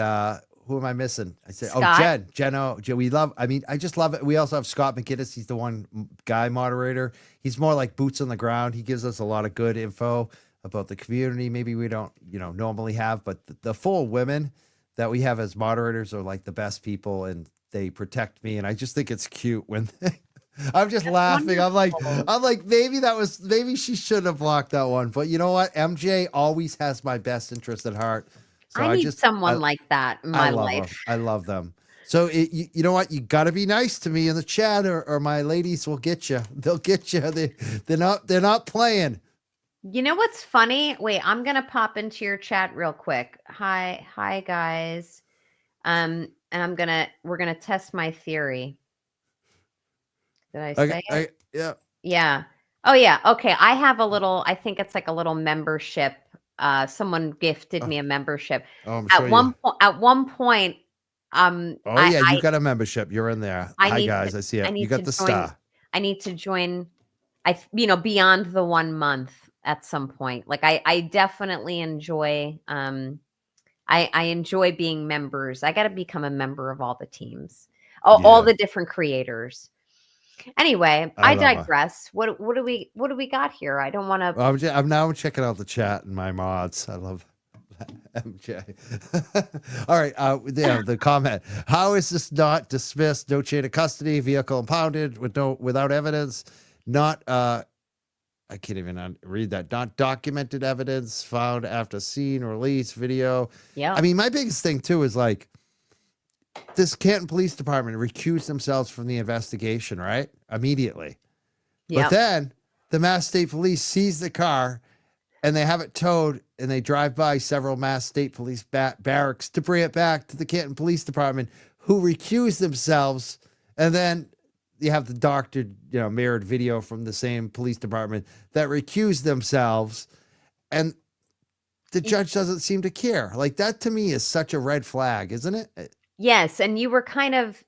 who am I missing? I said, Scott. Jen. We love. I mean, I just love it. We also have Scott McGinnis. He's the one guy moderator. He's more like boots on the ground. He gives us a lot of good info. about the community. Maybe we don't, normally have, but the full women that we have as moderators are like the best people, and they protect me. And I just think it's cute when I'm just laughing. wonderful. I'm like, maybe she shouldn't have blocked that one. But you know what? MJ always has my best interest at heart. So I need someone like that in my love life. them. I love them. So you know what? You got to be nice to me in the chat, or my ladies will get you. They'll get you. They're not playing. You know what's funny? Wait, I'm gonna pop into your chat real quick. Hi guys. And we're gonna test my theory. Did I say it? Yeah. Yeah. Oh yeah. Okay. I have I think it's like a little membership. Someone gifted me a membership. Oh, I'm sure At one point, Oh yeah, you got a membership. You're in there. I Hi need guys, to- I see it. I need You got to the join- star. I need to join. Beyond the 1 month at some point. Like I definitely enjoy. I enjoy being members. I got to become a member of all the teams, all Yeah. the different creators. Anyway, I I love her. digress. What do we got here? I don't want to. I'm now checking out the chat and my mods. I love MJ. All right. The comment. How is this not dismissed? No chain of custody, vehicle impounded without evidence. Not I can't even read that. Not documented evidence found after scene, release, video. Yeah. I mean, my biggest thing too is like this Canton Police Department recused themselves from the investigation, right? Immediately. Yeah. But then the Mass State Police seize the car and they have it towed, and they drive by several Mass State Police barracks to bring it back to the Canton Police Department, who recused themselves. And then you have the doctored, mirrored video from the same police department that recused themselves. And the judge doesn't seem to care. Like, that to me is such a red flag, isn't it? Yes, and you were kind of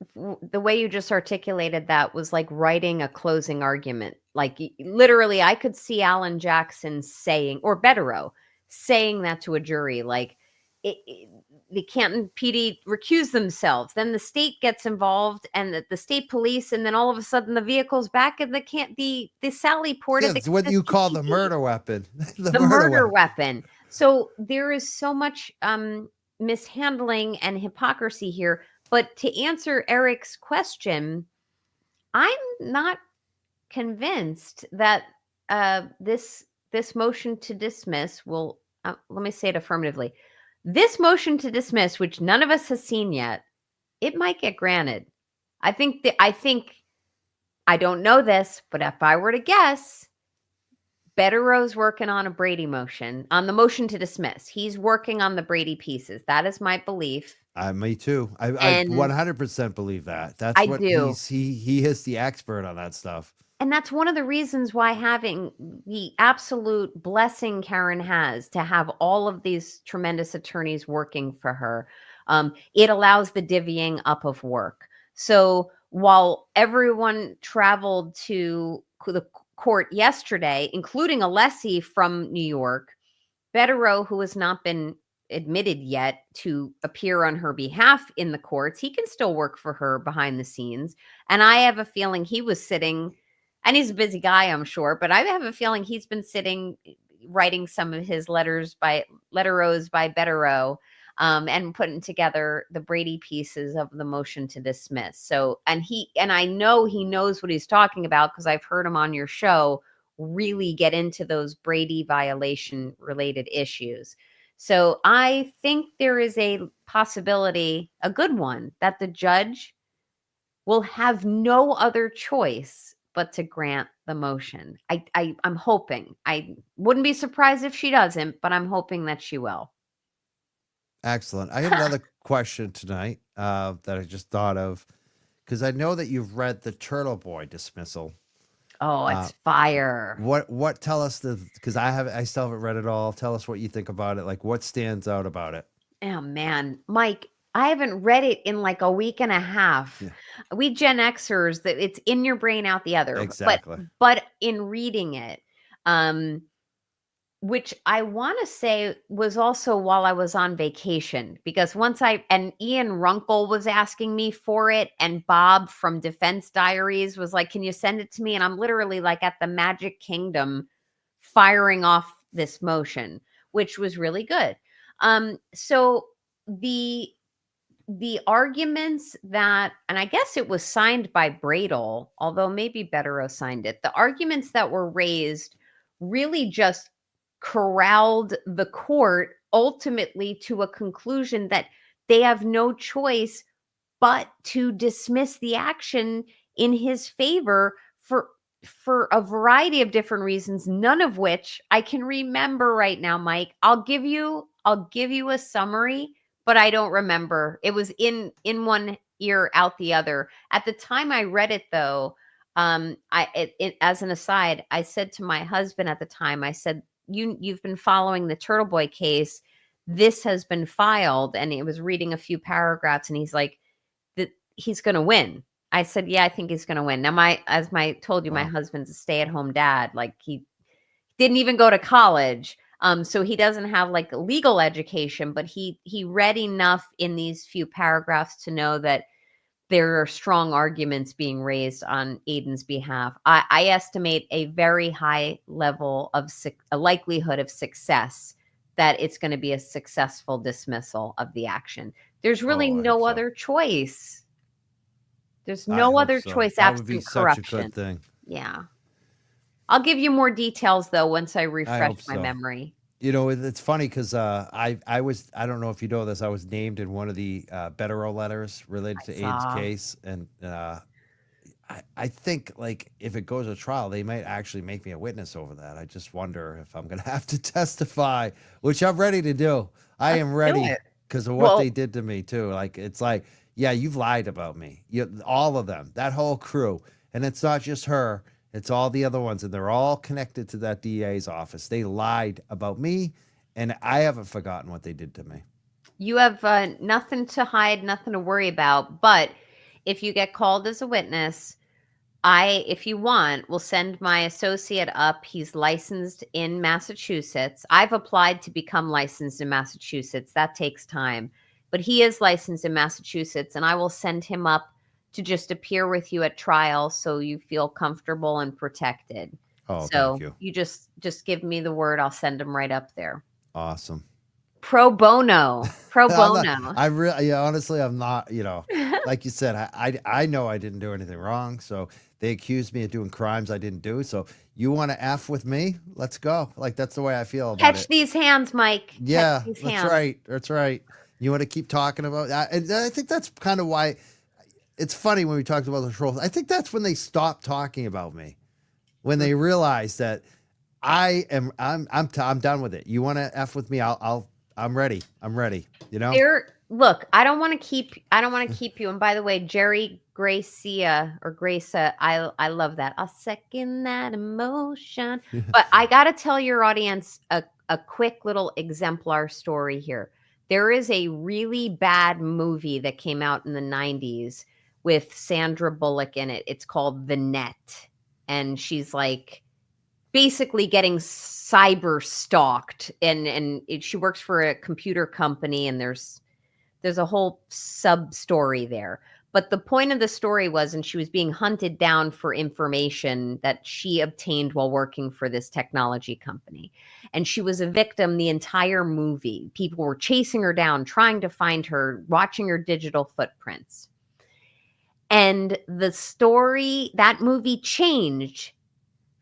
the way you just articulated that was like writing a closing argument. Like literally, I could see Alan Jackson saying, or Betterow saying that to a jury, like the Canton PD recuse themselves. Then the state gets involved, and the state police, and then all of a sudden the vehicle's back, and the Sally ported. Yeah, it's what you call the murder weapon. the murder weapon. So there is so much mishandling and hypocrisy here. But to answer Eric's question, I'm not convinced that this motion to dismiss will. Let me say it affirmatively. This motion to dismiss, which none of us has seen yet, it might get granted. I think I don't know this, but if I were to guess, Betterow's working on a Brady motion, on the motion to dismiss. He's working on the Brady pieces. That is my belief. Me too. I 100% believe that. That's I what do. he is the expert on that stuff. And that's one of the reasons why having the absolute blessing Karen has to have all of these tremendous attorneys working for her, it allows the divvying up of work. So while everyone traveled to the court yesterday, including Alessi from New York, Betterow, who has not been admitted yet to appear on her behalf in the courts, he can still work for her behind the scenes. And I have a feeling he was sitting, and he's a busy guy, I'm sure, but I have a feeling he's been sitting writing some of his letteros by Betterow, and putting together the Brady pieces of the motion to dismiss. So, and I know he knows what he's talking about because I've heard him on your show really get into those Brady violation related issues. So I think there is a possibility, a good one, that the judge will have no other choice but to grant the motion. I'm hoping. I wouldn't be surprised if she doesn't, but I'm hoping that she will. Excellent. I have another question tonight that I just thought of, because I know that you've read the Turtleboy dismissal. Oh, it's fire. What tell us because I still haven't read it all. Tell us what you think about it. Like, what stands out about it? Oh man, Mike, I haven't read it in like a week and a half. Yeah. We Gen Xers, that it's in your brain out the other. Exactly. But in reading it, which I want to say was also while I was on vacation, because and Ian Runkle was asking me for it, and Bob from Defense Diaries was like, can you send it to me? And I'm literally like at the Magic Kingdom firing off this motion, which was really good. So the arguments that, and I guess it was signed by Bradel, although maybe Betterow signed it. The arguments that were raised really just corralled the court ultimately to a conclusion that they have no choice but to dismiss the action in his favor for a variety of different reasons, none of which I can remember right now, Mike. I'll give you a summary, but I don't remember. It was in one ear out the other. At the time I read it though, as an aside, I said to my husband at the time, I said, you've been following the Turtleboy case. This has been filed. And he was reading a few paragraphs and he's like, he's going to win. I said, yeah, I think he's going to win. Now, told you, my husband's a stay-at-home dad. Like, he didn't even go to college. So he doesn't have like a legal education, but he read enough in these few paragraphs to know that there are strong arguments being raised on Aiden's behalf. I estimate a very high level of a likelihood of success that it's going to be a successful dismissal of the action. There's really no other choice. There's no other choice absent corruption. Such a good thing. Yeah. I'll give you more details though once I refresh my memory. You know, it's funny because I don't know if you know this, I was named in one of the Betterow letters related to Aiden's case. And I think, like, if it goes to trial, they might actually make me a witness over that. I just wonder if I'm going to have to testify, which I'm ready to do. I am ready because of what they did to me, too. Like, it's like, yeah, you've lied about me. All of them, that whole crew. And it's not just her. It's all the other ones, and they're all connected to that DA's office. They lied about me, and I haven't forgotten what they did to me. You have nothing to hide, nothing to worry about. But if you get called as a witness, if you want, will send my associate up. He's licensed in Massachusetts. I've applied to become licensed in Massachusetts. That takes time. But he is licensed in Massachusetts, and I will send him up to just appear with you at trial so you feel comfortable and protected. Oh, so thank you. You just give me the word. I'll send him right up there. Awesome. Pro bono. Pro bono. Honestly, I'm not, like you said, I know I didn't do anything wrong. So they accused me of doing crimes I didn't do. So you want to F with me? Let's go. Like, that's the way I feel about it. Catch these hands, Mike. Yeah, that's right. That's right. You want to keep talking about that? And I think that's kind of why it's funny when we talked about the trolls. I think that's when they stopped talking about me, when they realized that I'm done with it. You want to F with me? I'm ready. I'm ready. Look, I don't want to keep you. And by the way, Jerry Gracia, I love that. I'll second that emotion. But I got to tell your audience a quick little exemplar story here. There is a really bad movie that came out in the 90s with Sandra Bullock in it. It's called The Net. And she's like basically getting cyber stalked. And she works for a computer company, and there's a whole sub story there. But the point of the story was, and she was being hunted down for information that she obtained while working for this technology company. And she was a victim the entire movie. People were chasing her down, trying to find her, watching her digital footprints. And the story, that movie changed.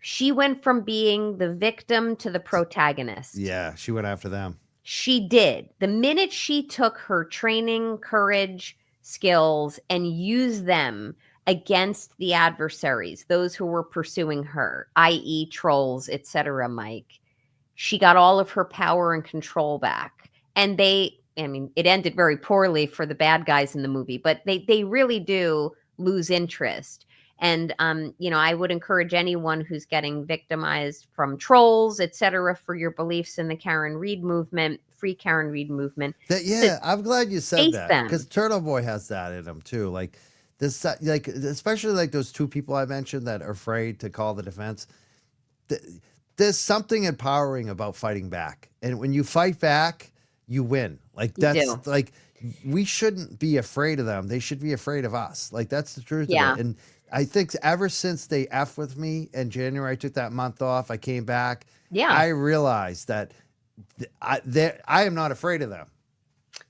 She went from being the victim to the protagonist. Yeah, she went after them. She did. The minute she took her training, courage, skills, and used them against the adversaries, those who were pursuing her, i.e. trolls, etc., Mike, she got all of her power and control back. And it ended very poorly for the bad guys in the movie, but they really do lose interest. And, I would encourage anyone who's getting victimized from trolls, etc., for your beliefs in the Karen Read movement, free Karen Read movement. I'm glad you said that, because Turtleboy has that in him too. Like this, like especially like those two people I mentioned that are afraid to call the defense. There's something empowering about fighting back, and when you fight back, you win. Like that's like we shouldn't be afraid of them. They should be afraid of us. Like, that's the truth Yeah. of it. And I think ever since they F with me in January, I took that month off, I came back, Yeah. I realized that I am not afraid of them.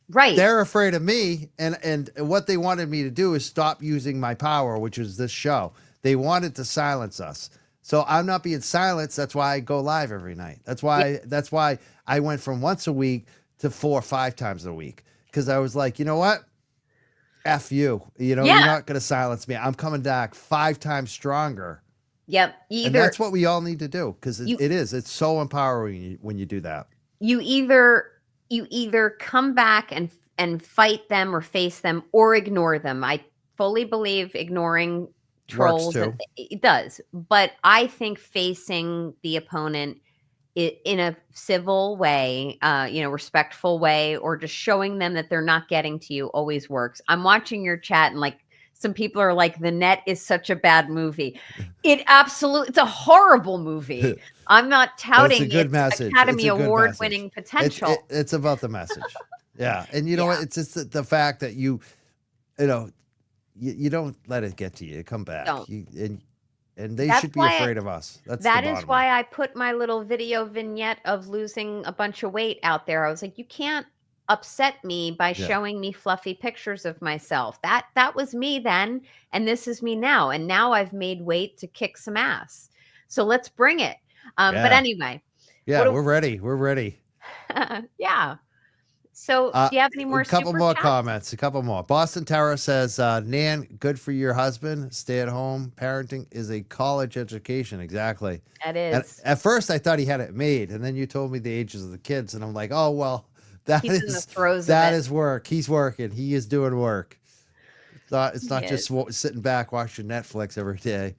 Right. They're afraid of me, and what they wanted me to do is stop using my power, which is this show. They wanted to silence us. So I'm not being silenced. That's why I go live every night. That's why I went from once a week to 4 or 5 times a week, because I was like, you know what? F you. You know, Yeah. you're not going to silence me. I'm coming back 5 times stronger. Yep. And that's what we all need to do, because it's so empowering when you do that. You either come back and fight them or face them or ignore them. I fully believe ignoring trolls. Works too. It does. But I think facing the opponent in a civil way, respectful way, or just showing them that they're not getting to you always works. I'm watching your chat and like some people are like, The Net is such a bad movie. It's a horrible movie. I'm not touting it's a good its message. Academy It's a good Award-winning potential. It's about the message. Yeah. And you know what? It's just the fact that you don't let it get to you. Come back. Don't. And they That's should be why afraid of us. That is why I put my little video vignette of losing a bunch of weight out there. I was like, you can't upset me by showing me fluffy pictures of myself. That was me then, and this is me now. And now I've made weight to kick some ass. So let's bring it. But anyway. Yeah, we're ready. We're ready. Yeah. So do you have any more? A couple super more chats? comments. A couple more. Boston Terror says, Nan, good for your husband. Stay at home. Parenting is a college education. Exactly. It is. And at first, I thought he had it made. And then you told me the ages of the kids. And I'm like, oh, well, He's in the throes of it. is work. He's working. He is doing work. It's not just sitting back watching Netflix every day.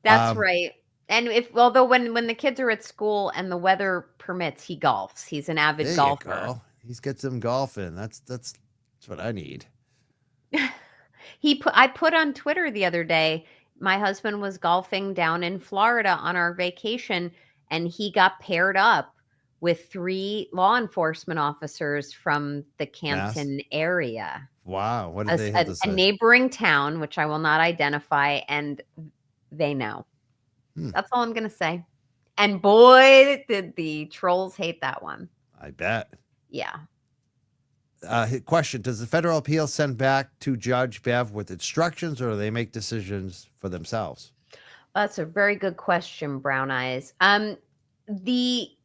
That's right. And although when the kids are at school and the weather permits, he golfs. He's an avid golfer. You go. He's got some golf in. That's what I need. I put on Twitter the other day, my husband was golfing down in Florida on our vacation, and he got paired up with 3 law enforcement officers from the Canton area. Wow. What did they have to say? A neighboring town, which I will not identify, and they know. That's all I'm going to say. And boy, did the trolls hate that one. I bet. Yeah. Question: does the federal appeal send back to Judge Bev with instructions, or do they make decisions for themselves? That's a very good question, Brown Eyes.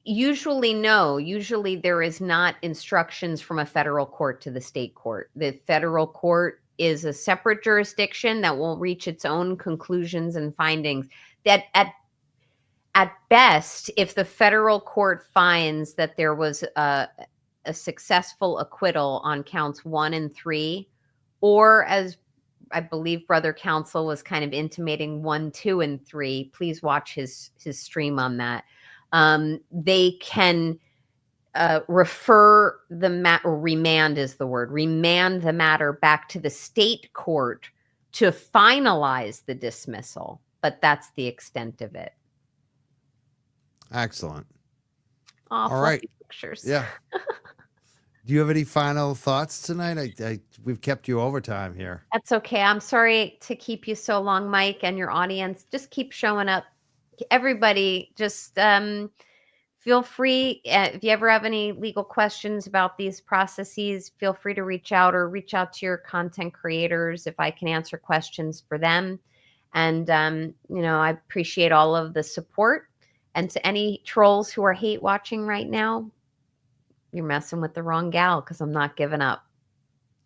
Usually no. Usually there is not instructions from a federal court to the state court. The federal court is a separate jurisdiction that will reach its own conclusions and findings. That at best, if the federal court finds that there was a successful acquittal on counts 1 and 3, or as I believe Brother Counsel was kind of intimating 1, 2, and 3, please watch his stream on that. They can refer remand is the word, remand the matter back to the state court to finalize the dismissal. But that's the extent of it. Excellent. All right. Pictures. Yeah. Do you have any final thoughts tonight? We've kept you overtime here. That's okay. I'm sorry to keep you so long, Mike, and your audience. Just keep showing up. Everybody, just feel free. If you ever have any legal questions about these processes, feel free to reach out to your content creators if I can answer questions for them. And, I appreciate all of the support. And to any trolls who are hate watching right now, you're messing with the wrong gal, because I'm not giving up.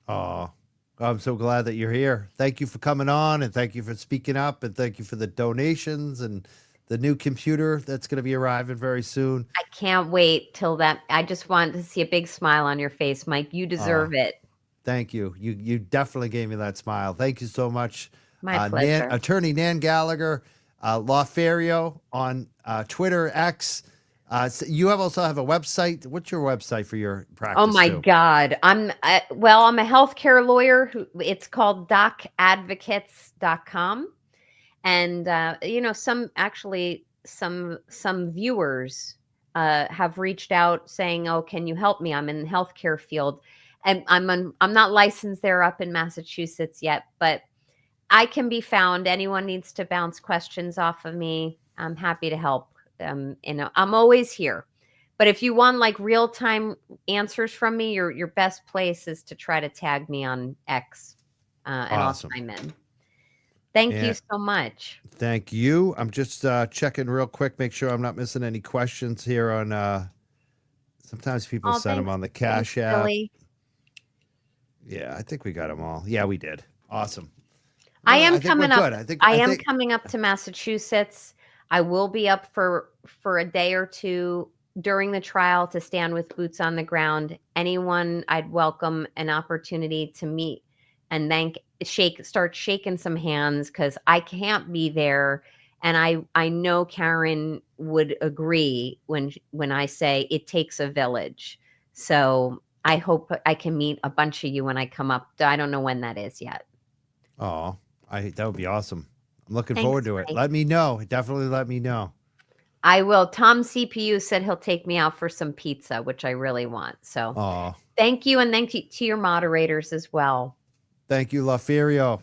Oh, I'm so glad that you're here. Thank you for coming on, and thank you for speaking up, and thank you for the donations and the new computer that's going to be arriving very soon. I can't wait till that. I just want to see a big smile on your face, Mike. You deserve it. Thank you. You definitely gave me that smile. Thank you so much. My pleasure. Attorney Nan Gallagher, Lawfario on Twitter, X. So you also have a website. What's your website for your practice? Oh my God. I'm a healthcare lawyer it's called docadvocates.com. And, some viewers have reached out saying, oh, can you help me? I'm in the healthcare field. and I'm not licensed there up in Massachusetts yet, but I can be found. Anyone needs to bounce questions off of me, I'm happy to help. I'm always here. But if you want like real time answers from me, your best place is to try to tag me on X, and Awesome. I'll chime in. Thank you And so much. thank you. I'm just checking real quick, make sure I'm not missing any questions here on. Sometimes people Oh, send them thanks, on the thanks, Cash App. Billy. Yeah, I think we got them all. Yeah, we did. Awesome. I Well, am I think we're coming up. good. I think I I am think coming up to Massachusetts. I will be up for a day or two during the trial to stand with boots on the ground. Anyone, I'd welcome an opportunity to meet and start shaking some hands because I can't be there. And I know Karen would agree when I say it takes a village. So I hope I can meet a bunch of you when I come up. I don't know when that is yet. oh, that would be awesome. I'm looking Thanks, forward to it. Mike. Let me know. Definitely let me know. I will. Tom CPU said he'll take me out for some pizza, which I really want. So Oh, thank you. And thank you to your moderators as well. thank you, Laferio.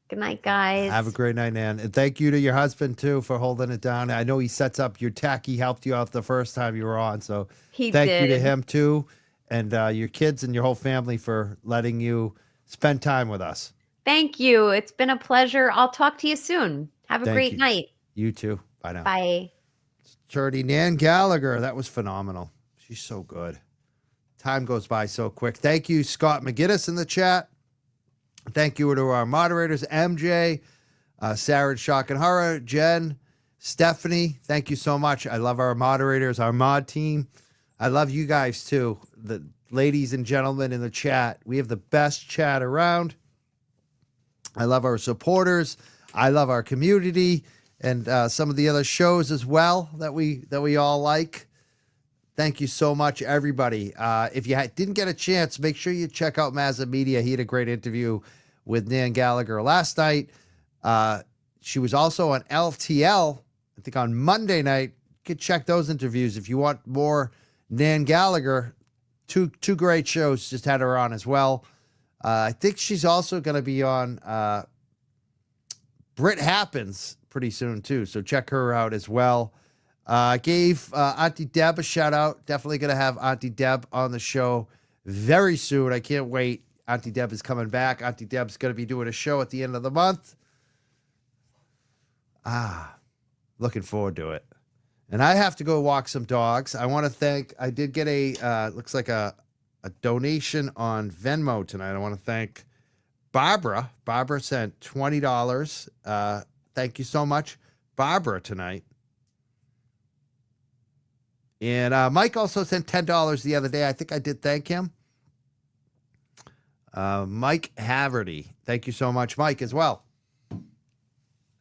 Good night, guys. Have a great night, Nan. And thank you to your husband, too, for holding it down. I know he sets up your tech. He helped you out the first time you were on. So He thank you to did. him, too. And your kids and your whole family for letting you spend time with us. Thank you. It's been a pleasure. I'll talk to you soon. Have a Thank great you. night. You too. Bye now. Bye. Charity Nan Gallagher. That was phenomenal. She's so good. Time goes by so quick. Thank you, Scott McGinnis in the chat. Thank you to our moderators, MJ, Sarah Shock and Horror, Jen, Stephanie. Thank you so much. I love our moderators, our mod team. I love you guys too. The ladies and gentlemen in the chat. We have the best chat around. I love our supporters. I love our community and some of the other shows as well that we all like. Thank you so much, everybody. If you didn't get a chance, make sure you check out Mazza Media. He had a great interview with Nan Gallagher last night. She was also on LTL, I think on Monday night. You can check those interviews if you want more Nan Gallagher. Two great shows. Just had her on as well. I think she's also going to be on Brit Happens pretty soon, too. So check her out as well. Gave Auntie Deb a shout out. Definitely going to have Auntie Deb on the show very soon. I can't wait. Auntie Deb is coming back. Auntie Deb's going to be doing a show at the end of the month. Looking forward to it. And I have to go walk some dogs. I want to thank, I did get looks like a donation on Venmo tonight. I want to thank Barbara. Barbara sent $20. Thank you so much, Barbara, tonight. And Mike also sent $10 the other day. I think I did thank him. Mike Haverty. Thank you so much, Mike, as well.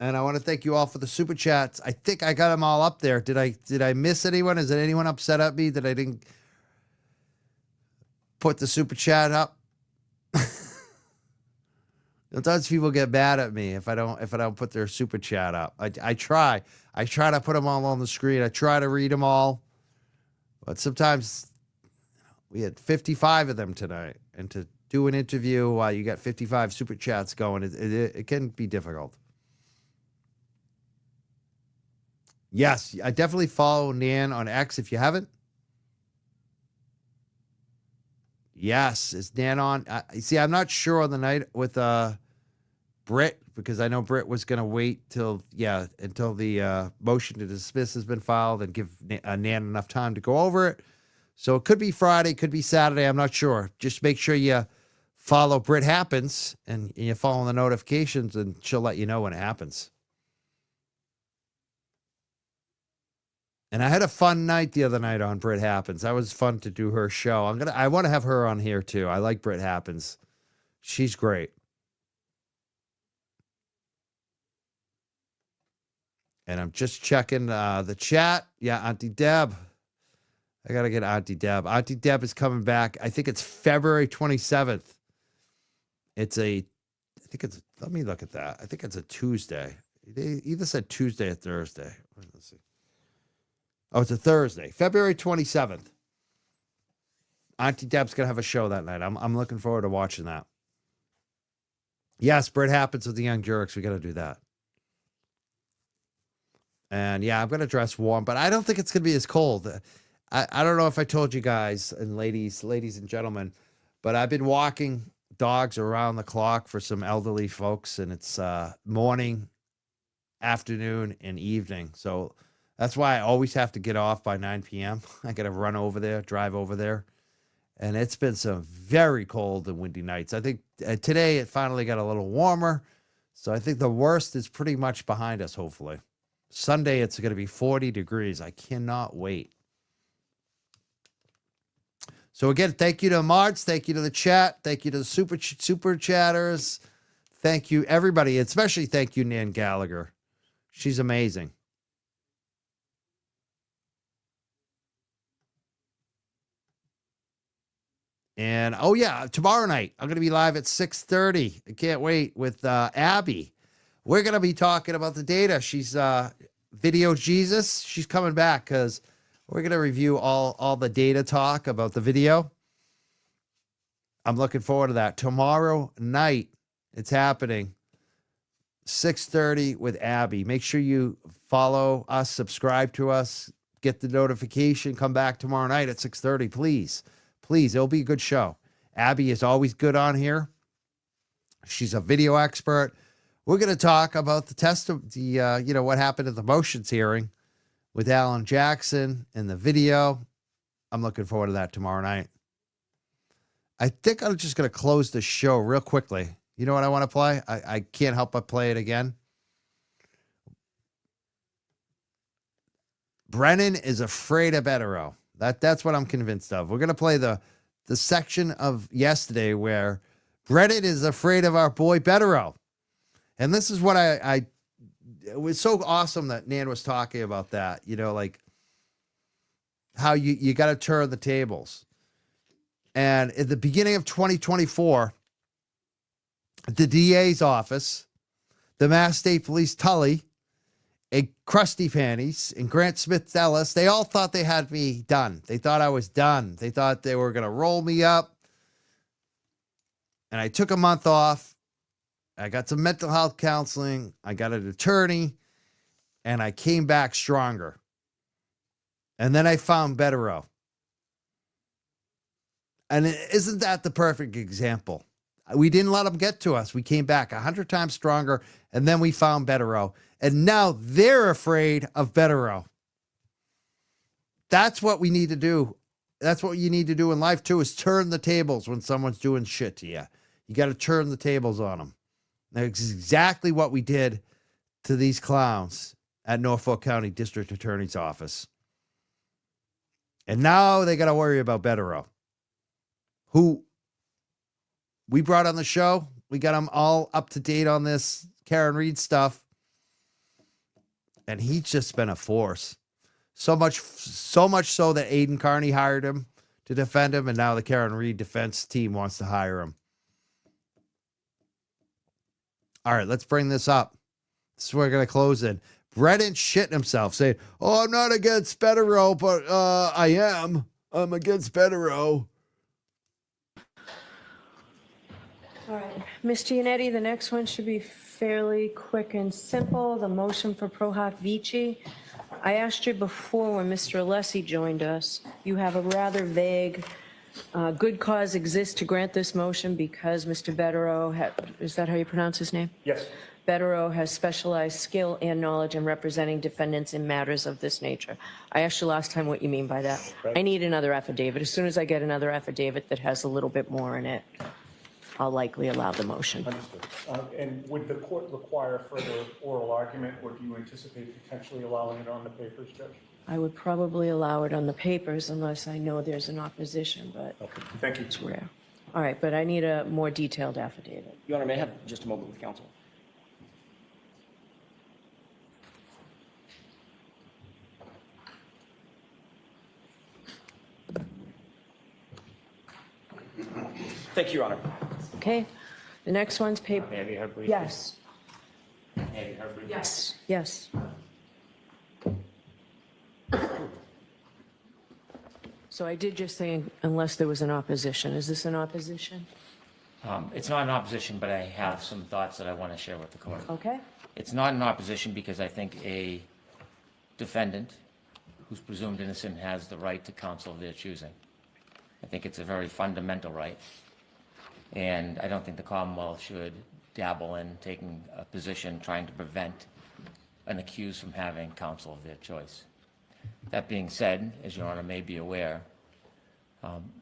And I want to thank you all for the super chats. I think I got them all up there. Did I miss anyone? Is there anyone upset at me that I didn't put the super chat up? Sometimes people get mad at me if I don't put their super chat up. I try to put them all on the screen. I try to read them all. But sometimes we had 55 of them tonight. And to do an interview while you got 55 super chats going, it can be difficult. Yes, I definitely follow Nan on X if you haven't. Yes, is Nan on? See, I'm not sure on the night with Britt because I know Britt was going to wait until the motion to dismiss has been filed and give Nan enough time to go over it. So it could be Friday, could be Saturday. I'm not sure. Just make sure you follow Britt Happens and you follow the notifications and she'll let you know when it happens. And I had a fun night the other night on Britt Happens. That was fun to do her show. I want to have her on here too. I like Britt Happens. She's great. And I'm just checking the chat. Yeah, Auntie Deb. I got to get Auntie Deb. Auntie Deb is coming back. I think it's February 27th. Let me look at that. I think it's a Tuesday. They either said Tuesday or Thursday. Let's see. Oh, it's a Thursday, February 27th. Auntie Deb's going to have a show that night. I'm looking forward to watching that. Yes, Brit Happens with the Young Jerks. We got to do that. And yeah, I'm going to dress warm, but I don't think it's going to be as cold. I don't know if I told you guys and ladies and gentlemen, but I've been walking dogs around the clock for some elderly folks, and it's morning, afternoon, and evening. So that's why I always have to get off by 9 p.m. I got to run over there, drive over there. And it's been some very cold and windy nights. I think today it finally got a little warmer. So I think the worst is pretty much behind us, hopefully. Sunday, it's going to be 40 degrees. I cannot wait. So again, thank you to Marts. Thank you to the chat. Thank you to the super chatters. Thank you, everybody. Especially thank you, Nan Gallagher. She's amazing. And, oh, yeah, tomorrow night, I'm going to be live at 6:30. I can't wait with Abby. We're going to be talking about the data. She's Video Jesus. She's coming back because we're going to review all the data talk about the video. I'm looking forward to that. Tomorrow night, it's happening. 6:30 with Abby. Make sure you follow us, subscribe to us, get the notification. Come back tomorrow night at 6:30, please. Please, it'll be a good show. Abby is always good on here. She's a video expert. We're going to talk about the what happened at the motions hearing with Alan Jackson and the video. I'm looking forward to that tomorrow night. I think I'm just going to close the show real quickly. You know what I want to play? I can't help but play it again. Brennan is afraid of Betterow. That's what I'm convinced of. We're going to play the section of yesterday where Brennan is afraid of our boy Betterow. And this is what it was so awesome that Nan was talking about that, like how you got to turn the tables. And at the beginning of 2024, the DA's office, the Mass State Police Tully, and Krusty Panties and Grant Smith Ellis, they all thought they had me done. They thought I was done. They thought they were going to roll me up. And I took a month off. I got some mental health counseling. I got an attorney. And I came back stronger. And then I found Betterow. And isn't that the perfect example? We didn't let them get to us. We came back 100 times stronger, and then we found Betterow. And now they're afraid of Betterow. That's what we need to do. That's what you need to do in life, too, is turn the tables when someone's doing shit to you. You got to turn the tables on them. That's exactly what we did to these clowns at Norfolk County District Attorney's Office. And now they got to worry about Betterow, who we brought on the show. We got him all up to date on this Karen Read stuff. And he's just been a force. So much so that Aiden Carney hired him to defend him. And now the Karen Read defense team wants to hire him. All right, let's bring this up. This is where we're going to close in. Brennan shitting himself saying, "Oh, I'm not against Betterow, but I am. I'm against Betterow." All right, Ms. Giannetti, the next one should be fairly quick and simple. The motion for Pro Hoc Vici. I asked you before when Mr. Alessi joined us, you have a rather vague, good cause exists to grant this motion because Mr. Betterow, is that how you pronounce his name? Yes. Betterow has specialized skill and knowledge in representing defendants in matters of this nature. I asked you last time what you mean by that. Right. I need another affidavit. As soon as I get another affidavit that has a little bit more in it, I'll likely allow the motion. Understood. And would the court require further oral argument, or do you anticipate potentially allowing it on the papers, Judge? I would probably allow it on the papers unless I know there's an opposition, but Okay, thank you. it's rare. All right, but I need a more detailed affidavit. Your Honor, may I have just a moment with counsel? Thank you, Your Honor. Okay? The next one's paper. May I be heard briefly? Yes. May I be heard briefly? Yes. Yes. So I did just say unless there was an opposition. Is this an opposition? It's not an opposition, but I have some thoughts that I want to share with the court. Okay. It's not an opposition because I think a defendant who's presumed innocent has the right to counsel of their choosing. I think it's a very fundamental right. And I don't think the Commonwealth should dabble in taking a position trying to prevent an accused from having counsel of their choice. That being said, as Your Honor may be aware,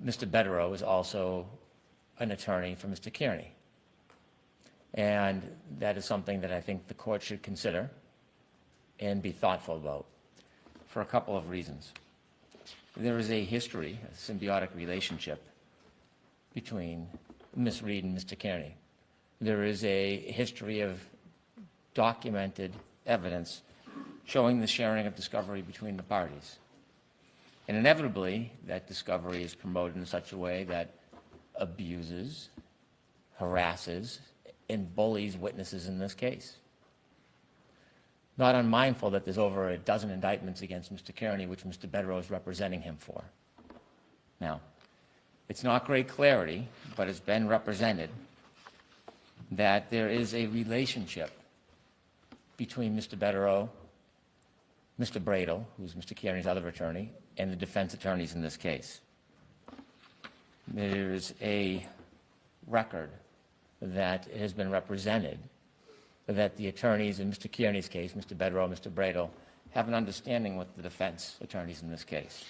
Mr. Betterow is also an attorney for Mr. Kearney. And that is something that I think the court should consider and be thoughtful about for a couple of reasons. There is a history, a symbiotic relationship between Ms. Read and Mr. Kearney. There is a history of documented evidence showing the sharing of discovery between the parties. And inevitably, that discovery is promoted in such a way that abuses, harasses, and bullies witnesses in this case. Not unmindful that there's over a dozen indictments against Mr. Kearney, which Mr. Betterow is representing him for. Now, it's not great clarity, but it's been represented that there is a relationship between Mr. Betterow, Mr. Bradel, who's Mr. Kearney's other attorney, and the defense attorneys in this case. There is a record that has been represented that the attorneys in Mr. Kearney's case, Mr. Betterow, Mr. Bradel, have an understanding with the defense attorneys in this case,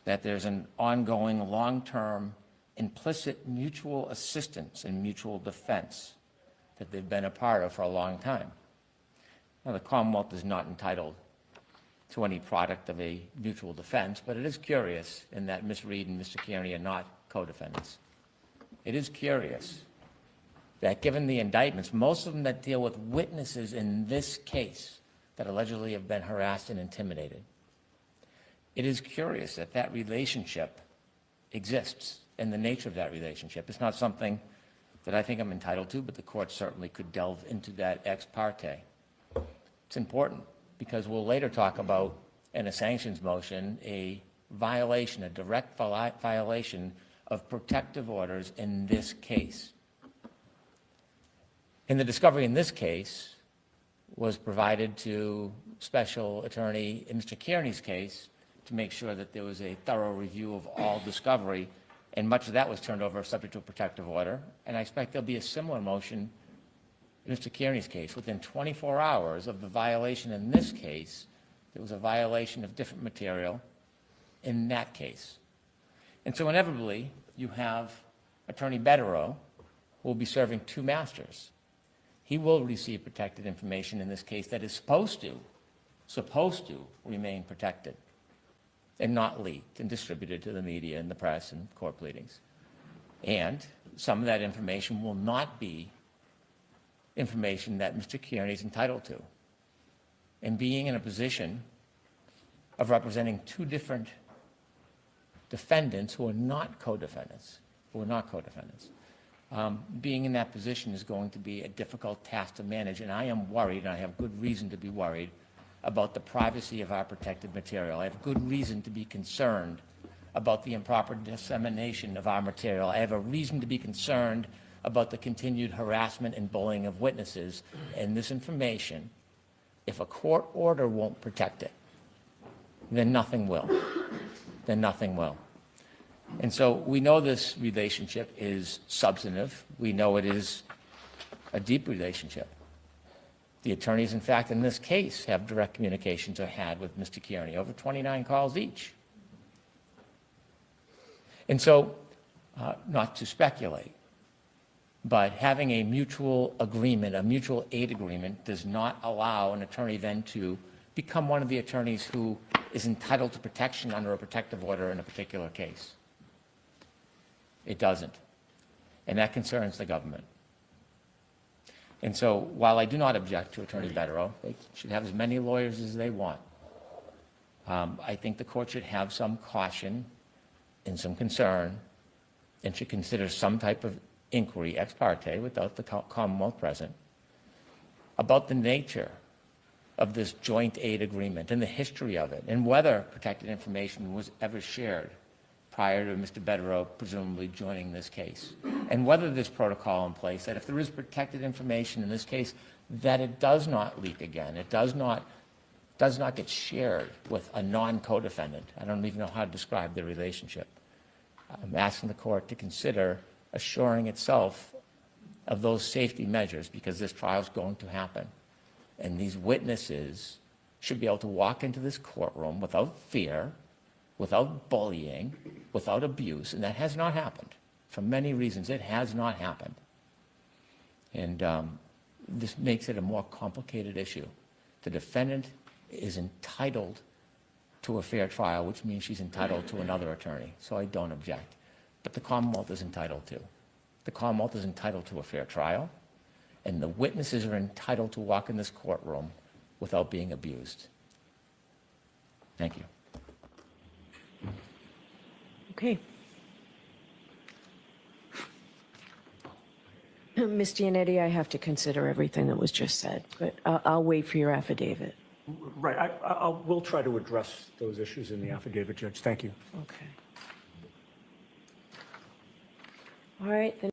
that there's an ongoing, long-term, implicit mutual assistance and mutual defense that they've been a part of for a long time. Now, the Commonwealth is not entitled to any product of a mutual defense, but it is curious in that Ms. Read and Mr. Kearney are not co-defendants. It is curious that given the indictments, most of them that deal with witnesses in this case that allegedly have been harassed and intimidated, it is curious that that relationship exists, and the nature of that relationship. It's not something that I think I'm entitled to, but the court certainly could delve into that ex parte. It's important because we'll later talk about, in a sanctions motion, a violation, a direct violation of protective orders in this case. And the discovery in this case was provided to special attorney in Mr. Kearney's case to make sure that there was a thorough review of all discovery, and much of that was turned over subject to a protective order. And I expect there'll be a similar motion in Mr. Kearney's case. Within 24 hours of the violation in this case, there was a violation of different material in that case. And so inevitably, you have Attorney Betterow, who will be serving two masters. He will receive protected information in this case that is supposed to remain protected and not leaked and distributed to the media and the press and court pleadings. And some of that information will not be information that Mr. Kearney is entitled to. And being in a position of representing two different defendants who are not co-defendants, being in that position is going to be a difficult task to manage, and I am worried, and I have good reason to be worried, about the privacy of our protected material. I have good reason to be concerned about the improper dissemination of our material. I have a reason to be concerned about the continued harassment and bullying of witnesses. And this information, if a court order won't protect it, then nothing will. Then nothing will. And so we know this relationship is substantive. We know it is a deep relationship. The attorneys, in fact, in this case, have direct communications or had with Mr. Kearney, over 29 calls each. And so, not to speculate, but having a mutual agreement, a mutual aid agreement, does not allow an attorney then to become one of the attorneys who is entitled to protection under a protective order in a particular case. It doesn't. And that concerns the government. And so while I do not object to Attorney Betterow, they should have as many lawyers as they want. I think the court should have some caution and some concern and should consider some type of inquiry ex parte without the Commonwealth present about the nature of this joint aid agreement and the history of it and whether protected information was ever shared prior to Mr. Betterow presumably joining this case. And whether there's protocol in place, that if there is protected information in this case, that it does not leak again. It does not get shared with a non-co-defendant. I don't even know how to describe the relationship. I'm asking the court to consider assuring itself of those safety measures because this trial is going to happen. And these witnesses should be able to walk into this courtroom without fear, without bullying, without abuse, and that has not happened. For many reasons, it has not happened. And this makes it a more complicated issue. The defendant is entitled to a fair trial, which means she's entitled to another attorney, so I don't object. But the Commonwealth is entitled to. The Commonwealth is entitled to a fair trial, and the witnesses are entitled to walk in this courtroom without being abused. Thank you. Okay. Ms. Giannetti, I have to consider everything that was just said, but I'll wait for your affidavit. Right, we'll try to address those issues in the affidavit, Judge. Thank you. Okay. All right, then.